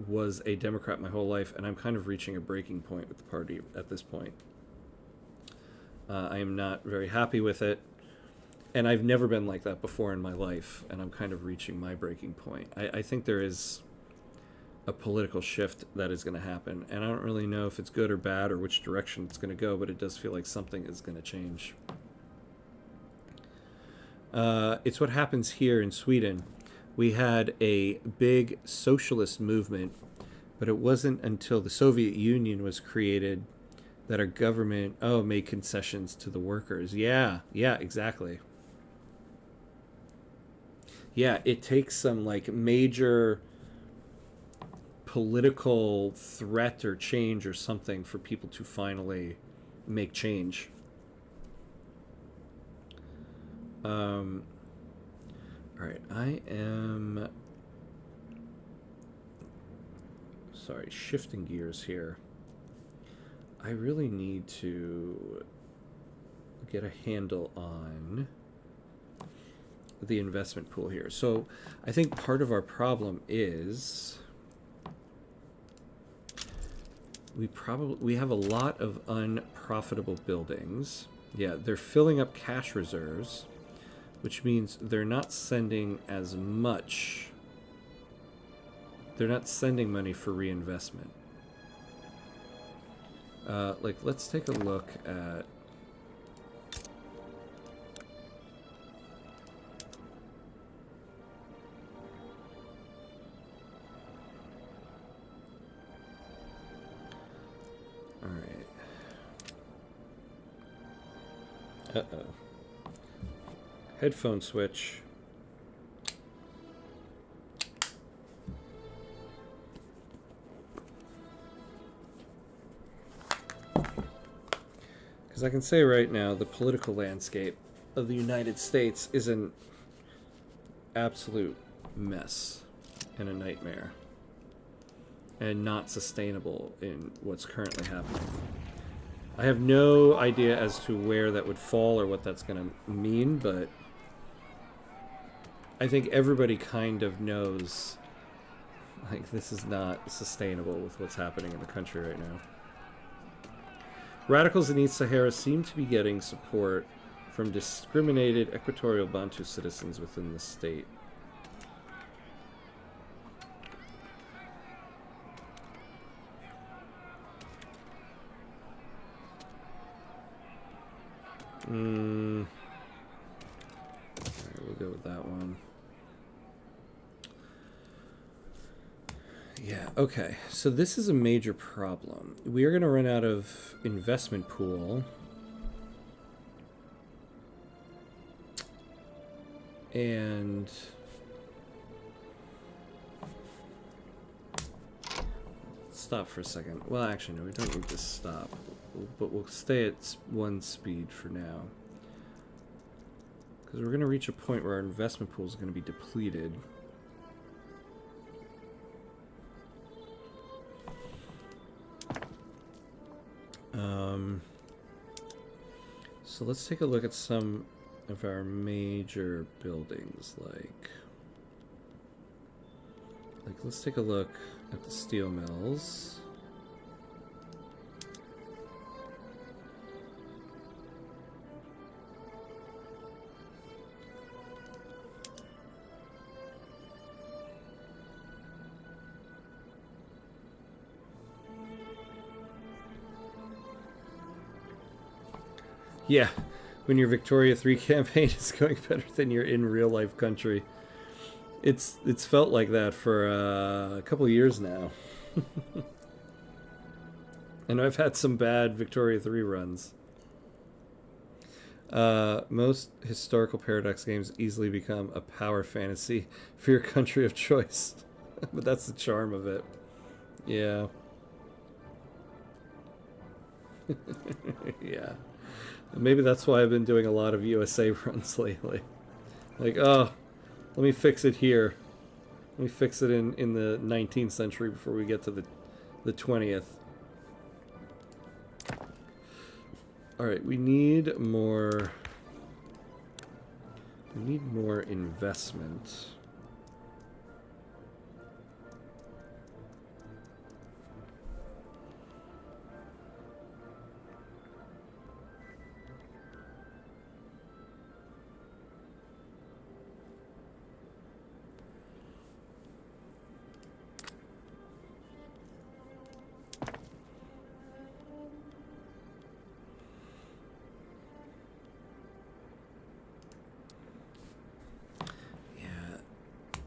was a Democrat my whole life, and I'm kind of reaching a breaking point with the party at this point. I am not very happy with it, and I've never been like that before in my life, and I'm kind of reaching my breaking point. I think there is a political shift that is going to happen, and I don't really know if it's good or bad or which direction it's going to go, but it does feel like something is going to change. It's what happens here in Sweden. We had a big socialist movement, but it wasn't until the Soviet Union was created that our government made concessions to the workers. Yeah, exactly. Yeah, it takes some like major political threat or change or something for people to finally make change. All right, I am sorry, shifting gears here. I really need to get a handle on the investment pool here. So I think part of our problem is we have a lot of unprofitable buildings. Yeah, they're filling up cash reserves, which means they're not sending as much. They're not sending money for reinvestment. Let's take a look at all right. Uh-oh. Headphone switch. Because I can say right now, the political landscape of the United States is an absolute mess and a nightmare, and not sustainable in what's currently happening. I have no idea as to where that would fall or what that's going to mean, but I think everybody kind of knows, like, this is not sustainable with what's happening in the country right now. Radicals in East Sahara seem to be getting support from discriminated Equatorial Bantu citizens within the state. Alright, we'll go with that one. Yeah, okay. So this is a major problem. We are going to run out of investment pool. And stop for a second. Well, actually, no, we don't need to stop. But we'll stay at one speed for now. Because we're going to reach a point where our investment pool is going to be depleted. So let's take a look at some of our major buildings, like let's take a look at the steel mills. Yeah, when your Victoria 3 campaign is going better than your in real life country. It's felt like that for a couple of years now. And I've had some bad Victoria 3 runs. Most historical paradox games easily become a power fantasy for your country of choice. But that's the charm of it. Yeah. Yeah. Maybe that's why I've been doing a lot of USA runs lately. Like, oh, let me fix it here. Let me fix it in the 19th century before we get to the 20th. Alright, we need more... We need more investment.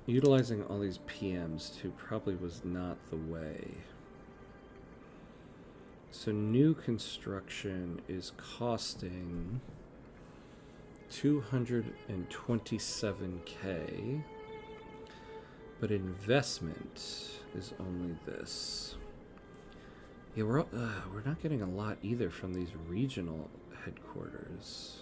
Utilizing all these PMs too probably was not the way. So new construction is costing 227k, but investment is only this. Yeah, we're not getting a lot either from these regional headquarters.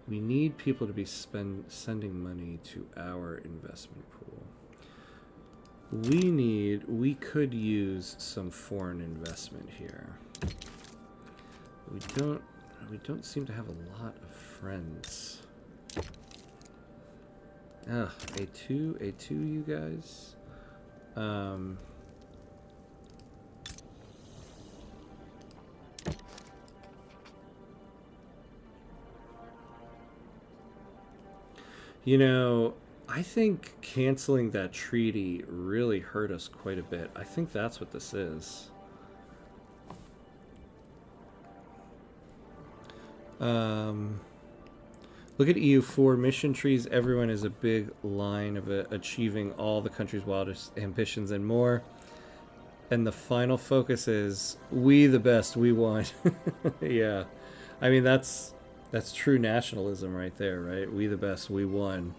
We need people to be sending money to our investment pool. We could use some foreign investment here. We don't seem to have a lot of friends. Ugh, A2, you guys. You know, I think canceling that treaty really hurt us quite a bit. I think that's what this is. Look at EU4 mission trees. Everyone is a big line of achieving all the country's wildest ambitions and more. And the final focus is we the best, we won. Yeah, I mean that's true nationalism right there, right? We the best, we won.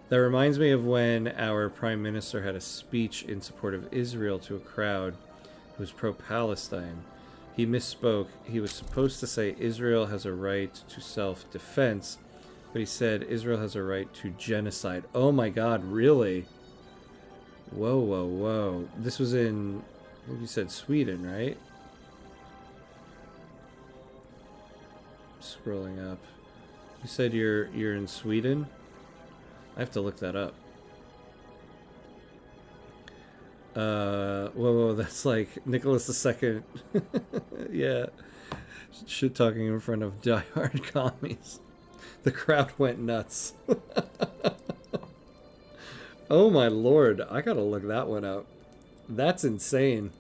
That reminds me of when our prime minister had a speech in support of Israel to a crowd who was pro-Palestine. He misspoke. He was supposed to say Israel has a right to self-defense, but he said Israel has a right to genocide. Oh my God, really? Whoa, whoa, whoa. This was in, I think you said Sweden, right? Scrolling up. You said you're in Sweden? I have to look that up. Whoa, that's like Nicholas II. Yeah. Shit talking in front of diehard commies. The crowd went nuts. Oh my lord, I gotta look that one up. That's insane.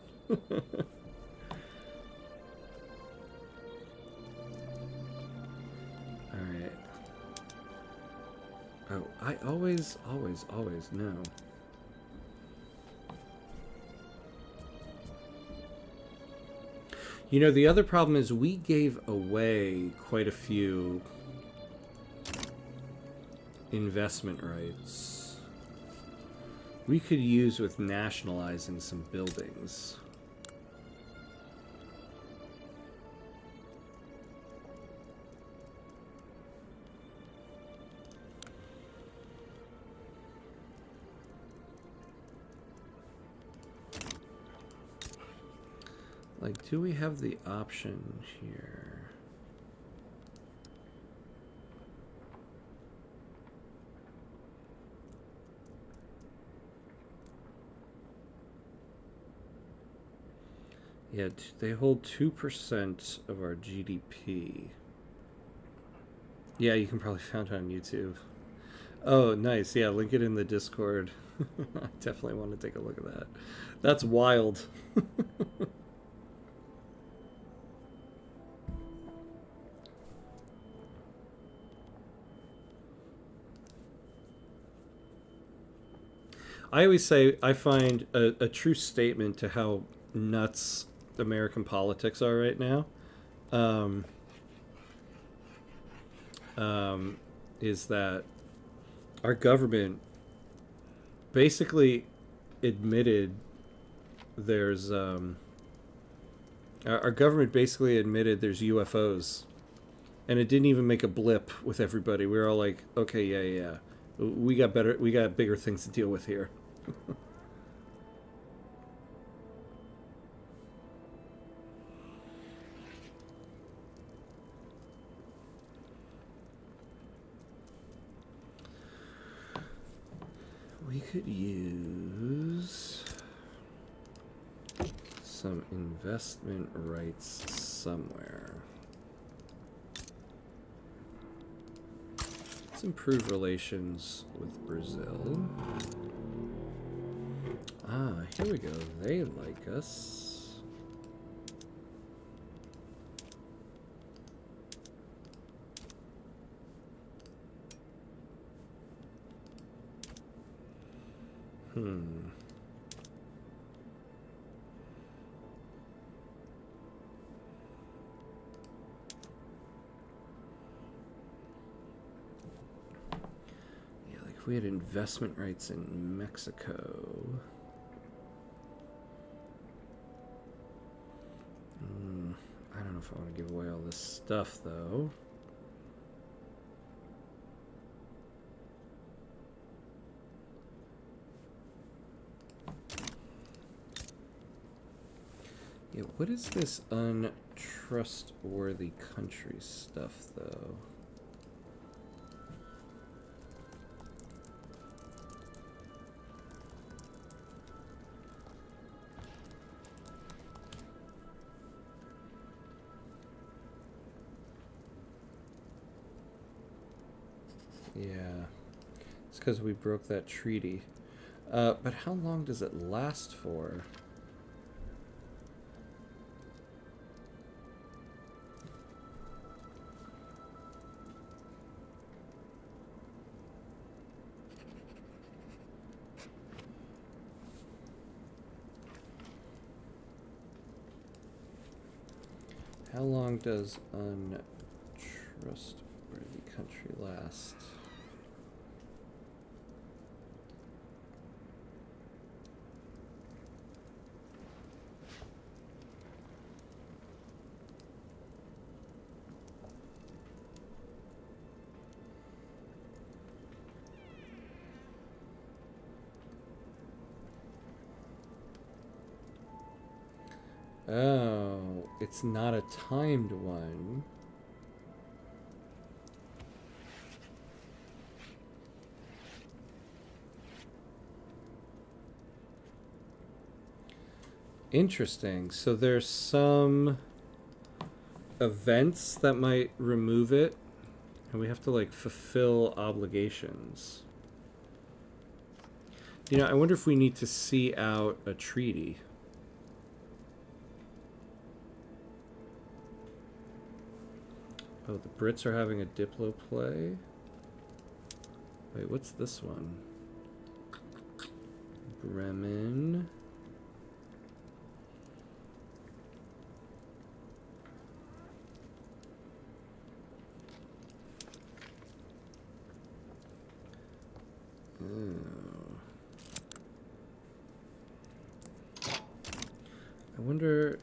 Alright. Oh, I always know. You know, the other problem is we gave away quite a few investment rights. We could use with nationalizing some buildings. Like, do we have the option here? Yeah, they hold 2% of our GDP. Yeah, you can probably find it on YouTube. Oh, nice. Yeah, link it in the Discord. I definitely want to take a look at that. That's wild. I always say I find a true statement to how nuts American politics are right now. Um, is that our government basically admitted there's our government basically admitted there's UFOs, and it didn't even make a blip with everybody. We were all like, okay, yeah, we got bigger things to deal with here. We could use some investment rights somewhere. Let's improve relations with Brazil. Ah, here we go. They like us. Yeah, like if we had investment rights in Mexico. I don't know if I want to give away all this stuff, though. Yeah, what is this untrustworthy country stuff, though? Yeah, it's because we broke that treaty. But how long does it last for? How long does untrustworthy country last? Oh, it's not a timed one. Interesting. So there's some events that might remove it, and we have to like fulfill obligations. You know, I wonder if we need to see out a treaty. Oh, the Brits are having a Diplo play? Wait, what's this one? Bremen. Oh. I wonder...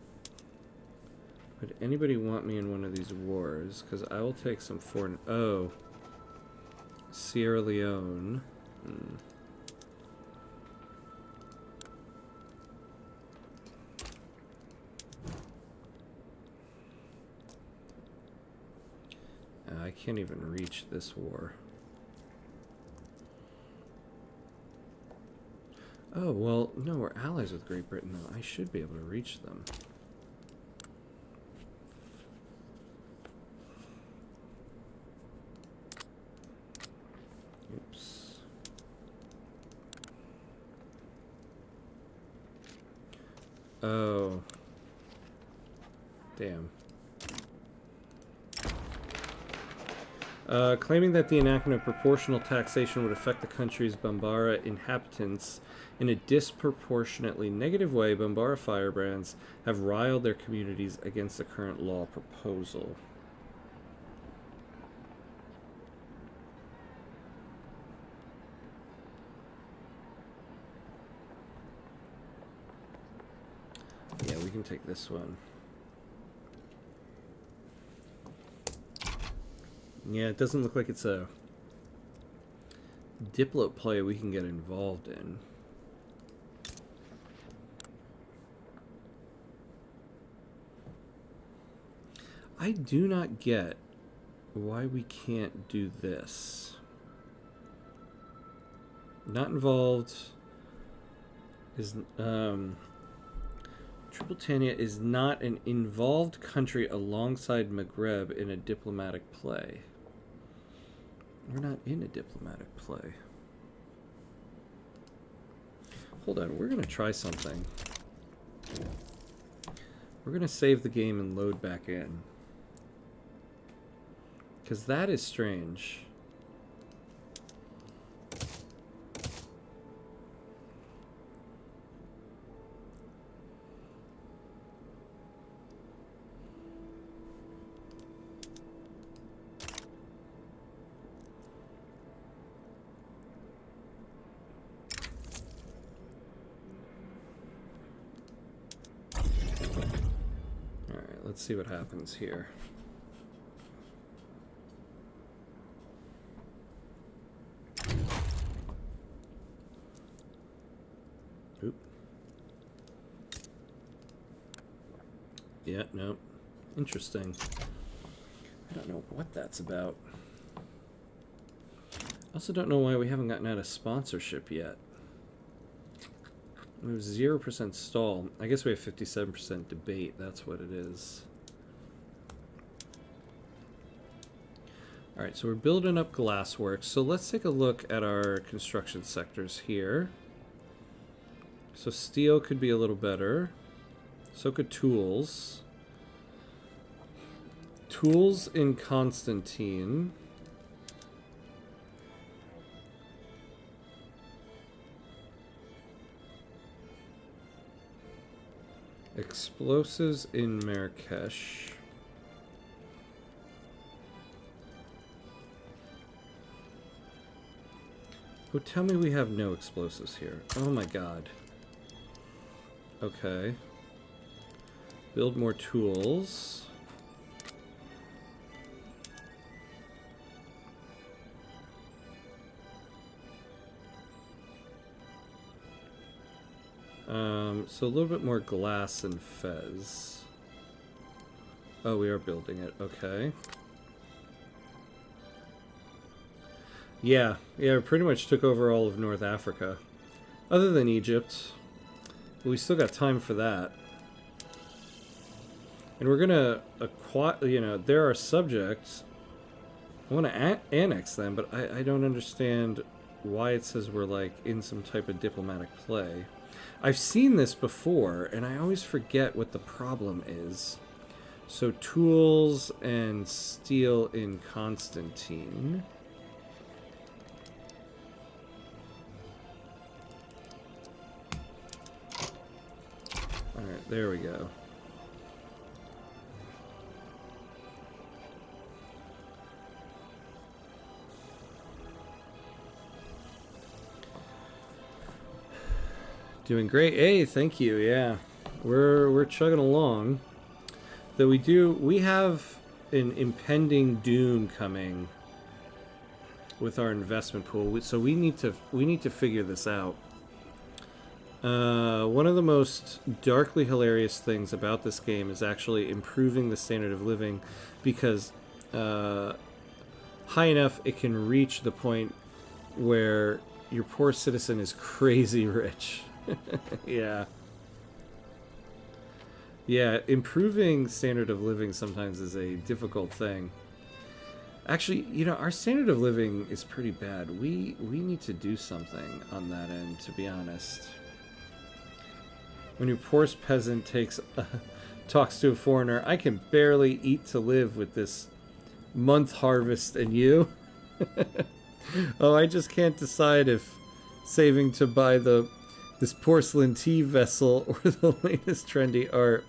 Would anybody want me in one of these wars? Because I will take some foreign... Oh. Sierra Leone. I can't even reach this war. Oh, well, no, we're allies with Great Britain, though. I should be able to reach them. Oops. Oh. Damn. Claiming that the enactment of proportional taxation would affect the country's Bambara inhabitants in a disproportionately negative way, Bambara firebrands have riled their communities against the current law proposal. Yeah, we can take this one. Yeah, it doesn't look like it's a diplo play we can get involved in. I do not get why we can't do this. Not involved is Tripolitania is not an involved country alongside Maghreb in a diplomatic play. We're not in a diplomatic play. Hold on, we're going to try something. We're going to save the game and load back in. Because that is strange. Let's see what happens here. Oop. Yeah, no. Interesting. I don't know what that's about. Also don't know why we haven't gotten out of sponsorship yet. We have 0% stall. I guess we have 57% debate. That's what it is. Alright, so we're building up glassworks. So let's take a look at our construction sectors here. So steel could be a little better. So could tools. Tools in Constantine. Explosives in Marrakesh. Oh, tell me we have no explosives here. Oh my god. Okay. Build more tools. So a little bit more glass and fez. Oh, we are building it. Okay. Yeah, we pretty much took over all of North Africa. Other than Egypt. But we still got time for that. And we're gonna acquire, you know, they're our subjects. I want to annex them, but I don't understand why it says we're, like, in some type of diplomatic play. I've seen this before, and I always forget what the problem is. So, tools and steel in Constantine. Alright, there we go. Doing great. Hey, thank you. Yeah, we're chugging along. Though we have an impending doom coming with our investment pool. So we need to figure this out. One of the most darkly hilarious things about this game is actually improving the standard of living, because high enough it can reach the point where your poor citizen is crazy rich. Yeah. Yeah, improving standard of living sometimes is a difficult thing. Actually, you know, our standard of living is pretty bad. We need to do something on that end, to be honest. When your poorest peasant talks to a foreigner, I can barely eat to live with this month harvest, and you? Oh, I just can't decide if saving to buy this porcelain tea vessel or the latest trendy art.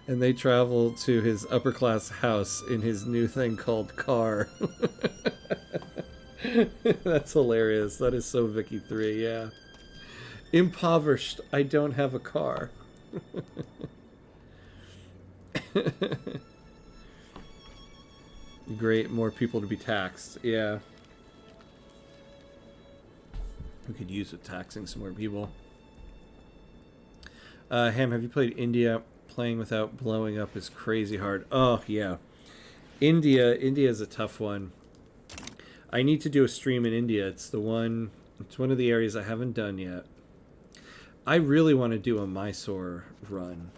And they travel to his upper class house in his new thing called car. That's hilarious. That is so Vicky 3, yeah. Impoverished, I don't have a car. Great, more people to be taxed, yeah. We could use it taxing some more people. Ham, have you played India? Playing without blowing up is crazy hard. Oh, yeah. India is a tough one. I need to do a stream in India. It's one of the areas I haven't done yet. I really want to do a Mysore run.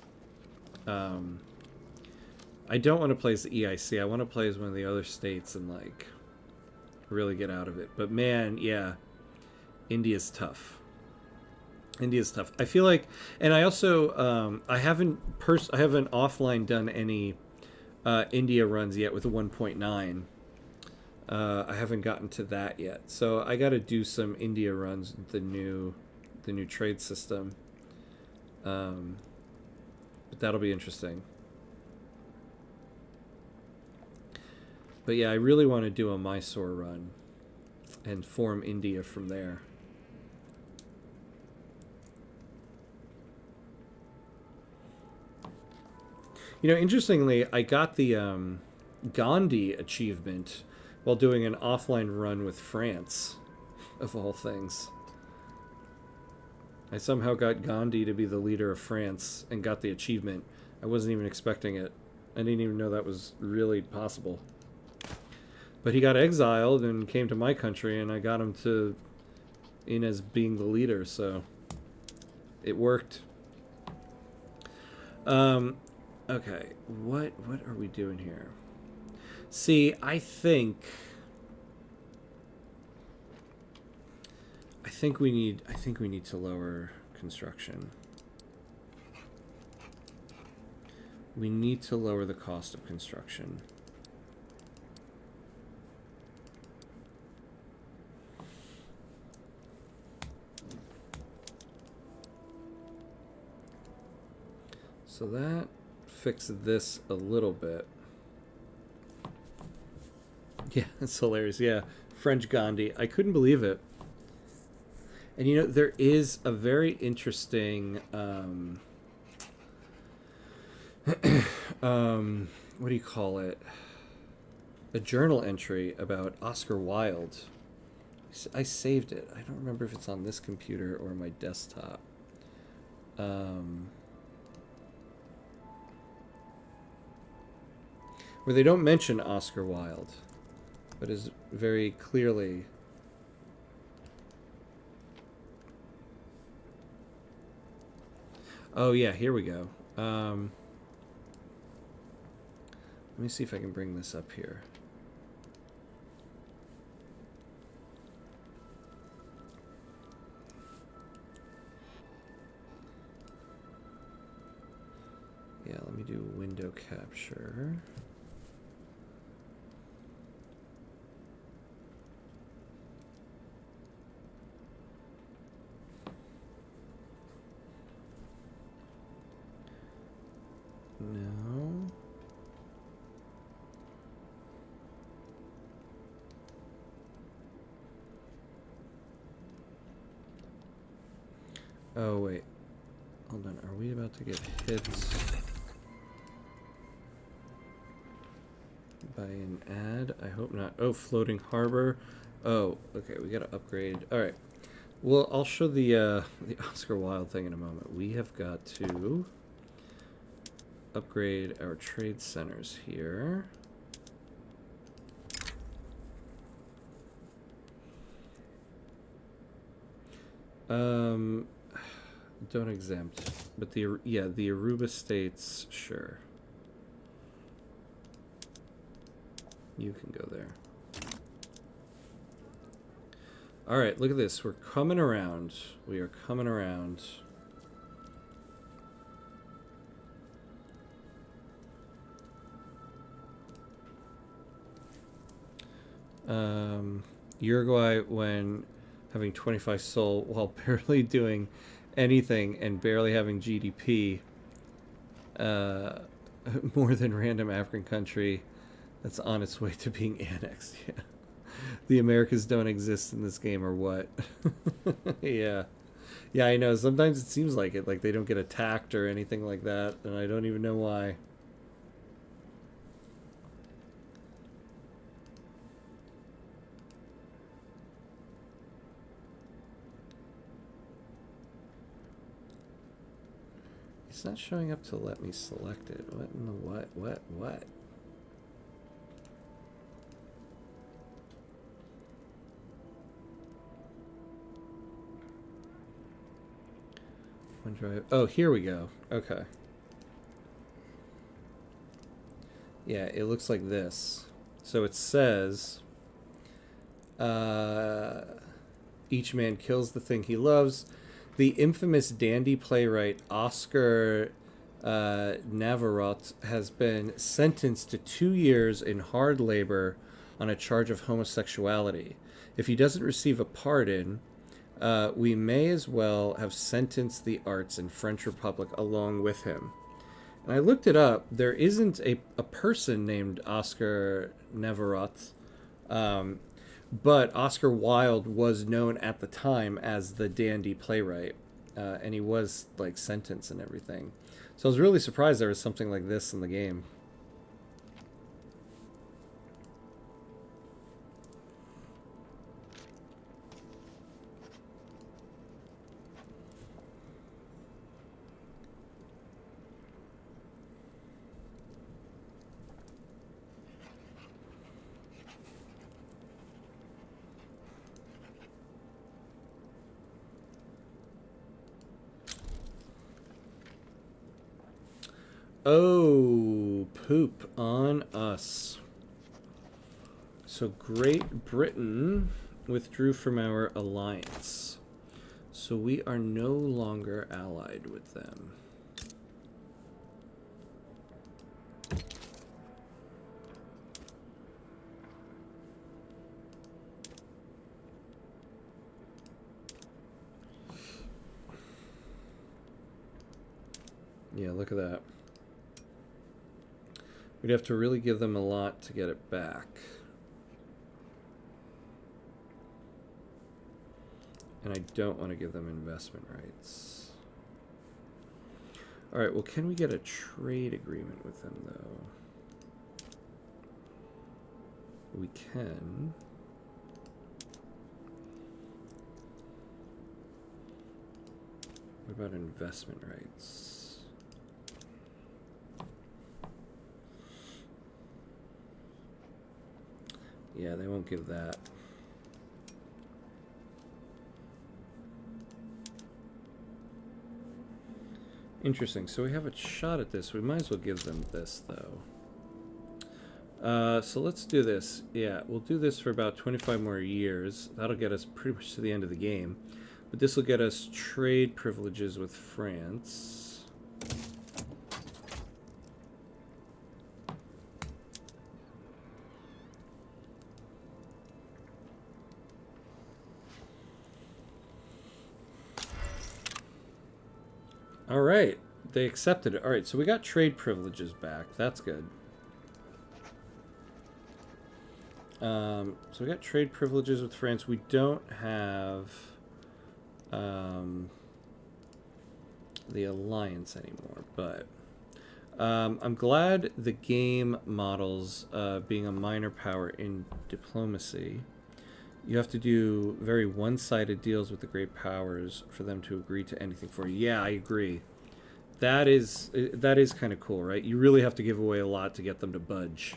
I don't want to play as the EIC. I want to play as one of the other states and like really get out of it. But man, yeah. India's tough. India's tough. I feel like, and I also I haven't offline done any India runs yet with a 1.9. I haven't gotten to that yet, so I got to do some India runs with the new trade system. But that'll be interesting. But yeah, I really want to do a Mysore run and form India from there. You know, interestingly, I got the Gandhi achievement while doing an offline run with France, of all things. I somehow got Gandhi to be the leader of France and got the achievement. I wasn't even expecting it. I didn't even know that was really possible. But he got exiled and came to my country, and I got him in as being the leader, so it worked. Okay, what are we doing here? See, I think we need to lower construction. We need to lower the cost of construction. So that fixed this a little bit. Yeah, that's hilarious. Yeah, French Gandhi. I couldn't believe it. And you know, there is a very interesting what do you call it? A journal entry about Oscar Wilde. I saved it. I don't remember if it's on this computer or my desktop. Where they don't mention Oscar Wilde, but is very clearly. Oh yeah, here we go. Let me see if I can bring this up here. Yeah, let me do window capture. No. Oh, wait. Hold on. Are we about to get hit by an ad? I hope not. Oh, floating harbor. Oh, okay. We gotta upgrade. All right. Well, I'll show the Oscar Wilde thing in a moment. We have got to upgrade our trade centers here. Don't exempt, but the Aruba states, sure. You can go there. All right, look at this. We're coming around. We are coming around. Uruguay, when having 25 soul while barely doing anything and barely having GDP, more than random African country that's on its way to being annexed. Yeah. The Americas don't exist in this game or what? Yeah. Yeah, I know. Sometimes it seems like it, like they don't get attacked or anything like that, and I don't even know why. It's not showing up to let me select it. What in the what? OneDrive. Oh, here we go. Okay. Yeah, it looks like this. So it says, each man kills the thing he loves. The infamous dandy playwright Oscar Navarrete has been sentenced to 2 years in hard labor on a charge of homosexuality. If he doesn't receive a pardon, we may as well have sentenced the arts in French Republic along with him. And I looked it up. There isn't a person named Oscar Navarrete, but Oscar Wilde was known at the time as the dandy playwright, and he was like sentenced and everything. So I was really surprised there was something like this in the game. Oh, poop on us. So Great Britain withdrew from our alliance. So we are no longer allied with them. Yeah, look at that. We'd have to really give them a lot to get it back. And I don't want to give them investment rights. All right, well, can we get a trade agreement with them, though? We can. What about investment rights? Yeah, they won't give that. Interesting. So we have a shot at this. We might as well give them this, though. So let's do this. Yeah, we'll do this for about 25 more years. That'll get us pretty much to the end of the game. But this will get us trade privileges with France. All right, they accepted it. All right, so we got trade privileges back. That's good. So we got trade privileges with France. We don't have the alliance anymore, but I'm glad the game models being a minor power in diplomacy. You have to do very one-sided deals with the great powers for them to agree to anything for you. Yeah, I agree. That is kind of cool, right? You really have to give away a lot to get them to budge.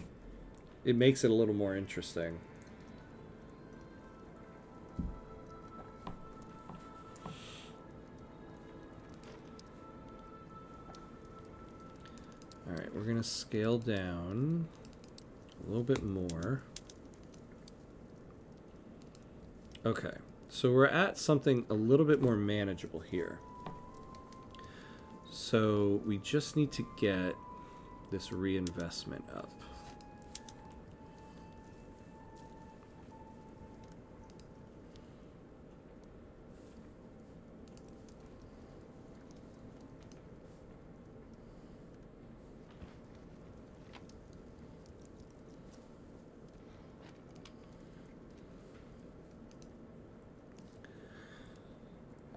It makes it a little more interesting. All right, we're going to scale down a little bit more. Okay, so we're at something a little bit more manageable here. So we just need to get this reinvestment up.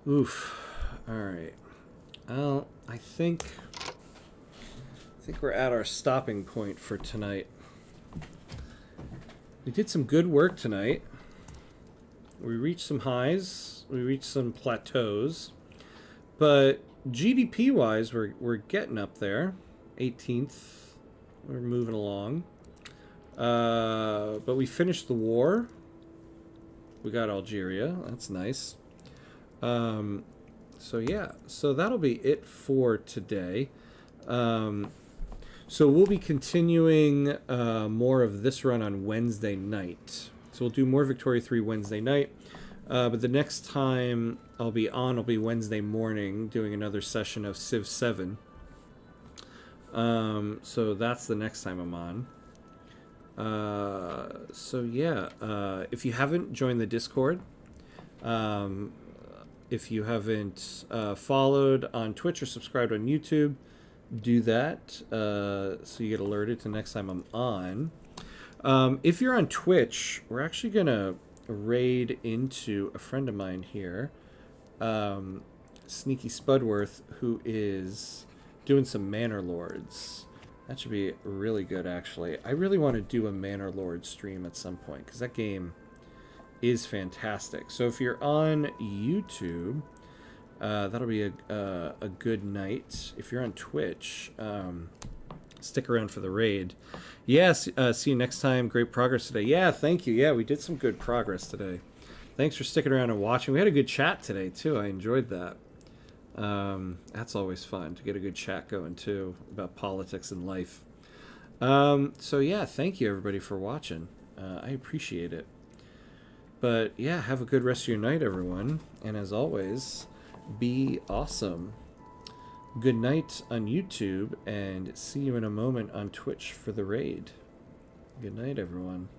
Oof. All right. Well, I think we're at our stopping point for tonight. We did some good work tonight. We reached some highs. We reached some plateaus. But GDP-wise, we're getting up there. 18th. We're moving along. But we finished the war. We got Algeria. That's nice. So yeah, so that'll be it for today. So we'll be continuing more of this run on Wednesday night. So we'll do more Victoria 3 Wednesday night. But the next time I'll be on will be Wednesday morning doing another session of Civ 7. So that's the next time I'm on. So yeah, if you haven't joined the Discord, if you haven't followed on Twitch or subscribed on YouTube, do that so you get alerted to next time I'm on. If you're on Twitch, we're actually going to raid into a friend of mine here, Sneaky Spudworth, who is doing some Manor Lords. That should be really good, actually. I really want to do a Manor Lord stream at some point, because that game is fantastic. So if you're on YouTube, that'll be a good night. If you're on Twitch, stick around for the raid. Yes, see you next time. Great progress today. Yeah, thank you. Yeah, we did some good progress today. Thanks for sticking around and watching. We had a good chat today, too. I enjoyed that. That's always fun to get a good chat going, too, about politics and life. So, yeah, thank you, everybody, for watching. I appreciate it. But, yeah, have a good rest of your night, everyone. And as always, be awesome. Good night on YouTube, and see you in a moment on Twitch for the raid. Good night, everyone.